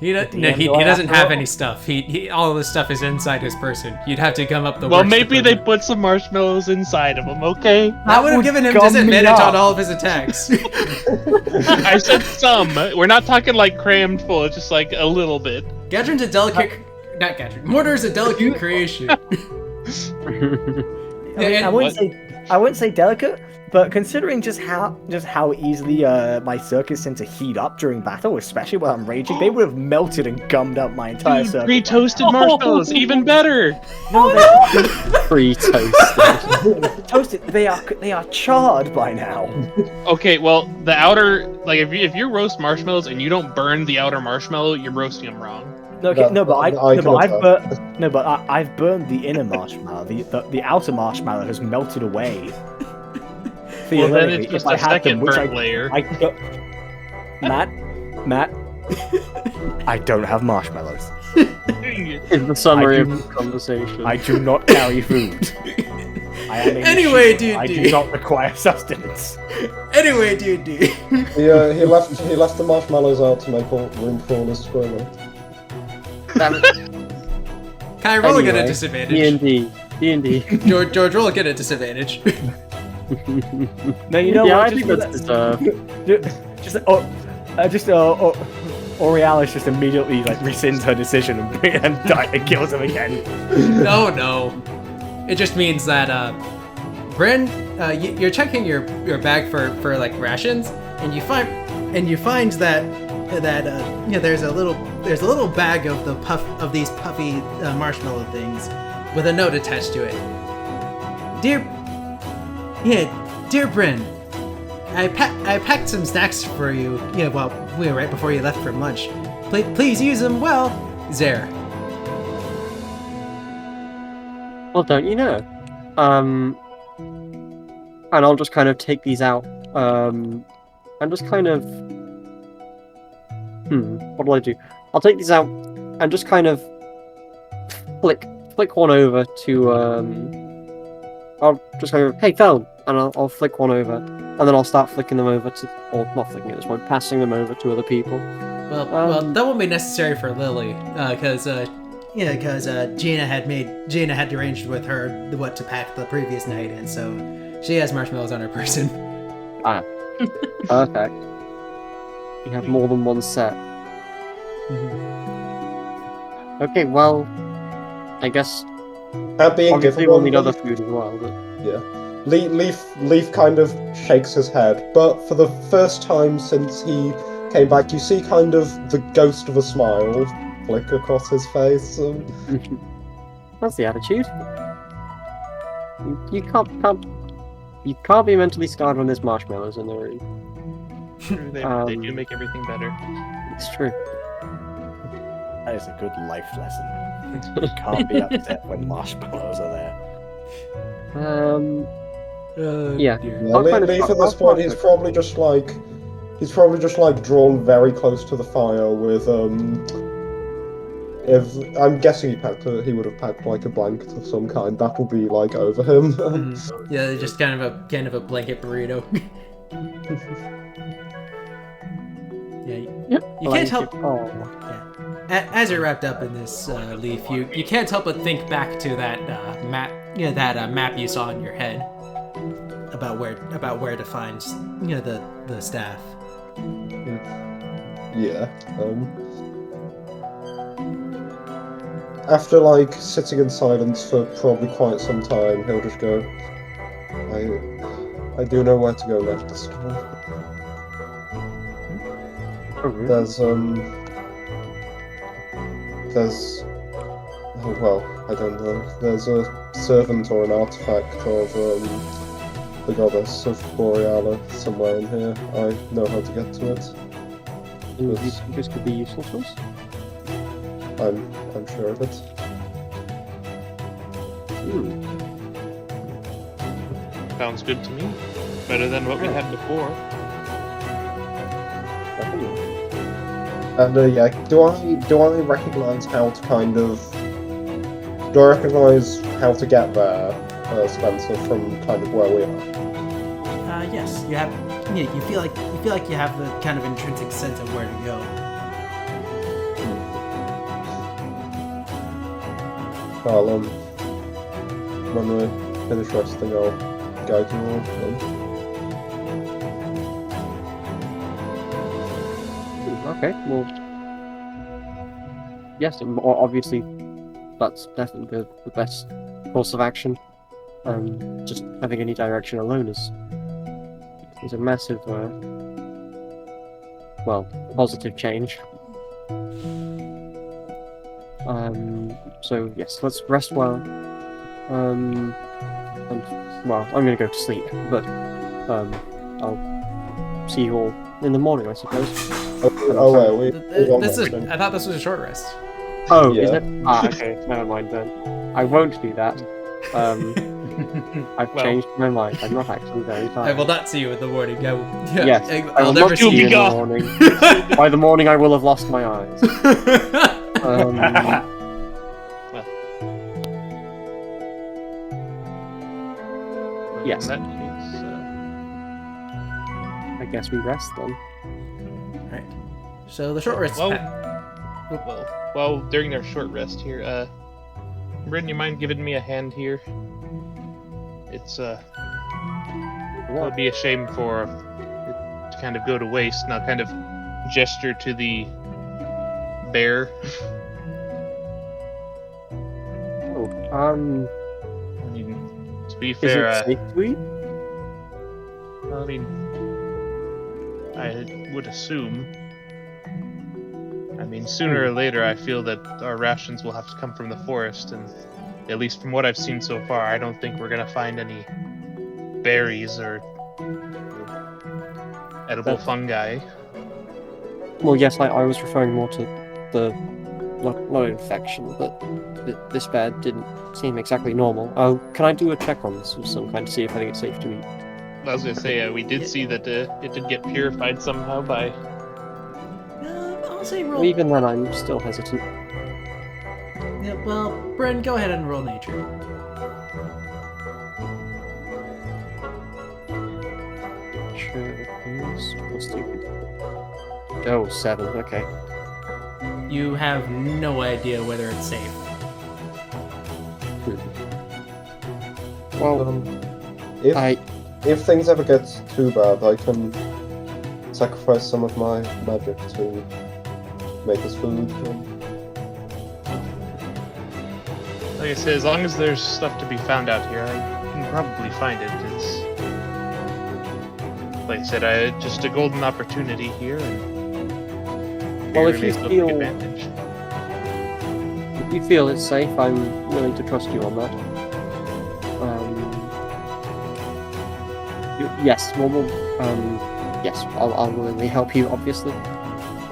He doesn't have any stuff. He all of this stuff is inside his person. You'd have to come up the. Well, worst maybe they put some marshmallows inside of him. Okay. I would have given him disadvantage on all of his attacks. I said some. We're not talking like crammed full. It's just like a little bit. Gadrin's a delicate. Not Gadrin. Mortar's a delicate creation. I wouldn't say delicate, but considering just how easily my circuits tend to heat up during battle, especially when I'm raging, they would have melted and gummed up my entire circuit. Pre-toasted marshmallows, even better. No, they're Pre-toasted. toasted. They are charred by now. Okay, well, the outer, like if you roast marshmallows and you don't burn the outer marshmallow, you're roasting them wrong. I've burned the inner marshmallow. The outer marshmallow has melted away. Well, then it's just a second burnt layer. Matt, I don't have marshmallows. In the summary of the conversation, I do not carry food. I am Anyway, dude, I do not require sustenance. Anyway, dude. He left the marshmallows out to make room for all his squirrel. Can I roll again at disadvantage? D&D. George, roll again at disadvantage. No, you know yeah, what? I think that's deserved. Aurealis just immediately rescinds her decision and kills him again. No. It just means that Bryn, you're checking your bag for rations, and you find that there's a little bag of these puffy marshmallow things with a note attached to it. Dear Bryn, I packed some snacks for you. Right before you left from lunch. Please use them well, Zare. Well, don't you know? And I'll just kind of take these out. And just kind of. What do I do? I'll take these out and just kind of flick one over to. I'll just go, hey, Fel, and I'll flick one over, and then I'll start flicking them over to, or not flicking at this point, passing them over to other people. Well, that won't be necessary for Lily, because Gina had arranged with her what to pack the previous night, and so she has marshmallows on her person. Ah, perfect. You have more than one set. Okay, well, I guess. Obviously, we'll need other food as well. But... Yeah. Leaf kind of shakes his head, but for the first time since he came back, you see kind of the ghost of a smile flick across his face. That's the attitude. You can't be mentally scarred when there's marshmallows in the room. They do make everything better. It's true. That is a good life lesson. You can't be upset when marshmallows are there. Yeah. Leaf at this point, he's probably just drawn very close to the fire with If I'm guessing he would have packed like a blanket of some kind, that will be like over him. Yeah, just kind of a blanket burrito. Yeah, you can't help. Oh. Yeah. As you're wrapped up in this leaf, you can't help but think back to that map. That map you saw in your head about where to find the staff. Yeah. After like sitting in silence for probably quite some time, he'll just go, I do know where to go next. I don't know. There's a servant or an artifact of the goddess of Boreala somewhere in here. I know how to get to it. And do you think this could be useful to us? I'm sure of it. Sounds good to me. Better than what we had before. And do I recognise how to kind of... Do I recognise how to get there, Spencer, from kind of where we are? Yes, you have. Yeah, you feel like you have the kind of intrinsic sense of where to go. Well, when we finish resting, I'll guide you all. Okay, well, yes, obviously, that's definitely the best course of action. Just having any direction alone is a massive, well, positive change. So yes, let's rest well. And well, I'm gonna go to sleep, but I'll see you all in the morning, I suppose. Oh, wait, I thought this was a short rest. Oh, Yeah. is it? Ah, okay, never mind then. I won't do that. I've changed my mind. I'm not actually very tired. I will not see you in the morning. Yes, I will not see you in the morning. By the morning, I will have lost my eyes. Yes. In that case, I guess we rest then. Right. So the short rest. well, during our short rest here, Bryn, you mind giving me a hand here? It's it would be a shame for it to kind of go to waste. And I'll kind of gesture to the bear. I mean, to be is fair, it safe to eat? I mean, I would assume. I mean, sooner or later, I feel that our rations will have to come from the forest, and at least from what I've seen so far, I don't think we're gonna find any berries or edible fungi. Well, yes, I was referring more to the not infection, but this bear didn't seem exactly normal. Can I do a check on this of some kind to see if I think it's safe to eat? I was gonna say, we did see that it did get purified somehow by. I'll say roll. Well, even then, I'm still hesitant. Yeah, well, Bryn, go ahead and roll nature. Oh, 7, okay. You have no idea whether it's safe. Well, if things ever get too bad, I can sacrifice some of my magic to make us food. Like I said, as long as there's stuff to be found out here, I can probably find it. It's like I said, just a golden opportunity here. And well, if you take feel advantage. if you feel it's safe, I'm willing to trust you on that. Yes, yes, I'll willingly help you, obviously.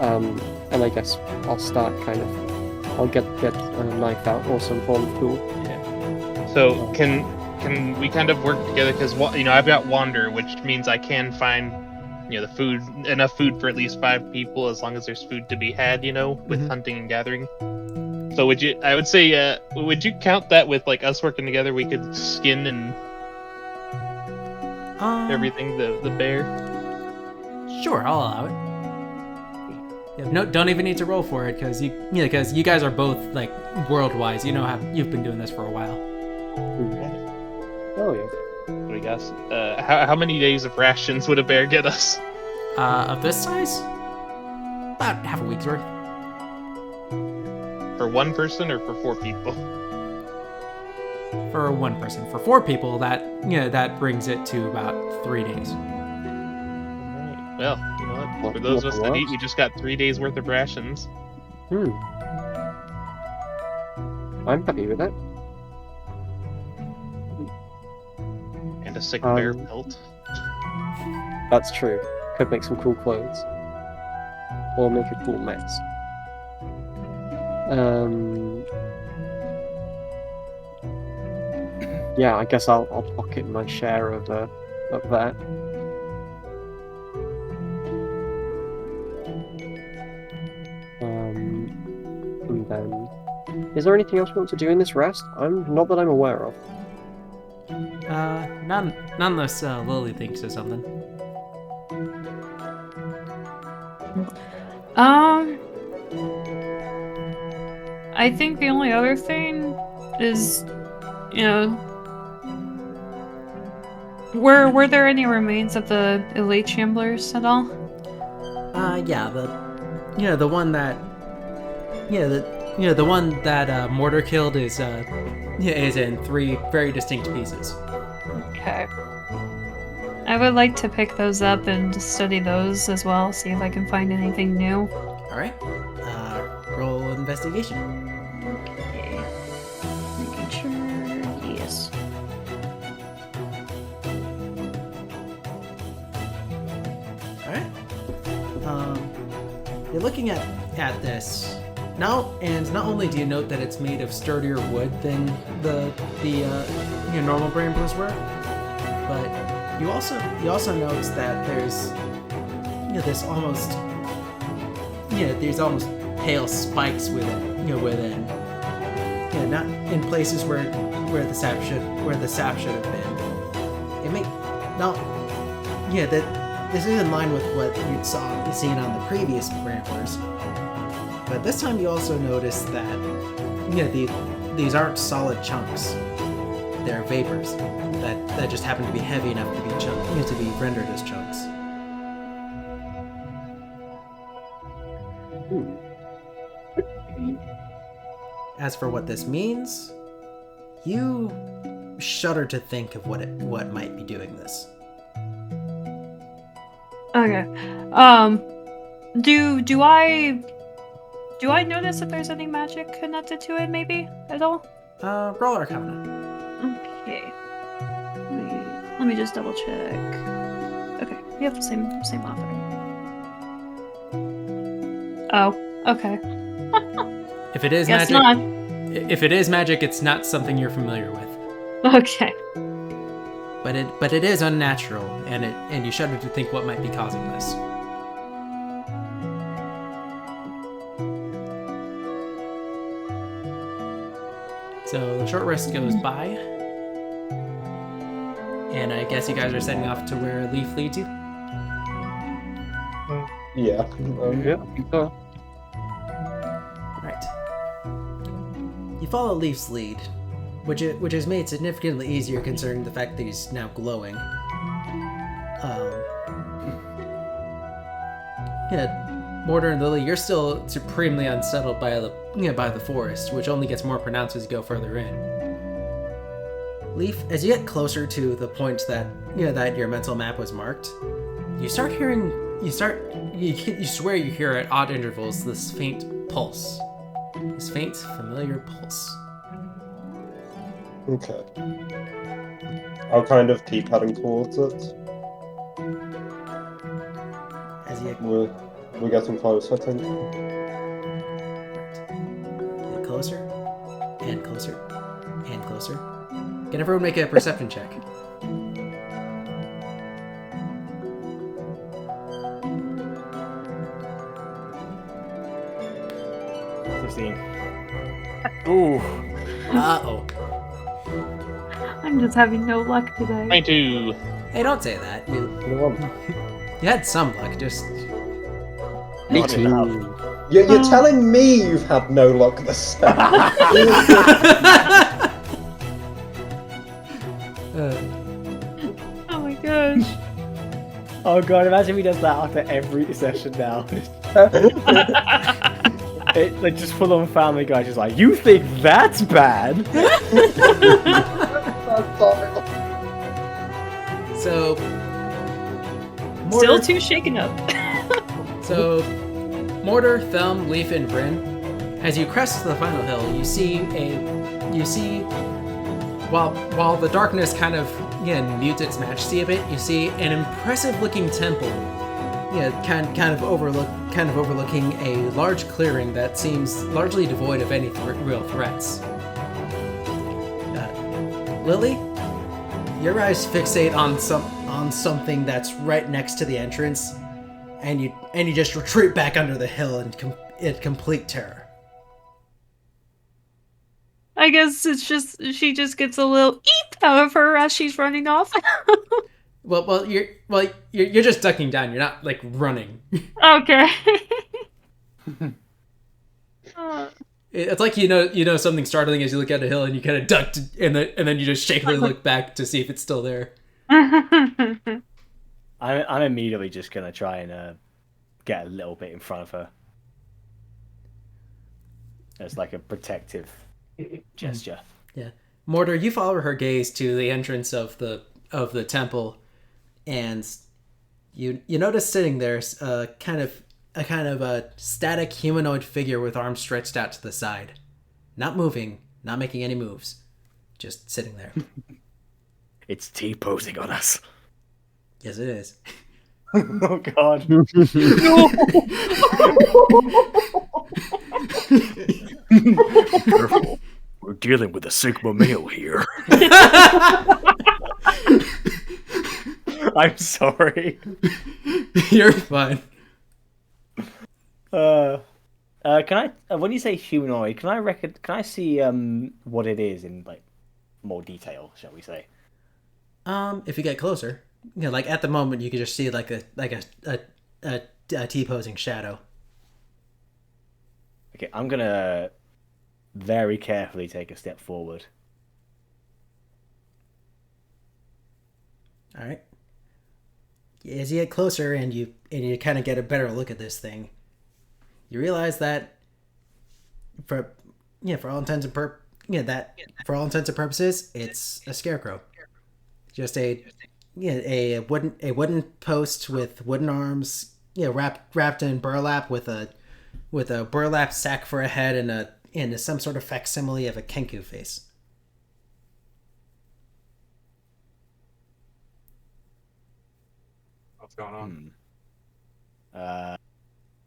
And I guess I'll start I'll get a knife out or some form of tool. Yeah. So can we kind of work together? Because I've got wander, which means I can find the food, enough food for at least 5 people, as long as there's food to be had. With hunting and gathering. So would you count that with us working together? We could skin and everything the bear. Sure, I'll allow it. Yeah, no, don't even need to roll for it because you guys are both world-wise. You've been doing this for a while. Oh yeah. What do you guys? How many days of rations would a bear get us? Of this size, about half a week's worth. For one person or for 4 people? For one person. For 4 people, that brings it to about 3 days. Alright. Well, you know what? For those of us that eat, we just got 3 days worth of rations. I'm happy with that. And a sick bear pelt. That's true. Could make some cool clothes. Or make a cool mess. Yeah, I guess I'll pocket my share of that. And then, is there anything else we want to do in this rest? Not that I'm aware of. Not unless Lily thinks of something. I think the only other thing is, were there any remains of the elite Chamblers at all? Yeah, the one that, The one that Mortar killed is in 3 very distinct pieces. Okay. I would like to pick those up and study those as well, see if I can find anything new. Alright. Roll investigation. Okay. Making sure. Yes. Alright. You're looking at this now, and not only do you note that it's made of sturdier wood than the normal Bramblers were, but you also notice that there's this almost there's almost pale spikes within not in places where the sap should have been. It may now that this is in line with what you'd seen on the previous Bramblers, but this time you also notice that these aren't solid chunks. They're vapors that just happen to be heavy enough to be rendered as chunks. As for what this means, you shudder to think of what might be doing this. Okay. Do I notice if there's any magic connected to it, maybe at all? Roll Arcana. Okay. Let me just double check. Okay, we have the same author. Oh, okay. If it is Guess magic, not. if it is magic, it's not something you're familiar with. Okay. But it is unnatural, and you shudder to think what might be causing this. So the short rest goes by, and I guess you guys are setting off to where Leaf leads you. Yeah. Right. You follow Leaf's lead, which is made significantly easier considering the fact that he's now glowing. Mortar and Lily, you're still supremely unsettled by the forest, which only gets more pronounced as you go further in. Leaf, as you get closer to the point that your mental map was marked, you swear you hear at odd intervals this faint pulse. This faint, familiar pulse. Okay. I'll kind of keep heading towards it. As you We're getting close, I think. get closer, and closer, and closer. Can everyone make a perception check? Ooh. Uh-oh. I'm just having no luck today. 22. Hey, don't say that. You had some luck, just... Me too. You're telling me you've had no luck this time. Oh my gosh. Oh god, imagine if he does that after every session now. Like just full on Family Guy, just like, you think that's bad? So... Still too shaken up. So, Mortar, Thumb, Leaf, and Bryn, as you crest the final hill, you see while the darkness kind of mutes its majesty a bit, you see an impressive-looking temple, kind of overlooking a large clearing that seems largely devoid of any real threats. Lily, your eyes fixate on something that's right next to the entrance. And you just retreat back under the hill in complete terror. I guess it's just she just gets a little eep out of her as she's running off. Well, you're just ducking down. You're not like running. Okay. It's like you know something startling as you look at a hill and you kind of duck and then you just shakily look back to see if it's still there. I'm immediately just gonna try and get a little bit in front of her. As like a protective gesture. Yeah, Mortar, you follow her gaze to the entrance of the temple, and you notice sitting there a kind of a static humanoid figure with arms stretched out to the side, not moving, not making any moves, just sitting there. It's T-posing on us. Yes, it is. Oh God. Careful. We're dealing with a Sigma male here. I'm sorry. You're fine. Can I? When you say humanoid, can I see what it is in like more detail? Shall we say? If you get closer, like at the moment, you can just see like a T-posing shadow. Okay, I'm gonna very carefully take a step forward. All right. As you get closer and you kind of get a better look at this thing, you realize that for all intents and purposes, it's a scarecrow. Just a wooden post with wooden arms, wrapped in burlap with a burlap sack for a head and some sort of facsimile of a Kenku face. What's going on?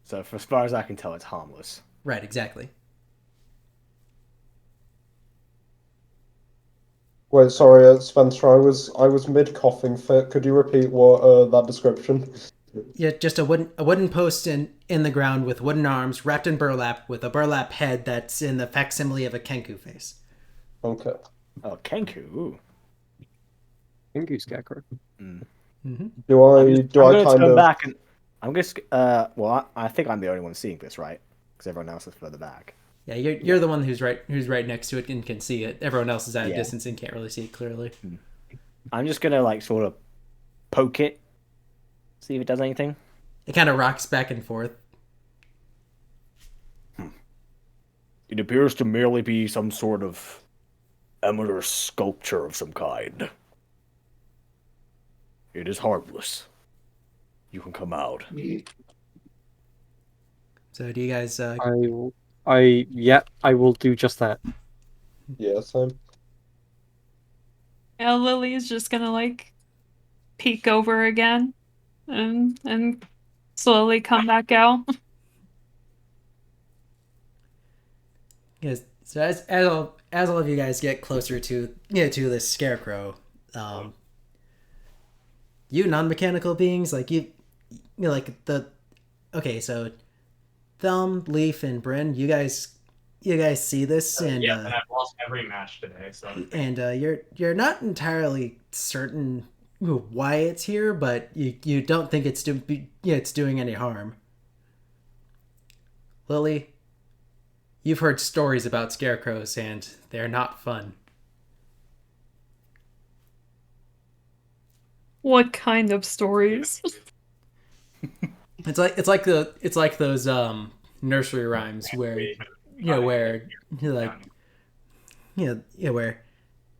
So for as far as I can tell, it's harmless. Right, exactly. Wait, sorry, Spencer. I was mid coughing fit. Could you repeat what that description? Yeah, just a wooden post in the ground with wooden arms wrapped in burlap with a burlap head that's in the facsimile of a Kenku face. Okay. Oh, Kenku. Ooh. Kenku scarecrow. Mm-hmm. Do I kind turn of back and I'm just well, I think I'm the only one seeing this, right? Because everyone else is further back. Yeah, you're the one who's right next to it and can see it. Everyone else is at a distance and can't really see it clearly. I'm just gonna like sort of poke it, see if it does anything. It kind of rocks back and forth. It appears to merely be some sort of amateur sculpture of some kind. It is harmless. You can come out. So do you guys? I will do just that. Yeah, same. Yeah, Lily's just gonna like peek over again and slowly come back out. Yes. So as all of you guys get closer to to this scarecrow, you non-mechanical beings like you like the okay, so Thumb, Leaf, and Bryn, you guys see this and and I've lost every match today, so and you're not entirely certain why it's here, but you don't think it's doing any harm. Lily, you've heard stories about scarecrows and they're not fun. What kind of stories? It's like those nursery rhymes where where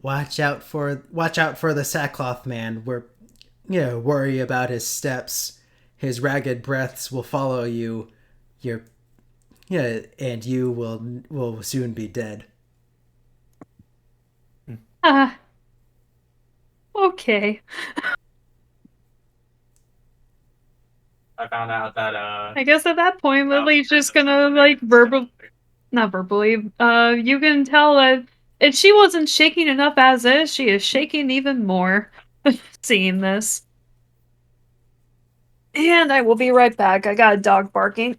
watch out for the sackcloth man, where worry about his steps, his ragged breaths will follow you, and you will soon be dead. Okay. I found out that I guess at that point, Lily's just gonna like not verbally. You can tell that if she wasn't shaking enough as is, she is shaking even more. Seeing this, and I will be right back. I got a dog barking.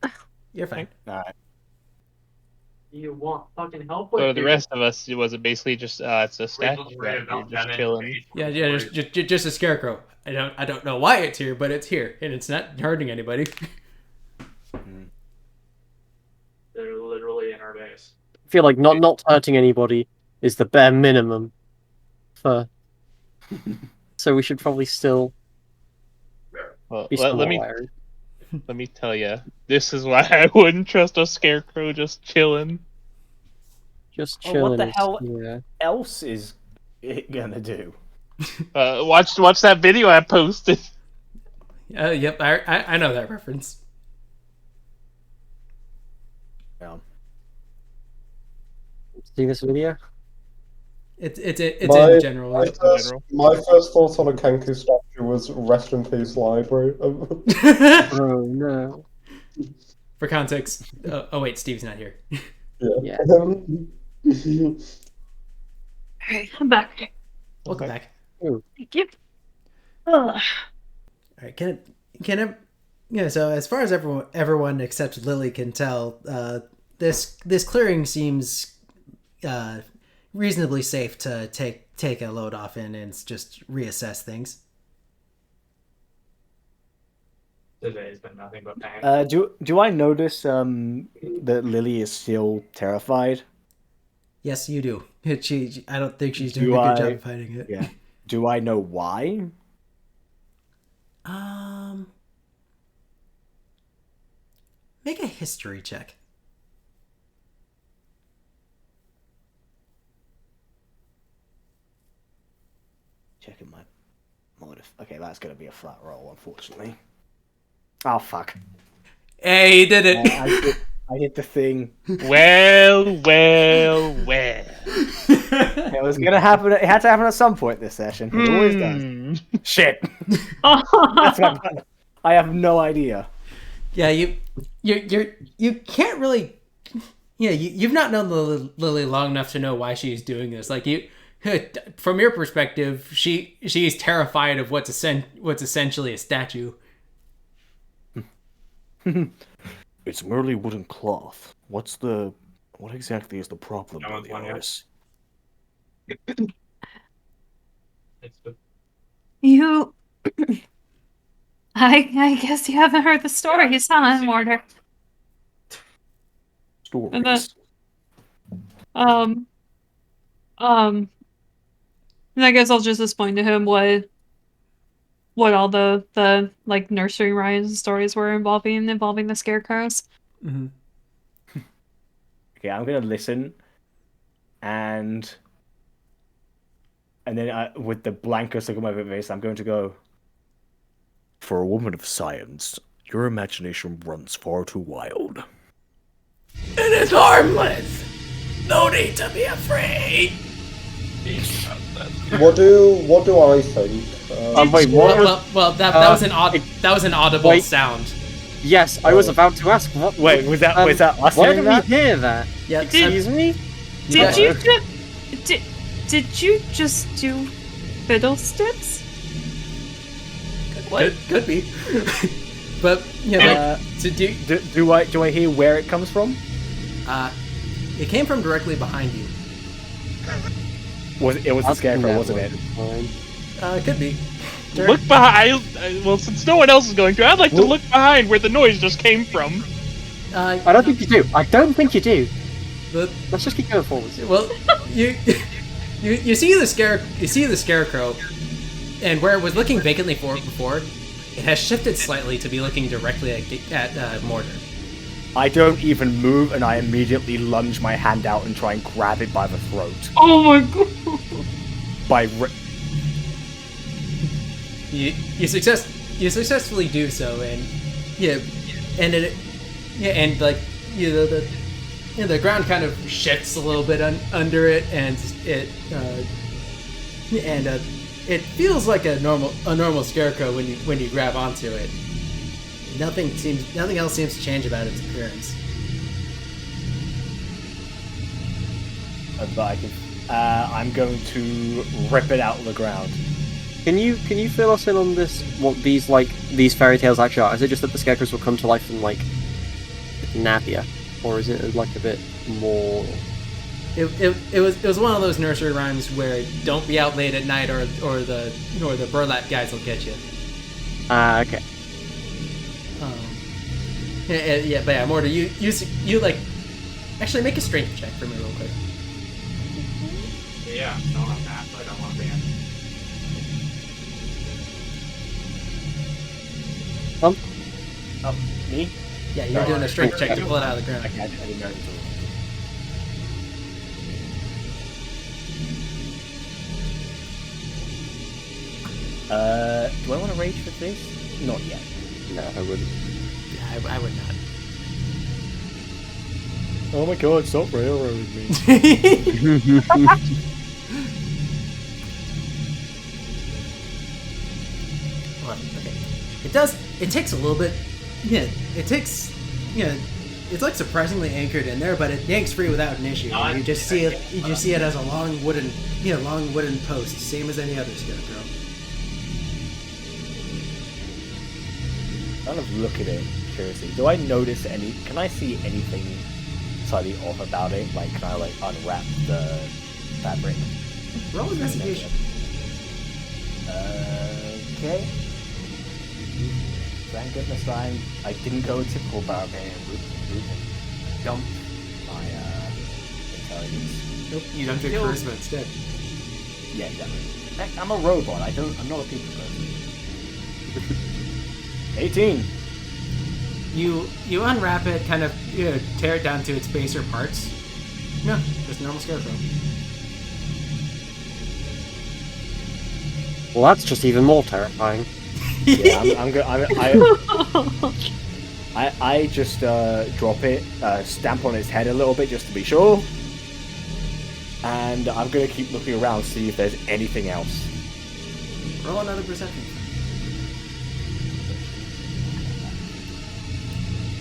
You're fine. Alright. You want fucking help with So the rest of us, was it basically just it's a statue right out here about just that chilling? Yeah, just a scarecrow. I don't know why it's here, but it's here, and it's not hurting anybody. They're literally in our base. I feel like not hurting anybody is the bare minimum for. So we should probably still Well, be let somewhat me wary. let me tell you, this is why I wouldn't trust a scarecrow just chilling. Just Oh, chilling. what the hell Yeah. else is it gonna do? Watch that video I posted. Yep, I know that reference. Yeah. See this video? It's in general. My first thought on a Kenku statue was rest in peace library. Oh no. For context, oh wait, Steve's not here. Yeah. Alright, I'm back. Welcome back. Thank you. All right, so as far as everyone except Lily can tell, this clearing seems reasonably safe to take a load off in and just reassess things. Today's been nothing but pain. Do I notice that Lily is still terrified? Yes, you do. I don't think she's doing a good job of hiding it. Yeah. Do I know why? Make a history check. Checking my motive. Okay, that's gonna be a flat roll, unfortunately. Oh fuck! Hey, he did it. I did the thing. Well. It was gonna happen. It had to happen at some point this session. It always does. Shit. That's not fun. I have no idea. Yeah, you can't really. Yeah, you've not known Lily long enough to know why she's doing this. Like from your perspective, she's terrified of what's essentially a statue. It's merely wooden cloth. What exactly is the problem, Lilyaris? You... I guess you haven't heard the stories, huh, Mortar? Stories? And then, and I guess I'll just explain to him what all the like nursery rhymes and stories were involving the scarecrows. Mm-hmm. Okay, I'm gonna listen, and then with the blankest look on my face, I'm going to go. For a woman of science, your imagination runs far too wild. It is harmless. No need to be afraid. What do I think? Wait, what? Well, that was an audible sound. Yes, I was about to ask. What? Wait, was that us Why hearing did we that? hear that? Yeah, Excuse me. Did you just do fiddlesticks? Could be. But yeah, do I hear where it comes from? it came from directly behind you. Was the scarecrow, wasn't it? It could be. Look behind. Well, since no one else is going to, I'd like to look behind where the noise just came from. I don't think you do. I don't think you do. But let's just keep going forward. Well, you see the scarecrow, and where it was looking vacantly for it before, it has shifted slightly to be looking directly at Mortar. I don't even move, and I immediately lunge my hand out and try and grab it by the throat. Oh my god! You successfully do so, and the ground kind of shifts a little bit under it, and it feels like a normal scarecrow when you grab onto it. Nothing else seems to change about its appearance. I'm going to rip it out of the ground. Can you fill us in on this? What these fairy tales actually are? Is it just that the scarecrows will come to life and like nab you? or is it like a bit more? It was one of those nursery rhymes where don't be out late at night or the burlap guys will get you. Okay. But yeah, Mortar, you like actually make a strength check for me real quick. Yeah, no, I'm not, but I don't want to ban. Oh, me? Yeah, you're doing a strength check to pull it out of the ground. Okay, I didn't know it was do I want to rage for this? Not yet. No, I wouldn't. Yeah, I would not. Oh my god, stop railroading me. Well, okay. It takes a little bit. Yeah, it takes. Yeah, it's like surprisingly anchored in there, but it yanks free without an issue. No, You just see it. You just see it as a long wooden post, same as any other scarecrow. Kind of look at it curiously. Do I notice any? Can I see anything slightly off about it? Like, can I like unwrap the fabric? Roll investigation. Okay. Thank goodness I didn't go typical barbarian route and dump my intelligence. Nope, you don't do charisma instead. Yeah, exactly. Heck, I'm a robot. I'm not a people person. 18. You unwrap it, kind of tear it down to its baser parts. No, just a normal scarecrow. Well, that's just even more terrifying. Yeah, I just drop it, stamp on its head a little bit just to be sure, and I'm gonna keep looking around, see if there's anything else. Roll another perception.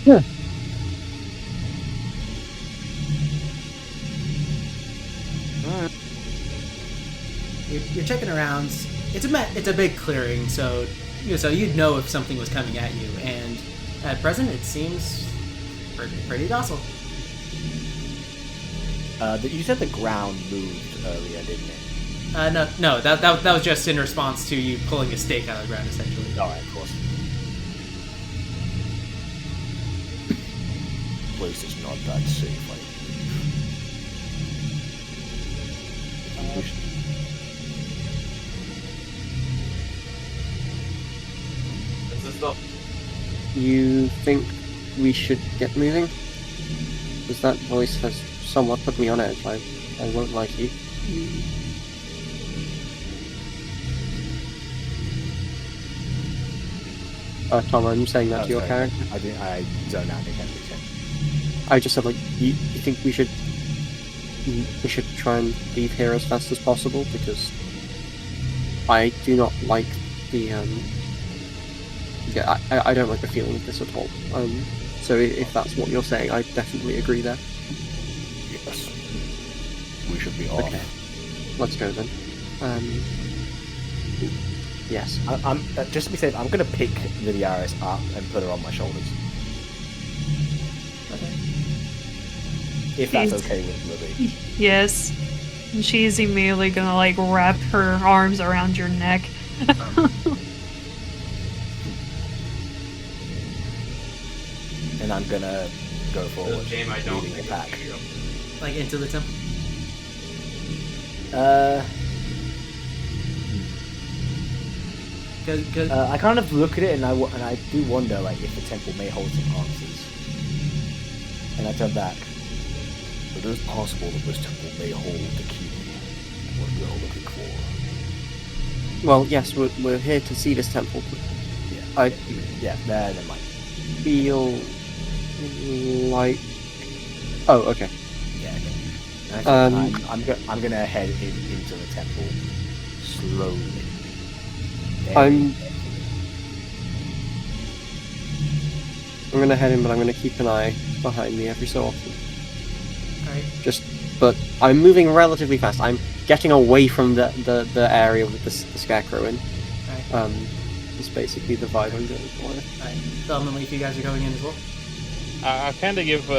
Yeah. You're checking around. It's a big clearing, so you'd know if something was coming at you. And at present, it seems pretty docile. You said the ground moved earlier, didn't it? No, that was just in response to you pulling a stake out of the ground, essentially. All right, of course. Place is not that safe, I believe. You think we should get moving? Because that voice has somewhat put me on edge. I won't like you. Tom, I'm saying that to your character. I don't know. I think I just said, like, you think we should try and leave here as fast as possible, because I do not like the I don't like the feeling of this at all. So if that's what you're saying, I definitely agree there. Yes. We should be off. Okay. Let's go then. Yes. I'm just to be safe, I'm gonna pick Lilyaris up and put her on my shoulders. Okay. If that's okay with Libby. Yes. And she's immediately gonna like wrap her arms around your neck. And I'm gonna go forward. Game I don't leading think the pack. Like into the temple. I kind of look at it and I do wonder like if the temple may hold some answers. And I turn back. It is possible that this temple may hold the key. What we are looking for. Well, yes, we're here to see this temple. Yeah. Never mind. Feel like. Oh, okay. Yeah. Okay. I'm gonna head into the temple slowly. I'm gonna head in, but I'm gonna keep an eye behind me every so often. Alright. But I'm moving relatively fast. I'm getting away from the area with the scarecrow in. Alright. It's basically the vibe I'm going for. Alright. Phil and Leaf, you guys are going in as well? I'll kind of give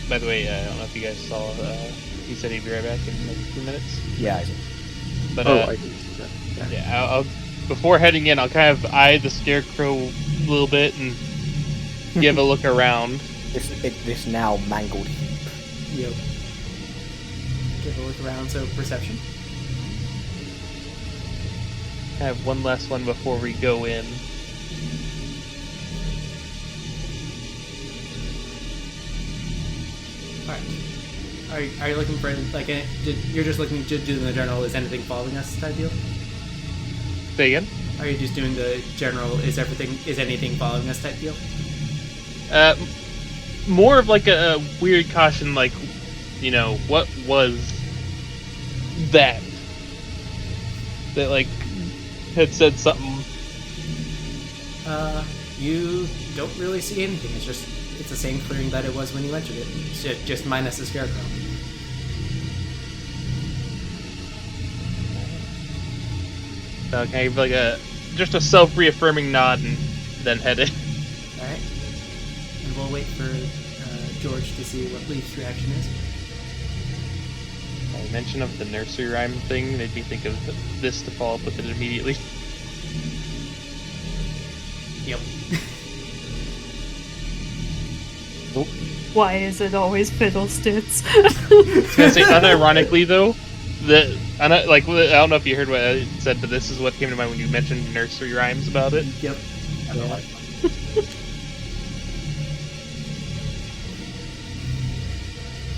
By the way, I don't know if you guys saw. He said he'd be right back in like 2 minutes. Yeah, I see. But I didn't see that. yeah, I'll before heading in, I'll kind of eye the scarecrow a little bit and give a look around. This now mangled heap. Yep. Give a look around. So perception. I have one last one before we go in. Alright. Are you looking for like you're just looking to do the general? Is anything following us type deal? Say again? Are you just doing the general? Is anything following us type deal? More of like a weird caution, like, you know, what was that like had said something. You don't really see anything. It's the same clearing that it was when you entered it. It's just minus the scarecrow. So can I give like just a self-reaffirming nod and then head in? Alright. And we'll wait for George to see what Leaf's reaction is. Mention of the nursery rhyme thing made me think of this to follow up with it immediately. Yep. Why is it always fiddlesticks? I was gonna say, unironically though, I don't know if you heard what I said, but this is what came to mind when you mentioned nursery rhymes about it. Yep. I don't like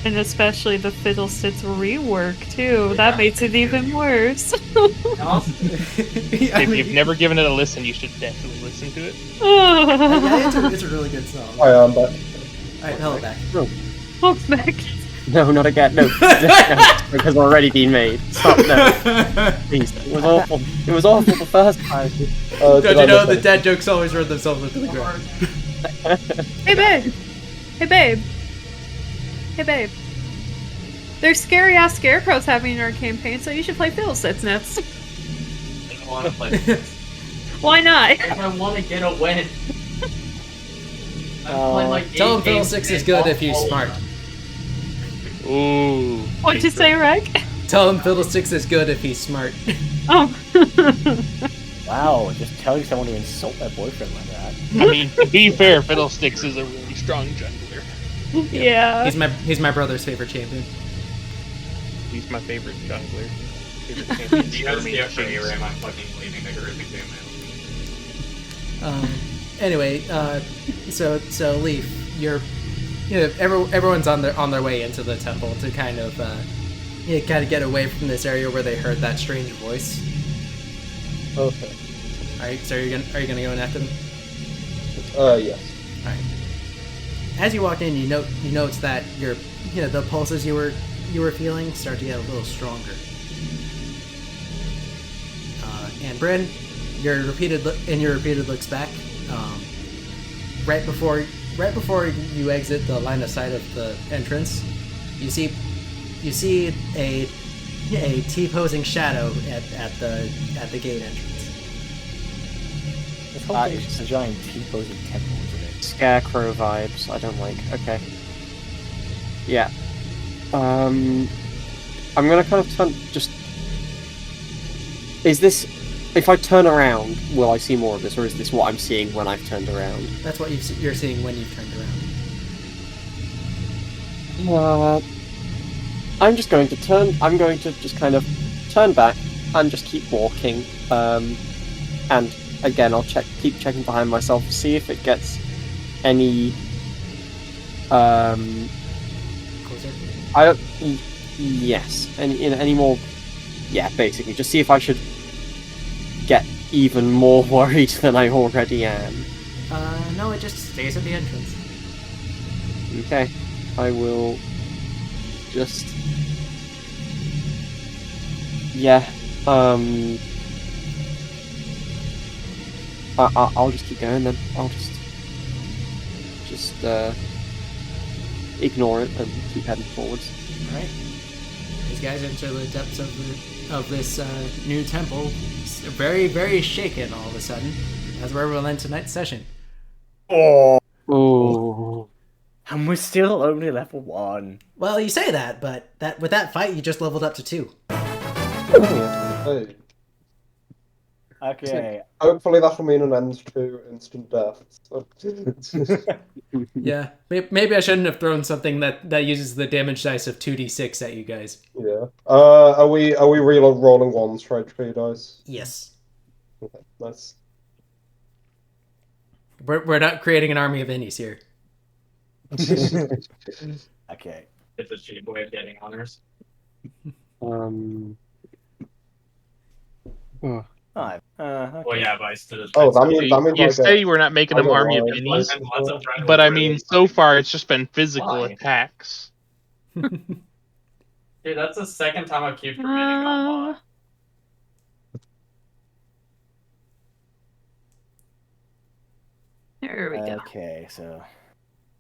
And especially the fiddlesticks rework too. That makes it even worse. If you've never given it a listen, you should definitely listen to it. Yeah, it's a really good song. I am back. Alright, hello back. Welcome back. No, not again. No, it has already been made. Stop. No, please. It was awful. It was awful the first time. Don't you know the dad jokes always run themselves into the ground? Hey babe. Hey babe. Hey babe. There's scary ass scarecrows happening in our campaign, so you should play Fiddlesticks next. I don't want to play this. Why not? I want to get a win. Like Tell him Fiddlesticks is good if he's smart. Ooh. What'd you say, Reg? Tell him Fiddlesticks is good if he's smart. Oh. Wow, just telling someone to insult their boyfriend like that. I mean, to be fair, Fiddlesticks is a really strong jungler. Yeah. He's my brother's favorite champion. He's my favorite jungler. Favorite champion. Do you have the extra ARAM? I'm fucking leaving the horrific doom. Anyway, so Leaf, everyone's on their way into the temple to kind of get away from this area where they heard that strange voice. Okay. Alright, so are you gonna go in after them? Yes. Alright. As you walk in, you notice that the pulses you were feeling start to get a little stronger. And Bryn, your repeated looks back. Right before you exit the line of sight of the entrance, you see a T-posing shadow at the gate entrance. This whole thing is just a giant T-posing temple, isn't it? Scarecrow vibes. I don't like. Okay. Yeah. I'm gonna kind of turn. Just. Is this? If I turn around, will I see more of this, or is this what I'm seeing when I've turned around? That's what you're seeing when you've turned around. I'm just going to turn. I'm going to just kind of turn back and just keep walking. And again, I'll keep checking behind myself, see if it gets any. Closer. I don't. Yes. Any more? Yeah, basically, just see if I should get even more worried than I already am. No, it just stays at the entrance. Okay, I will just. Yeah. I'll just keep going then. I'll just ignore it and keep heading forwards. All right. These guys enter the depths of this new temple, very, very shaken all of a sudden. That's where we'll end tonight's session. Oh. Ooh. And we're still only level 1. Well, you say that, but with that fight, you just leveled up to 2. Hey. Okay. Hopefully that will mean an end to instant death. Yeah, maybe I shouldn't have thrown something that uses the damage dice of 2d6 at you guys. Yeah. Are we rolling ones for HP dice? Yes. Okay, nice. We're not creating an army of innies here. Okay. It's a cheap way of getting honors. Five. Okay. Well, yeah, but I stood. Oh, that means You I say get. we're not making them army of minis, but I mean, so far it's just been physical Why? attacks. Dude, that's the second time I've queued for mini on. There we go. Okay, so.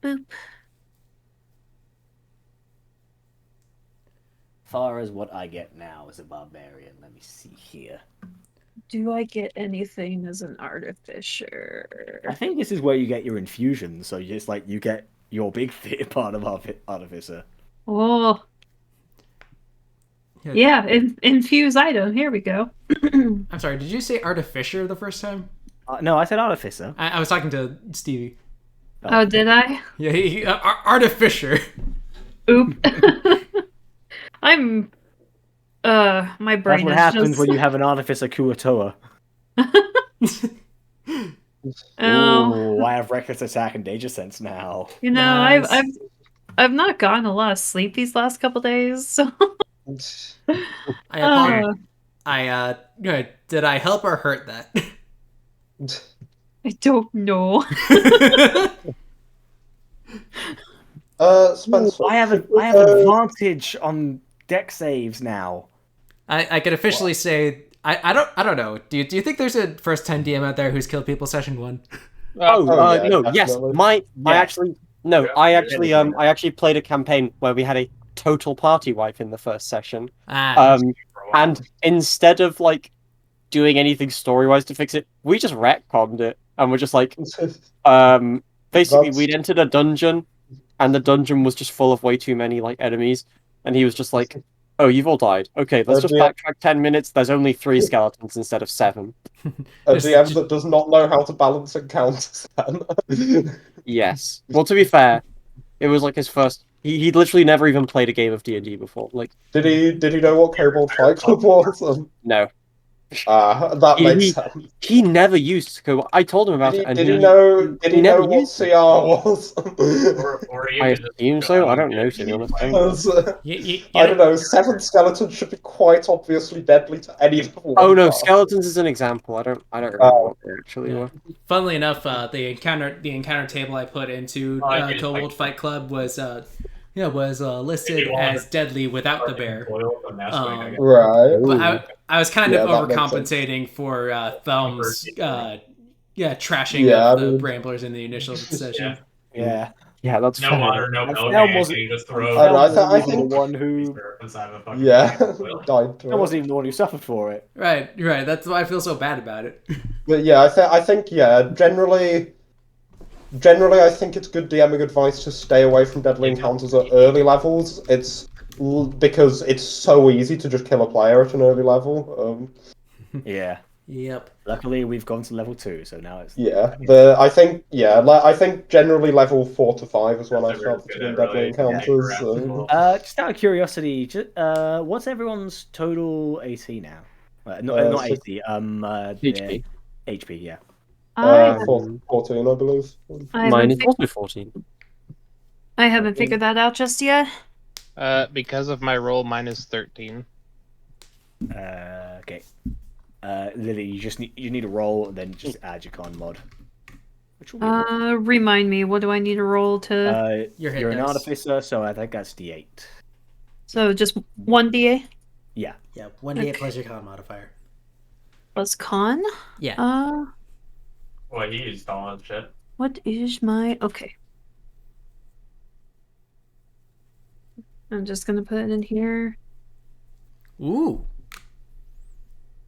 Boop. Far as what I get now as a barbarian, let me see here. Do I get anything as an artificer? I think this is where you get your infusions, so you get your big part of artificer. Oh. Yeah, infuse item. Here we go. I'm sorry, did you say artificer the first time? No, I said artificer. I was talking to Stevie. Oh, did I? Yeah, artificer. Oop. I'm. My brain That's what is happens just... when you have an artificer Kuatoa. Oh. Ooh, I have reckless attack and danger sense now. You know, Nice. I've not gotten a lot of sleep these last couple days, so. Did I help or hurt that? I don't know. Spencer. Ooh, I have advantage on deck saves now. I could officially say I don't know. Do you think there's a first 10 DM out there who's killed people session 1? yeah, no, yes. definitely. I actually played a campaign where we had a total party wipe in the first session. And instead of like doing anything story-wise to fix it, we just retconned it, and we're just like, basically we'd entered a dungeon, and the dungeon was just full of way too many like enemies, and he was just like, "Oh, you've all died. Okay, let's just backtrack 10 minutes. There's only 3 skeletons instead of 7." A DM that does not know how to balance encounters. Yes. Well, to be fair, it was like his first. He literally never even played a game of D&D before. Like, did he know what Kobold Fight Club was? No. That makes sense. He never used Kobold. I told him about it. And Did he know what CR was? I assume so. I don't know, to be honest. I don't know. 7 skeletons should be quite obviously deadly to any level. Oh no, skeletons is an example. I don't remember what they actually were. Funnily enough, the encounter table I put into Kobold Fight Club was listed as deadly without the bear. Right. But I was kind of overcompensating for Thumb's trashing of the Bramblers in the initial session. Yeah, that's no fair. water, no milk. You just throw. I think the one who died. That wasn't even the one who suffered for it. Right. That's why I feel so bad about it. But yeah, I think generally, I think it's good DMing advice to stay away from deadly encounters at early levels. It's because it's so easy to just kill a player at an early level. Yeah. Yep. Luckily, we've gone to level 2, so now it's. Yeah. I think generally level 4 to 5 is when I start doing deadly encounters. Just out of curiosity, what's everyone's total AC now? Not AC. HP. HP, yeah. 14, I believe. Mine is also 14. I haven't figured that out just yet. Because of my roll, mine is 13. Okay. Lily, you need a roll and then just add your con mod. Which will be remind me, what do I need to roll to? You're an artificer, so I think that's D8. So just 1d8? Yeah. Yeah, 1d8 plus your con modifier. Plus con? Yeah. Well, he used all that shit. What is my... Okay. I'm just gonna put it in here. Ooh.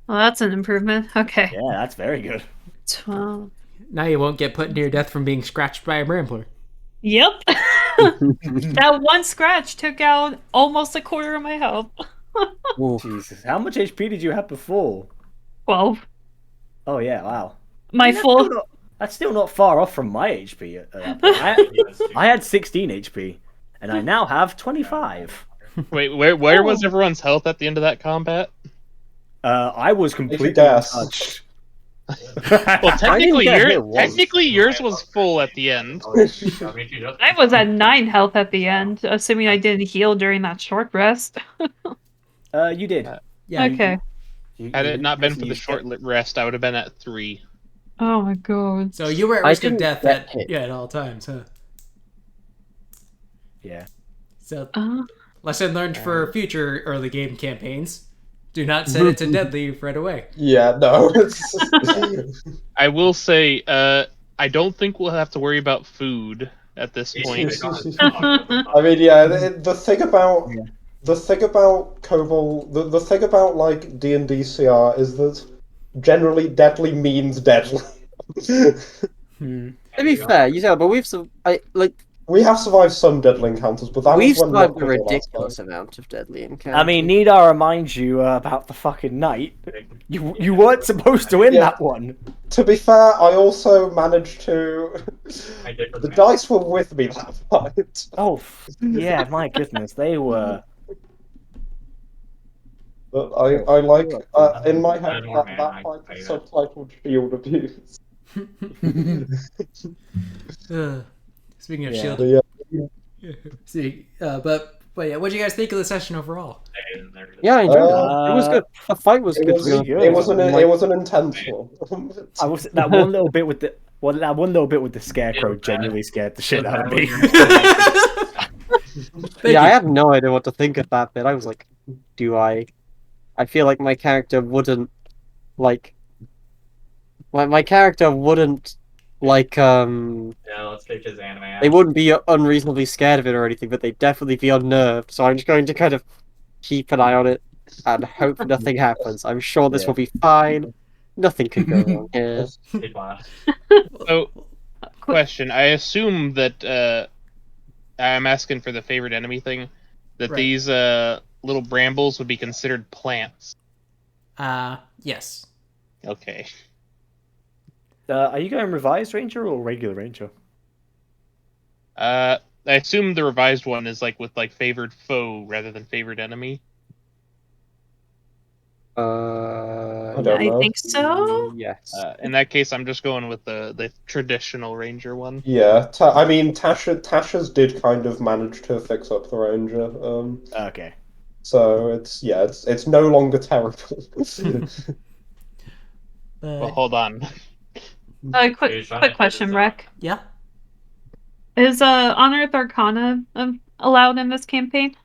Well, that's an improvement. Okay. Yeah, that's very good. 12. Now you won't get put near death from being scratched by a Brambler. Yep. That one scratch took out almost a quarter of my health. Jesus, how much HP did you have before? 12. Oh yeah, wow. My full. That's still not far off from my HP at that point. I had 16 HP, and I now have 25. Wait, where was everyone's health at the end of that combat? I was completely guess. untouched. Well, technically yours was full at the end. I was at 9 health at the end, assuming I didn't heal during that short rest. You did. Yeah. Okay. Had it not been for the short rest, I would have been at 3. Oh my god. So you were at I risk of didn't death get hit. at all times, huh? Yeah. So lesson learned for future early game campaigns: do not set it to deadly right away. Yeah, no. I will say, I don't think we'll have to worry about food at this point. I mean, yeah. The thing about Cobalt, the thing about like D&D CR is that generally deadly means deadly. To be fair, but we have survived some deadly encounters, but that we've was when survived a Knuckles was ridiculous amount of deadly encounters. I mean, need I remind you about the fucking night? You weren't supposed to win that one. To be fair, I also managed to. The dice were with me that fight. Oh, yeah, my goodness, they were. But I like in my head that fight is subtitled Shield Abuse. Speaking of Yeah. shield, but yeah, what do you guys think of the session overall? Yeah, I enjoyed it. It was good. The fight was good. It was an intense one. That one little bit with the scarecrow genuinely scared the shit out of me. Yeah, I had no idea what to think of that bit. I was like, I feel like my character wouldn't like. My character wouldn't like. Yeah, let's take his anime. They wouldn't be unreasonably scared of it or anything, but they'd definitely be unnerved. So I'm just going to kind of keep an eye on it and hope nothing happens. I'm sure this will be fine. Nothing could go wrong here. So, question. I assume that I'm asking for the favorite enemy thing. That these little brambles would be considered plants. Yes. Okay. Are you going revised ranger or regular ranger? I assume the revised one is like with like favored foe rather than favored enemy. I don't know. I think so. Yes. In that case, I'm just going with the traditional ranger one. Yeah, I mean Tasha's did kind of manage to fix up the ranger. Okay. So it's no longer terrible. Well, hold on. Quick question, Rec. Yeah. Is Honor of Arcana allowed in this campaign?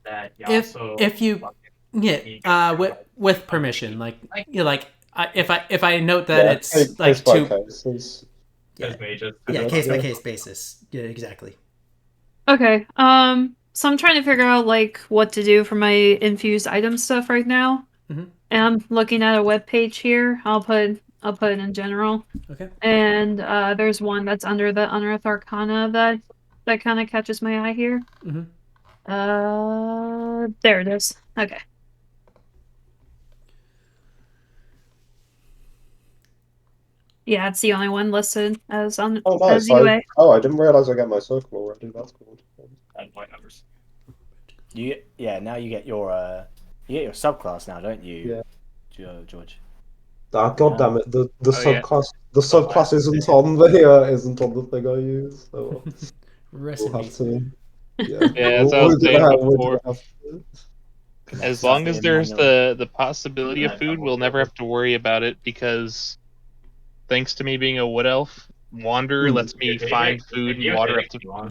If you with permission, like if I note that it's like by two. case. Yeah, case by case basis. Yeah, exactly. Okay. So I'm trying to figure out like what to do for my infused item stuff right now. Mhm. And I'm looking at a web page here. I'll put it in general. Okay. And there's one that's under the Unearth Arcana that kind of catches my eye here. Mhm. There it is. Okay. Yeah, it's the only one listed as on Oh, nice. as UA. I didn't realize I got my circle already. That's cool. And white numbers. Now you get your subclass now, don't you? Yeah. George. Ah, god damn it! The yeah. subclass isn't on the thing I use. So Rest we'll in have peace. to. Yeah. As I was saying before, have as long as there's the possibility of food, we'll never have to worry about it because, thanks to me being a wood elf, Wanderer lets me find food and water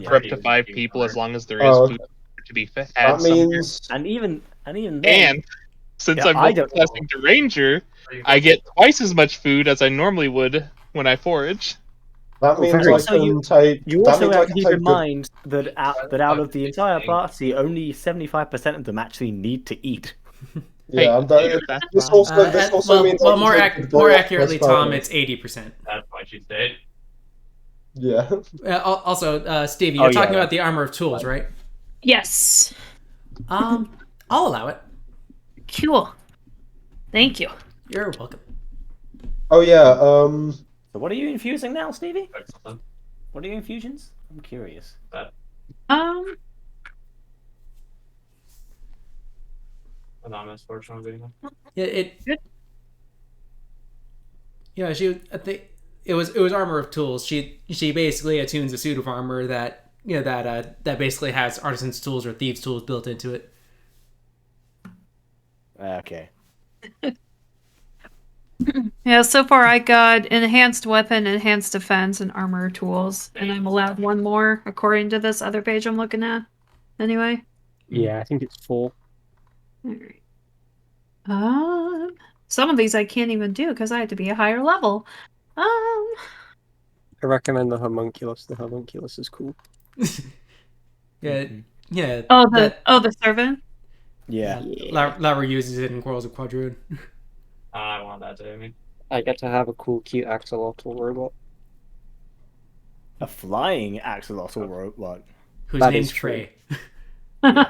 for up to 5 people as long as there is food to be had That somewhere. means And even then, And since I'm I don't- multiclassing to ranger, I get twice as much food as I normally would when I forage. that means I also can take. you that also means I have can to keep take in mind that out of the entire party, only 75% of them actually need to eat. Yeah, and That's this fine. also means I can more take more the accurately, spell Tom, damage. it's 80%. That's what she said. Yeah. Also, Stevie, you're talking about the armor of tools, right? Yes. I'll allow it. Cool. Thank you. You're welcome. Oh yeah. So what are you infusing now, Stevie? What are your infusions? I'm curious. Anonymous fortune video. Yeah, I think it was armor of tools. She basically attunes a suit of armor that that basically has artisan's tools or thieves' tools built into it. Okay. Yeah, so far I got enhanced weapon, enhanced defense, and armor tools, and I'm allowed one more according to this other page I'm looking at. Anyway. Yeah, I think it's 4. Alright. Some of these I can't even do because I have to be a higher level. I recommend the homunculus. The homunculus is cool. Yeah. Oh, the servant. Yeah. Lara uses it in Quarrels of Quadroon. I want that too. I mean, I get to have a cool, cute axolotl robot. A flying axolotl robot. Whose That name's is true. Frey.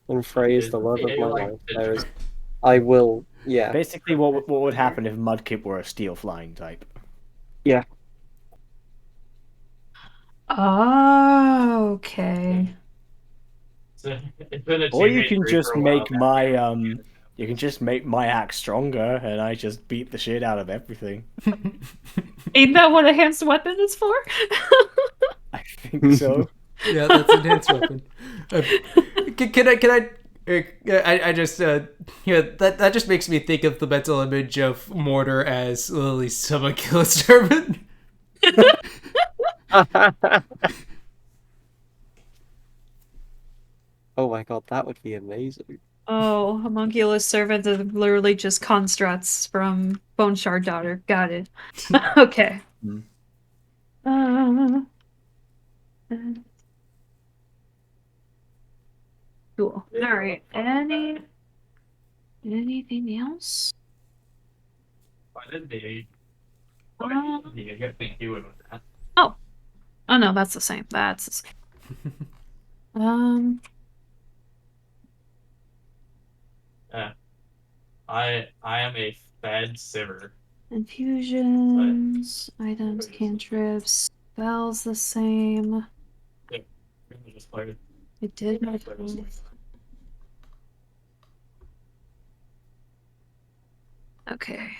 And Frey is the love of my life. I will, yeah. Basically, what would happen if Mudkip were a steel flying type? Yeah. Oh, okay. Or you can just make my you can just make my axe stronger, and I just beat the shit out of everything. Ain't that what a enhanced weapon is for? I think so. Yeah, that's an enhanced weapon. I just that just makes me think of the mental image of Mortar as Lily's homunculus servant. Oh my god, that would be amazing. Oh, homunculus servants are literally just constructs from Bone Shard Daughter. Got it. Okay. Cool. All right. Anything else? Why did they? You get think you would with that. Oh no, that's the same. That's the same. I am a fed siver. Infusions, items, cantrips, spells the same. Yeah, just played. It did my Okay.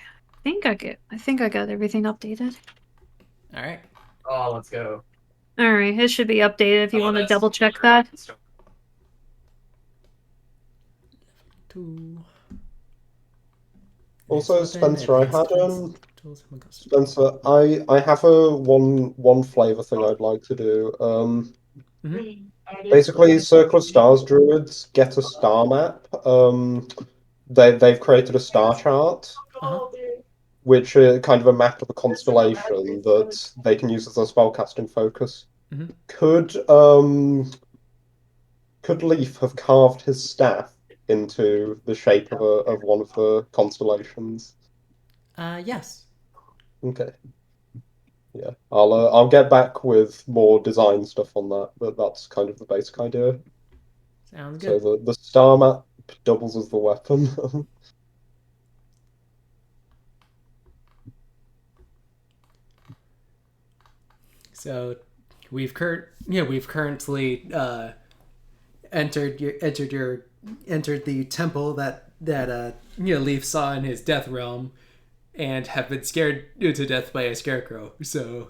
I think I got everything updated. All right. Oh, let's go. All right, it should be updated if you want to double check that. Also, Spencer, I had Spencer, I have a one flavor thing I'd like to do. Basically, Circle of Stars druids get a star map. They've created a star chart, which is kind of a map of a constellation that they can use as a spellcasting focus. Could Leaf have carved his staff into the shape of one of the constellations? Yes. Okay. Yeah, I'll get back with more design stuff on that, but that's kind of the basic idea. Sounds good. So the star map doubles as the weapon. So we've currently entered the temple that Leaf saw in his death realm, and have been scared to death by a scarecrow. So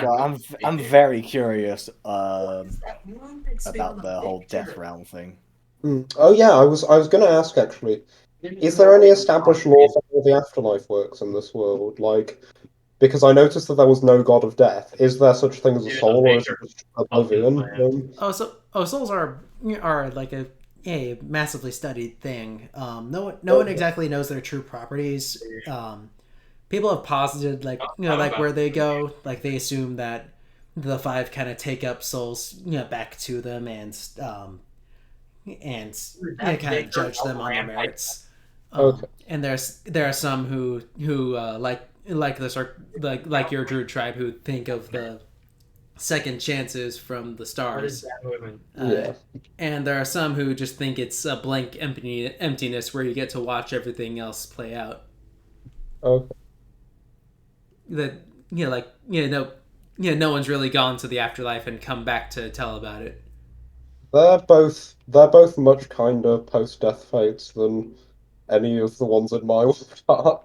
I'm very curious about the whole death realm thing. Oh yeah, I was going to ask actually. Is there any established law for how the afterlife works in this world? Like, because I noticed that there was no god of death. Is there such a thing as a soul, or is it just oblivion? Souls are like a massively studied thing. No one exactly knows their true properties. People have posited like where they go. Like they assume that the five kind of take up souls back to them and kind of judge them on their merits. And there are some who like like your druid tribe who think of the second chances from the stars. Yeah. And there are some who just think it's a blank emptiness where you get to watch everything else play out. Okay. That no one's really gone to the afterlife and come back to tell about it. They're both much kinder post-death fates than any of the ones in my world are.